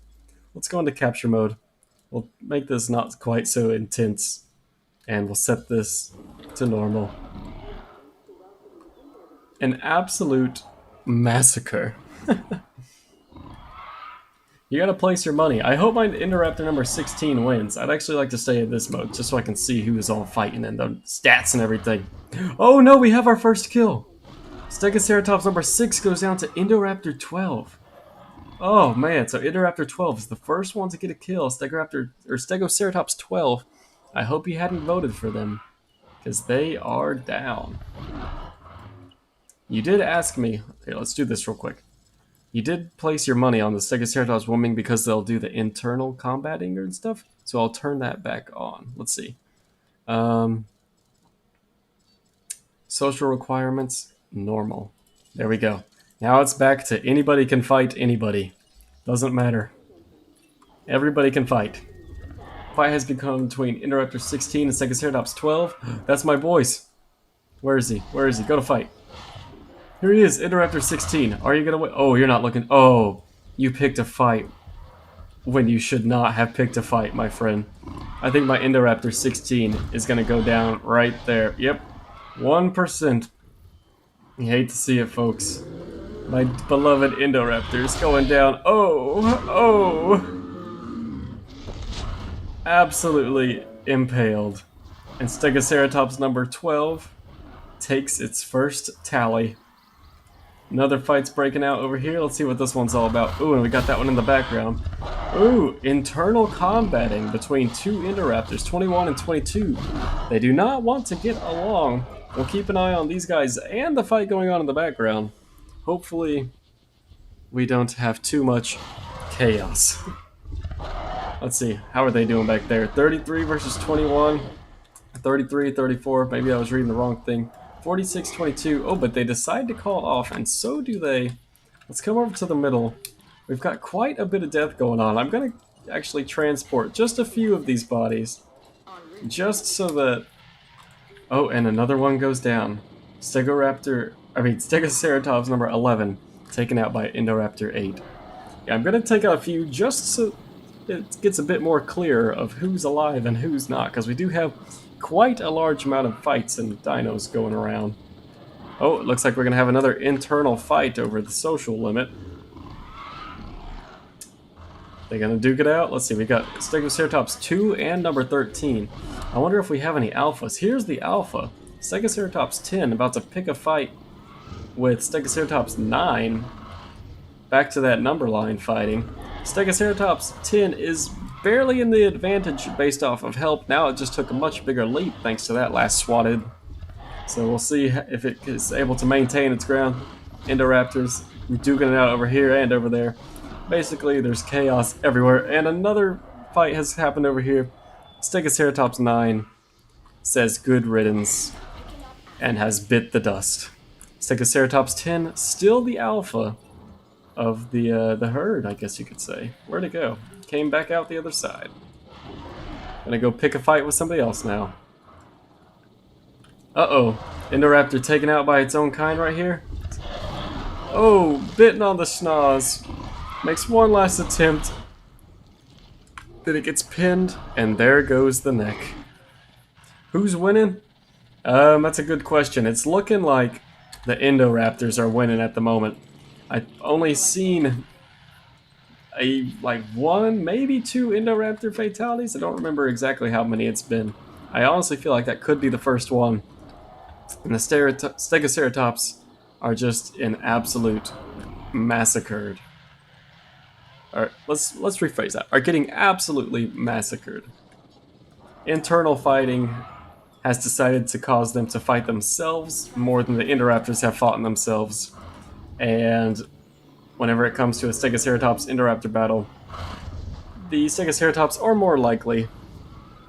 let's go into capture mode. We'll make this not quite so intense, and we'll set this to normal. An absolute massacre. You gotta place your money. I hope my Indoraptor number 16 wins. I'd actually like to stay in this mode just so I can see who's all fighting and the stats and everything. Oh no, we have our first kill. Stegoceratops number 6 goes down to Indoraptor 12. Oh man, so Indoraptor 12 is the first one to get a kill. Stegoceratops 12. I hope you hadn't voted for them, because they are down. You did ask me, here, let's do this real quick. You did place your money on the Stegoceratops woman because they'll do the internal combating and stuff, so I'll turn that back on. Let's see. Social requirements, normal. There we go. Now it's back to anybody can fight anybody. Doesn't matter. Everybody can fight. Fight has become between Indoraptor 16 and Stegoceratops 12. That's my boys. Where is he? Where is he? Go to fight. Here he is, Indoraptor 16. Are you gonna win? Oh, you're not looking. Oh, you picked a fight when you should not have picked a fight, my friend. I think my Indoraptor 16 is going to go down right there. Yep, 1%. You hate to see it, folks. My beloved Indoraptor is going down. Oh! Absolutely impaled. And Stegoceratops number 12 takes its first tally. Another fight's breaking out over here. Let's see what this one's all about. Ooh, and we got that one in the background. Ooh, internal combating between two Indoraptors, 21 and 22. They do not want to get along. We'll keep an eye on these guys and the fight going on in the background. Hopefully, we don't have too much chaos. Let's see, how are they doing back there? 33 versus 21, 33, 34, maybe I was reading the wrong thing. 46, 22, oh, but they decide to call off, and so do they. Let's come over to the middle. We've got quite a bit of death going on. I'm going to actually transport just a few of these bodies, just so that... Oh, and another one goes down. Stegoceratops number 11, taken out by Indoraptor 8. Yeah, I'm going to take out a few just so it gets a bit more clear of who's alive and who's not, because we do have quite a large amount of fights and dinos going around. Oh, it looks like we're going to have another internal fight over the social limit. They're going to duke it out. Let's see, we got Stegoceratops 2 and number 13. I wonder if we have any alphas. Here's the alpha. Stegoceratops 10 about to pick a fight with Stegoceratops 9. Back to that number line fighting. Stegoceratops 10 is barely in the advantage based off of health. Now it just took a much bigger leap thanks to that last swatted. So we'll see if it is able to maintain its ground. Indoraptors duking it out over here and over there. Basically, there's chaos everywhere. And another fight has happened over here. Stegoceratops 9 says good riddance and has bit the dust. Stegoceratops 10, still the alpha of the herd, I guess you could say. Where'd it go? Came back out the other side. Gonna go pick a fight with somebody else now. Uh-oh. Indoraptor taken out by its own kind right here. Oh, bitten on the schnoz. Makes one last attempt. Then it gets pinned, and there goes the neck. Who's winning? That's a good question. It's looking like the Indoraptors are winning at the moment. I've only seen one, maybe two Indoraptor fatalities. I don't remember exactly how many it's been. I honestly feel like that could be the first one. And the Stegoceratops are just an absolute massacred. Or let's rephrase that. Are getting absolutely massacred. Internal fighting has decided to cause them to fight themselves more than the Indoraptors have fought in themselves. And whenever it comes to a Stegoceratops Indoraptor battle, the Stegoceratops are more likely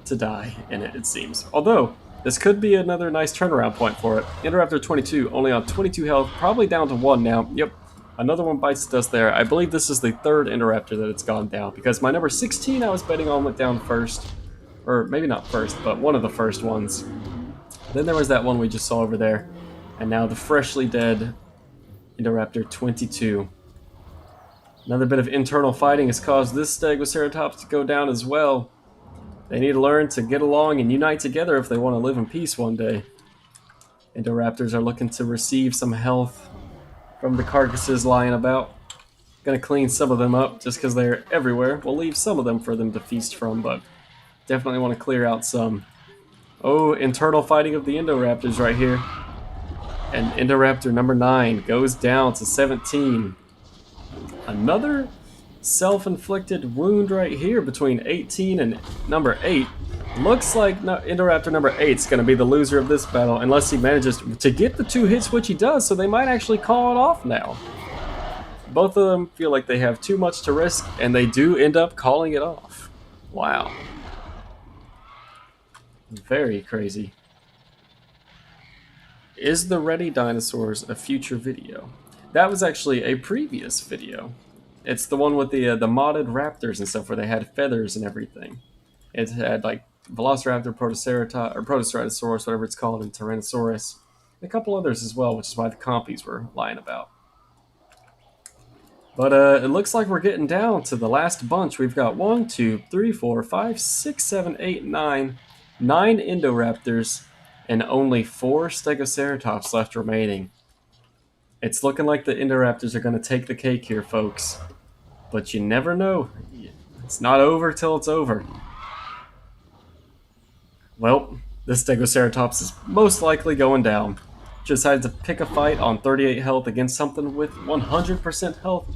to die in it, it seems. Although, this could be another nice turnaround point for it. Indoraptor 22, only on 22 health, probably down to 1 now. Yep, another one bites the dust there. I believe this is the third Indoraptor that it's gone down, because my number 16 I was betting on went down first. Or maybe not first, but one of the first ones. Then there was that one we just saw over there. And now the freshly dead Indoraptor 22. Another bit of internal fighting has caused this Stegoceratops to go down as well. They need to learn to get along and unite together if they want to live in peace one day. Indoraptors are looking to receive some health from the carcasses lying about. Gonna clean some of them up just because they're everywhere. We'll leave some of them for them to feast from, but definitely want to clear out some. Oh, internal fighting of the Indoraptors right here. And Indoraptor number 9 goes down to 17. Another self-inflicted wound right here between 18 and number 8. Looks like Indoraptor number 8 is going to be the loser of this battle unless he manages to get the 2 hits, which he does, so they might actually call it off now. Both of them feel like they have too much to risk, and they do end up calling it off. Wow. Very crazy. Is the Ready Dinosaurs a future video? That was actually a previous video. It's the one with the modded raptors and stuff where they had feathers and everything. It had like Velociraptor, Protoceratops, or Protoceratosaurus, whatever it's called, and Tyrannosaurus. And a couple others as well, which is why the compies were lying about. But it looks like we're getting down to the last bunch. We've got 1, 2, 3, 4, 5, 6, 7, 8, 9, 9 Indoraptors, and only 4 Stegoceratops left remaining. It's looking like the Indoraptors are going to take the cake here, folks. But you never know. It's not over till it's over. Well, this Stegoceratops is most likely going down. Just had to pick a fight on 38 health against something with 100% health.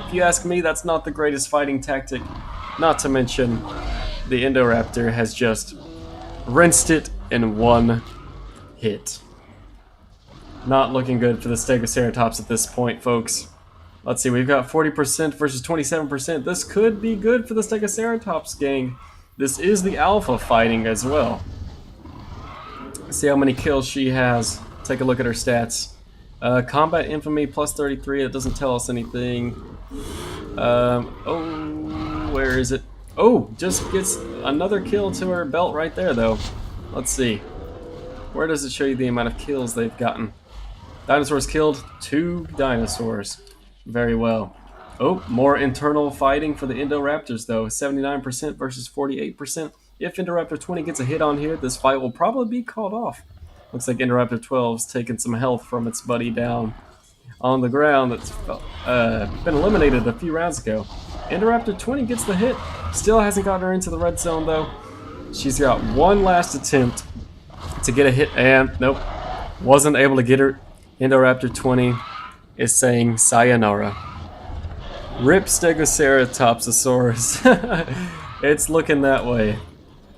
If you ask me, that's not the greatest fighting tactic. Not to mention, the Indoraptor has just rinsed it in one hit. Not looking good for the Stegoceratops at this point, folks. Let's see, we've got 40% versus 27%. This could be good for the Stegoceratops gang. This is the alpha fighting as well. See how many kills she has. Take a look at her stats. Combat infamy plus 33. That doesn't tell us anything. Oh, where is it? Oh, just gets another kill to her belt right there, though. Let's see. Where does it show you the amount of kills they've gotten? Dinosaurs killed 2 dinosaurs. Very well. Oh, more internal fighting for the Indoraptors, though. 79% versus 48%. If Indoraptor 20 gets a hit on here, this fight will probably be called off. Looks like Indoraptor 12's taking some health from its buddy down on the ground that's been eliminated a few rounds ago. Indoraptor 20 gets the hit. Still hasn't gotten her into the red zone, though. She's got one last attempt to get a hit, and nope, wasn't able to get her. Indoraptor 20 is saying sayonara. Rip Stegoceratopsosaurus. It's looking that way.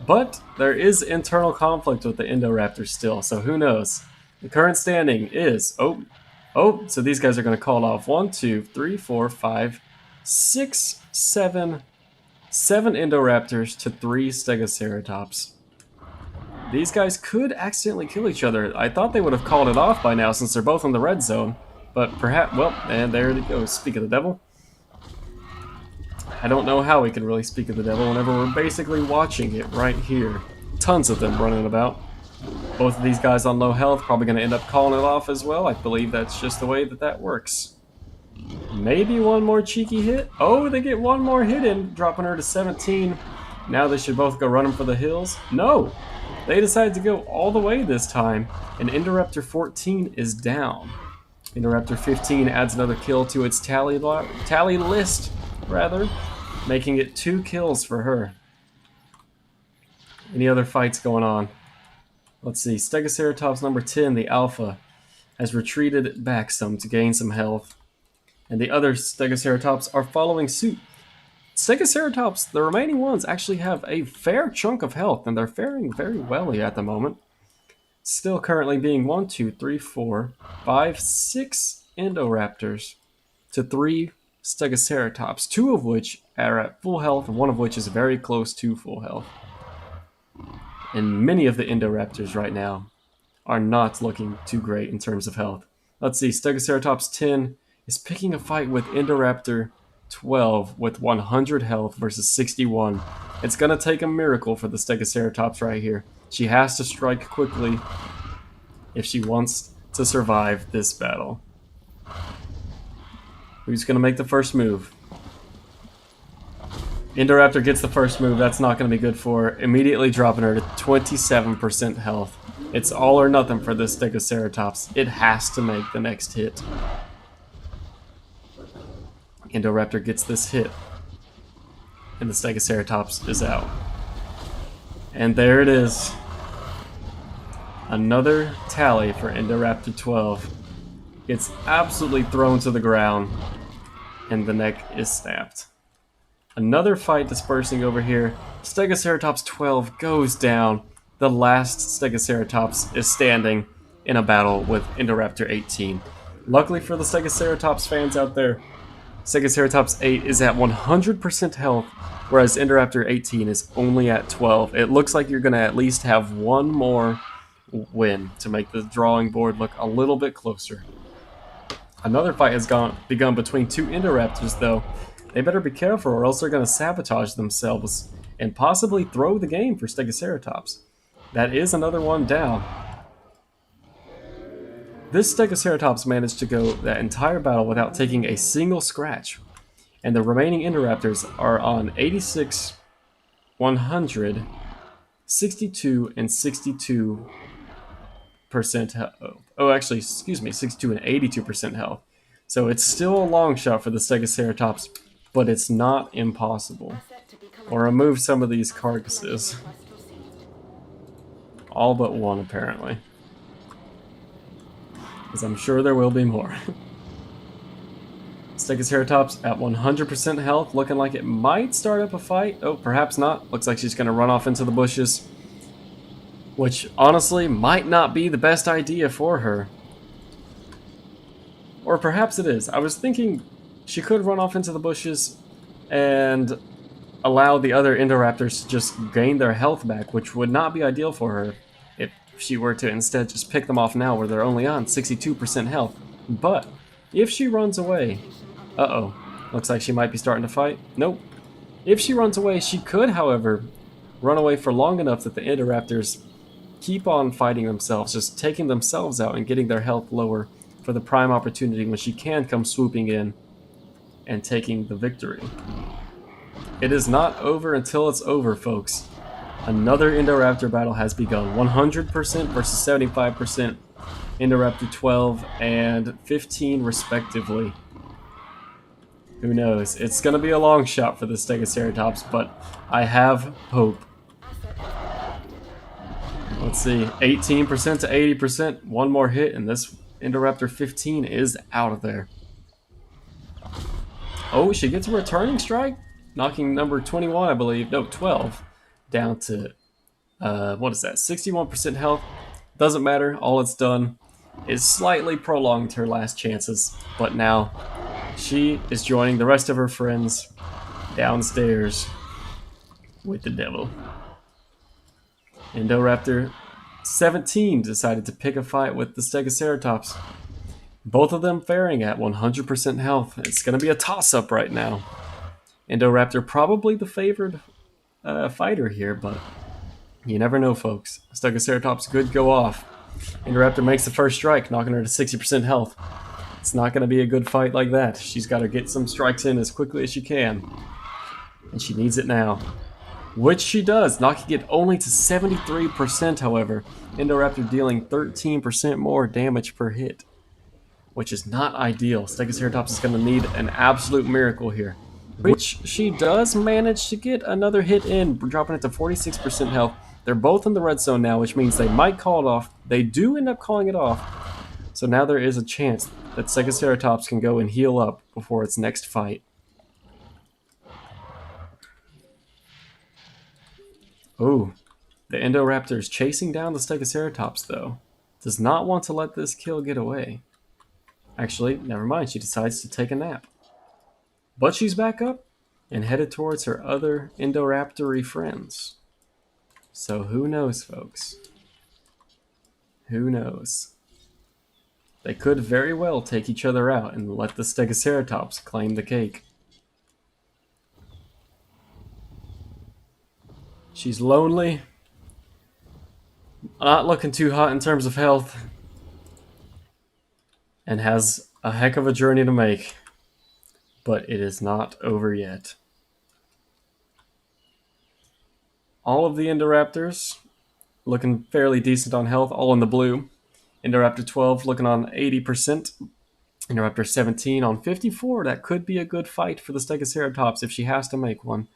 But there is internal conflict with the Indoraptor still, so who knows? The current standing is... Oh, so these guys are going to call it off. 1, 2, 3, 4, 5, 6, 7... 7 Indoraptors to 3 Stegoceratops. These guys could accidentally kill each other. I thought they would have called it off by now since they're both in the red zone. But perhaps... Well, and there it goes. Speak of the devil. I don't know how we can really speak of the devil whenever we're basically watching it right here. Tons of them running about. Both of these guys on low health, probably going to end up calling it off as well. I believe that's just the way that works. Maybe one more cheeky hit. Oh, they get one more hit in, dropping her to 17. Now they should both go running for the hills. No! They decided to go all the way this time, and Indoraptor 14 is down. Indoraptor 15 adds another kill to its tally list, making it 2 kills for her. Any other fights going on? Let's see. Stegoceratops number 10, the alpha, has retreated back some to gain some health, and the other Stegoceratops are following suit. Stegoceratops, the remaining ones, actually have a fair chunk of health, and they're faring very well at the moment. Still currently being 1, 2, 3, 4, 5, 6 Indoraptors to 3 Stegoceratops, 2 of which are at full health, and 1 of which is very close to full health. And many of the Indoraptors right now are not looking too great in terms of health. Let's see, Stegoceratops 10 is picking a fight with Indoraptor 12 with 100 health versus 61. It's going to take a miracle for the Stegoceratops right here. She has to strike quickly if she wants to survive this battle. Who's going to make the first move? Indoraptor gets the first move. That's not going to be good for her. Immediately dropping her to 27% health. It's all or nothing for this Stegoceratops. It has to make the next hit. Indoraptor gets this hit, and the Stegoceratops is out. And there it is. Another tally for Indoraptor 12. It's absolutely thrown to the ground, and the neck is snapped. Another fight dispersing over here. Stegoceratops 12 goes down. The last Stegoceratops is standing in a battle with Indoraptor 18. Luckily for the Stegoceratops fans out there, Stegoceratops 8 is at 100% health, whereas Indoraptor 18 is only at 12. It looks like you're going to at least have one more win to make the drawing board look a little bit closer. Another fight has begun between 2 Indoraptors, though. They better be careful or else they're going to sabotage themselves and possibly throw the game for Stegoceratops. That is another one down. This Stegoceratops managed to go that entire battle without taking a single scratch, and the remaining Indoraptors are on 86, 100, 62, and 62% health. Oh, actually, excuse me, 62 and 82% health. So it's still a long shot for the Stegoceratops, but it's not impossible. We'll remove some of these carcasses. All but one, apparently. Because I'm sure there will be more. Stegoceratops at 100% health, looking like it might start up a fight. Oh, perhaps not. Looks like she's going to run off into the bushes. Which, honestly, might not be the best idea for her. Or perhaps it is. I was thinking she could run off into the bushes and allow the other Indoraptors to just gain their health back, which would not be ideal for her if she were to instead just pick them off now where they're only on 62% health. But if she runs away... Uh-oh. Looks like she might be starting to fight. Nope. If she runs away, she could, however, run away for long enough that the Indoraptors keep on fighting themselves, just taking themselves out and getting their health lower for the prime opportunity when she can come swooping in and taking the victory. It is not over until it's over, folks. Another Indoraptor battle has begun. 100% versus 75%. Indoraptor 12 and 15 respectively. Who knows? It's going to be a long shot for the Stegoceratops, but I have hope. Let's see. 18% to 80%. One more hit, and this Indoraptor 15 is out of there. Oh, she gets a returning strike? Knocking number 21, I believe. No, 12. Down to, what is that? 61% health. Doesn't matter. All it's done is slightly prolonged her last chances. But now, she is joining the rest of her friends downstairs with the devil. Indoraptor 17 decided to pick a fight with the Stegoceratops. Both of them faring at 100% health. It's going to be a toss-up right now. Indoraptor probably the favored fighter here, but you never know, folks. Stegoceratops could go off. Indoraptor makes the first strike, knocking her to 60% health. It's not going to be a good fight like that. She's got to get some strikes in as quickly as she can. And she needs it now. Which she does, knocking it only to 73%, however. Indoraptor dealing 13% more damage per hit, which is not ideal. Stegoceratops is going to need an absolute miracle here. Which she does manage to get another hit in, dropping it to 46% health. They're both in the red zone now, which means they might call it off. They do end up calling it off. So now there is a chance that Stegoceratops can go and heal up before its next fight. Ooh, the Indoraptor is chasing down the Stegoceratops, though. Does not want to let this kill get away. Actually, never mind, she decides to take a nap. But she's back up and headed towards her other Indoraptor-y friends. So who knows, folks? Who knows? They could very well take each other out and let the Stegoceratops claim the cake. She's lonely. Not looking too hot in terms of health. And has a heck of a journey to make. But it is not over yet. All of the Indoraptors looking fairly decent on health, all in the blue. Indoraptor 12 looking on 80%. Indoraptor 17 on 54. That could be a good fight for the Stegoceratops if she has to make one.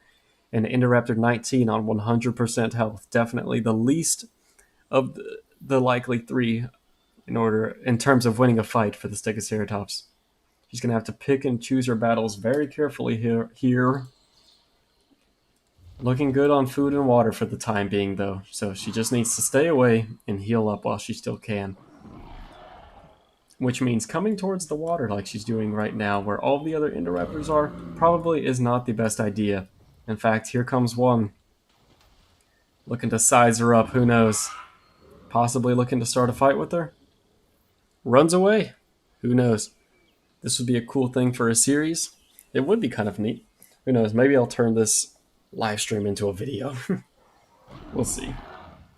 And Indoraptor 19 on 100% health. Definitely the least of the likely three in terms of winning a fight for the Stegoceratops. She's going to have to pick and choose her battles very carefully here. Looking good on food and water for the time being, though. So she just needs to stay away and heal up while she still can. Which means coming towards the water like she's doing right now, where all the other Indoraptors are, probably is not the best idea. In fact, here comes one. Looking to size her up, who knows? Possibly looking to start a fight with her? Runs away? Who knows? This would be a cool thing for a series. It would be kind of neat. Who knows? Maybe I'll turn this live stream into a video. We'll see.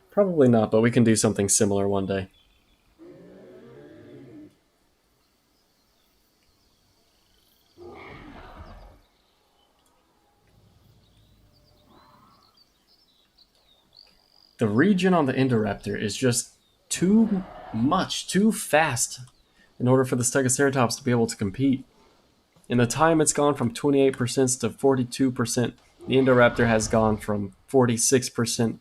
Probably not, but we can do something similar one day. The regen on the Indoraptor is just too much, too fast in order for the Stegoceratops to be able to compete. In the time it's gone from 28% to 42%, the Indoraptor has gone from 46%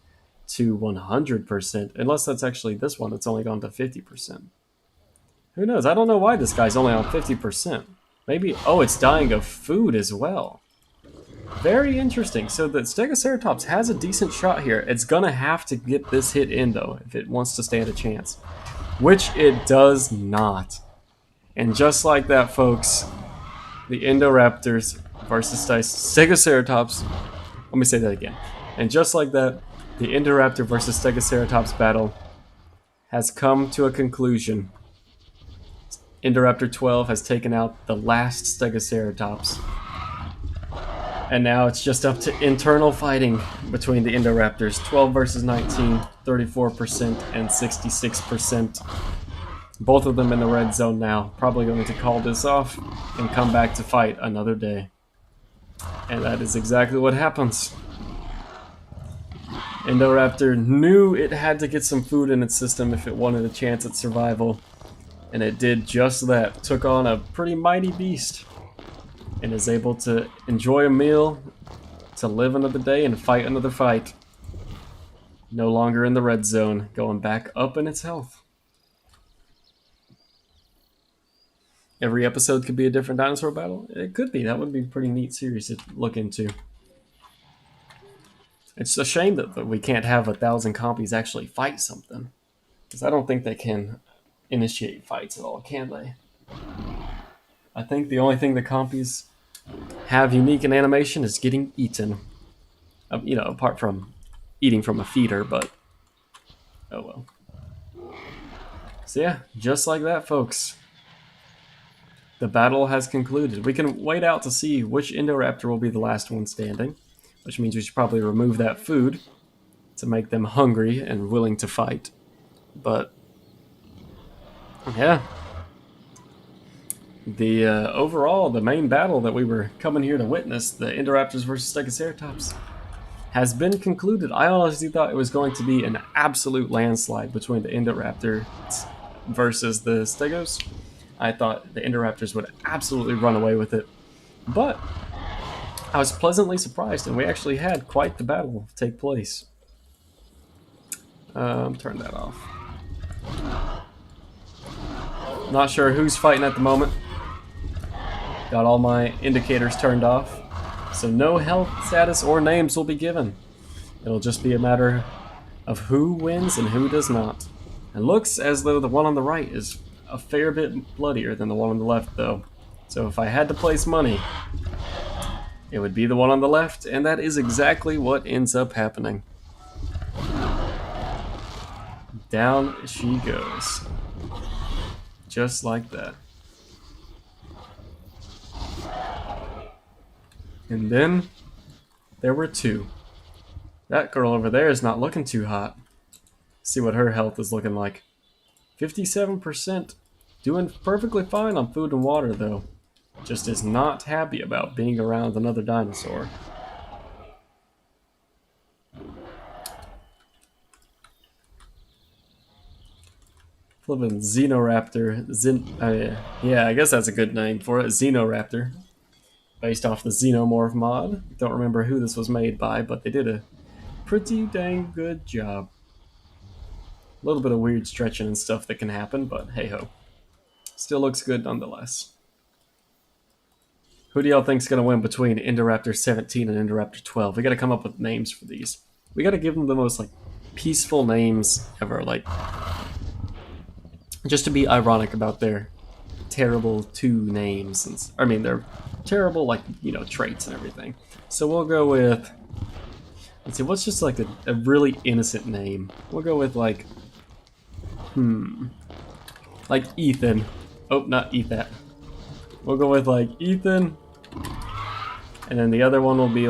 to 100%, unless that's actually this one that's only gone to 50%. Who knows? I don't know why this guy's only on 50%. Maybe, oh, it's dying of food as well. Very interesting. So the Stegoceratops has a decent shot here. It's gonna have to get this hit in, though, if it wants to stand a chance. Which it does not. And just like that, folks, the Indoraptors versus Stegoceratops. Let me say that again. And just like that, the Indoraptor versus Stegoceratops battle has come to a conclusion. Indoraptor 12 has taken out the last Stegoceratops. And now it's just up to internal fighting between the Indoraptors. 12 versus 19, 34% and 66%. Both of them in the red zone now. Probably going to call this off and come back to fight another day. And that is exactly what happens. Indoraptor knew it had to get some food in its system if it wanted a chance at survival. And it did just that. Took on a pretty mighty beast. And is able to enjoy a meal, to live another day, and fight another fight. No longer in the red zone, going back up in its health. Every episode could be a different dinosaur battle? It could be. That would be a pretty neat series to look into. It's a shame that we can't have 1,000 compies actually fight something. Because I don't think they can initiate fights at all, can they? I think the only thing the compies have unique in animation is getting eaten. You know, apart from eating from a feeder, but oh well. So yeah, just like that, folks. The battle has concluded. We can wait out to see which Indoraptor will be the last one standing, which means we should probably remove that food to make them hungry and willing to fight. But yeah. The overall, the main battle that we were coming here to witness, the Indoraptors versus Stegoceratops, has been concluded. I honestly thought it was going to be an absolute landslide between the Indoraptor versus the Stegos. I thought the Indoraptors would absolutely run away with it. But I was pleasantly surprised, and we actually had quite the battle take place. Turn that off. Not sure who's fighting at the moment. Got all my indicators turned off, so no health status or names will be given. It'll just be a matter of who wins and who does not. It looks as though the one on the right is a fair bit bloodier than the one on the left, though. So if I had to place money, it would be the one on the left, and that is exactly what ends up happening. Down she goes. Just like that. And then there were two. That girl over there is not looking too hot. See what her health is looking like. 57%. Doing perfectly fine on food and water, though. Just is not happy about being around another dinosaur. Flippin' Xenoraptor. Yeah, I guess that's a good name for it. Xenoraptor. Based off the Xenomorph mod. Don't remember who this was made by, but they did a pretty dang good job. A little bit of weird stretching and stuff that can happen, but hey ho. Still looks good nonetheless. Who do y'all think's gonna win between Indoraptor 17 and Indoraptor 12? We gotta come up with names for these. We gotta give them the most peaceful names ever, just to be ironic about their terrible two names. I mean, they're terrible, traits and everything. So we'll go with, let's see, what's just a really innocent name? We'll go with Ethan. Oh, not Ethan. We'll go with Ethan. And then the other one will be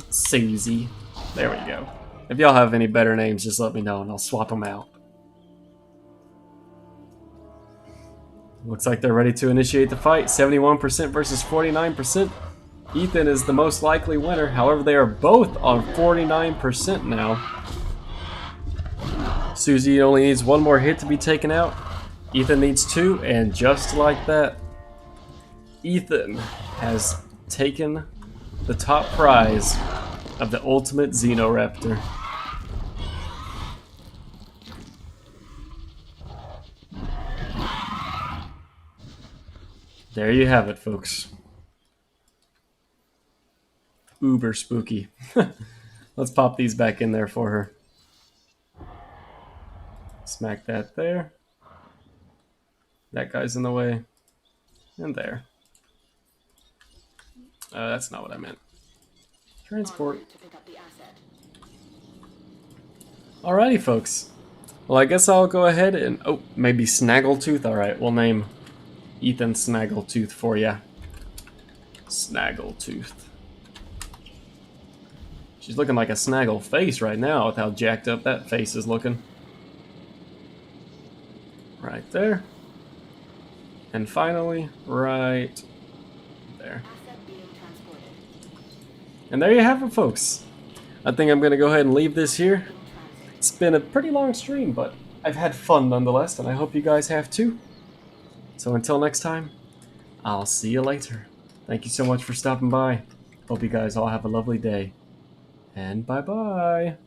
Susie. There we go. If y'all have any better names, just let me know and I'll swap them out. Looks like they're ready to initiate the fight. 71% versus 49%. Ethan is the most likely winner. However, they are both on 49% now. Susie only needs one more hit to be taken out. Ethan needs two, and just like that, Ethan has taken the top prize of the ultimate Xenoraptor. There you have it, folks. Uber spooky. Let's pop these back in there for her. Smack that there. That guy's in the way. And there. That's not what I meant. Transport. Alrighty, folks. Well, I guess I'll go ahead and... Oh, maybe Snaggletooth? Alright, we'll name Ethan Snaggletooth for ya. Snaggletooth. She's looking like a snaggle face right now with how jacked up that face is looking. Right there. And finally, right there. And there you have it, folks. I think I'm going to go ahead and leave this here. It's been a pretty long stream, but I've had fun nonetheless, and I hope you guys have too. So until next time, I'll see you later. Thank you so much for stopping by. Hope you guys all have a lovely day. And bye-bye.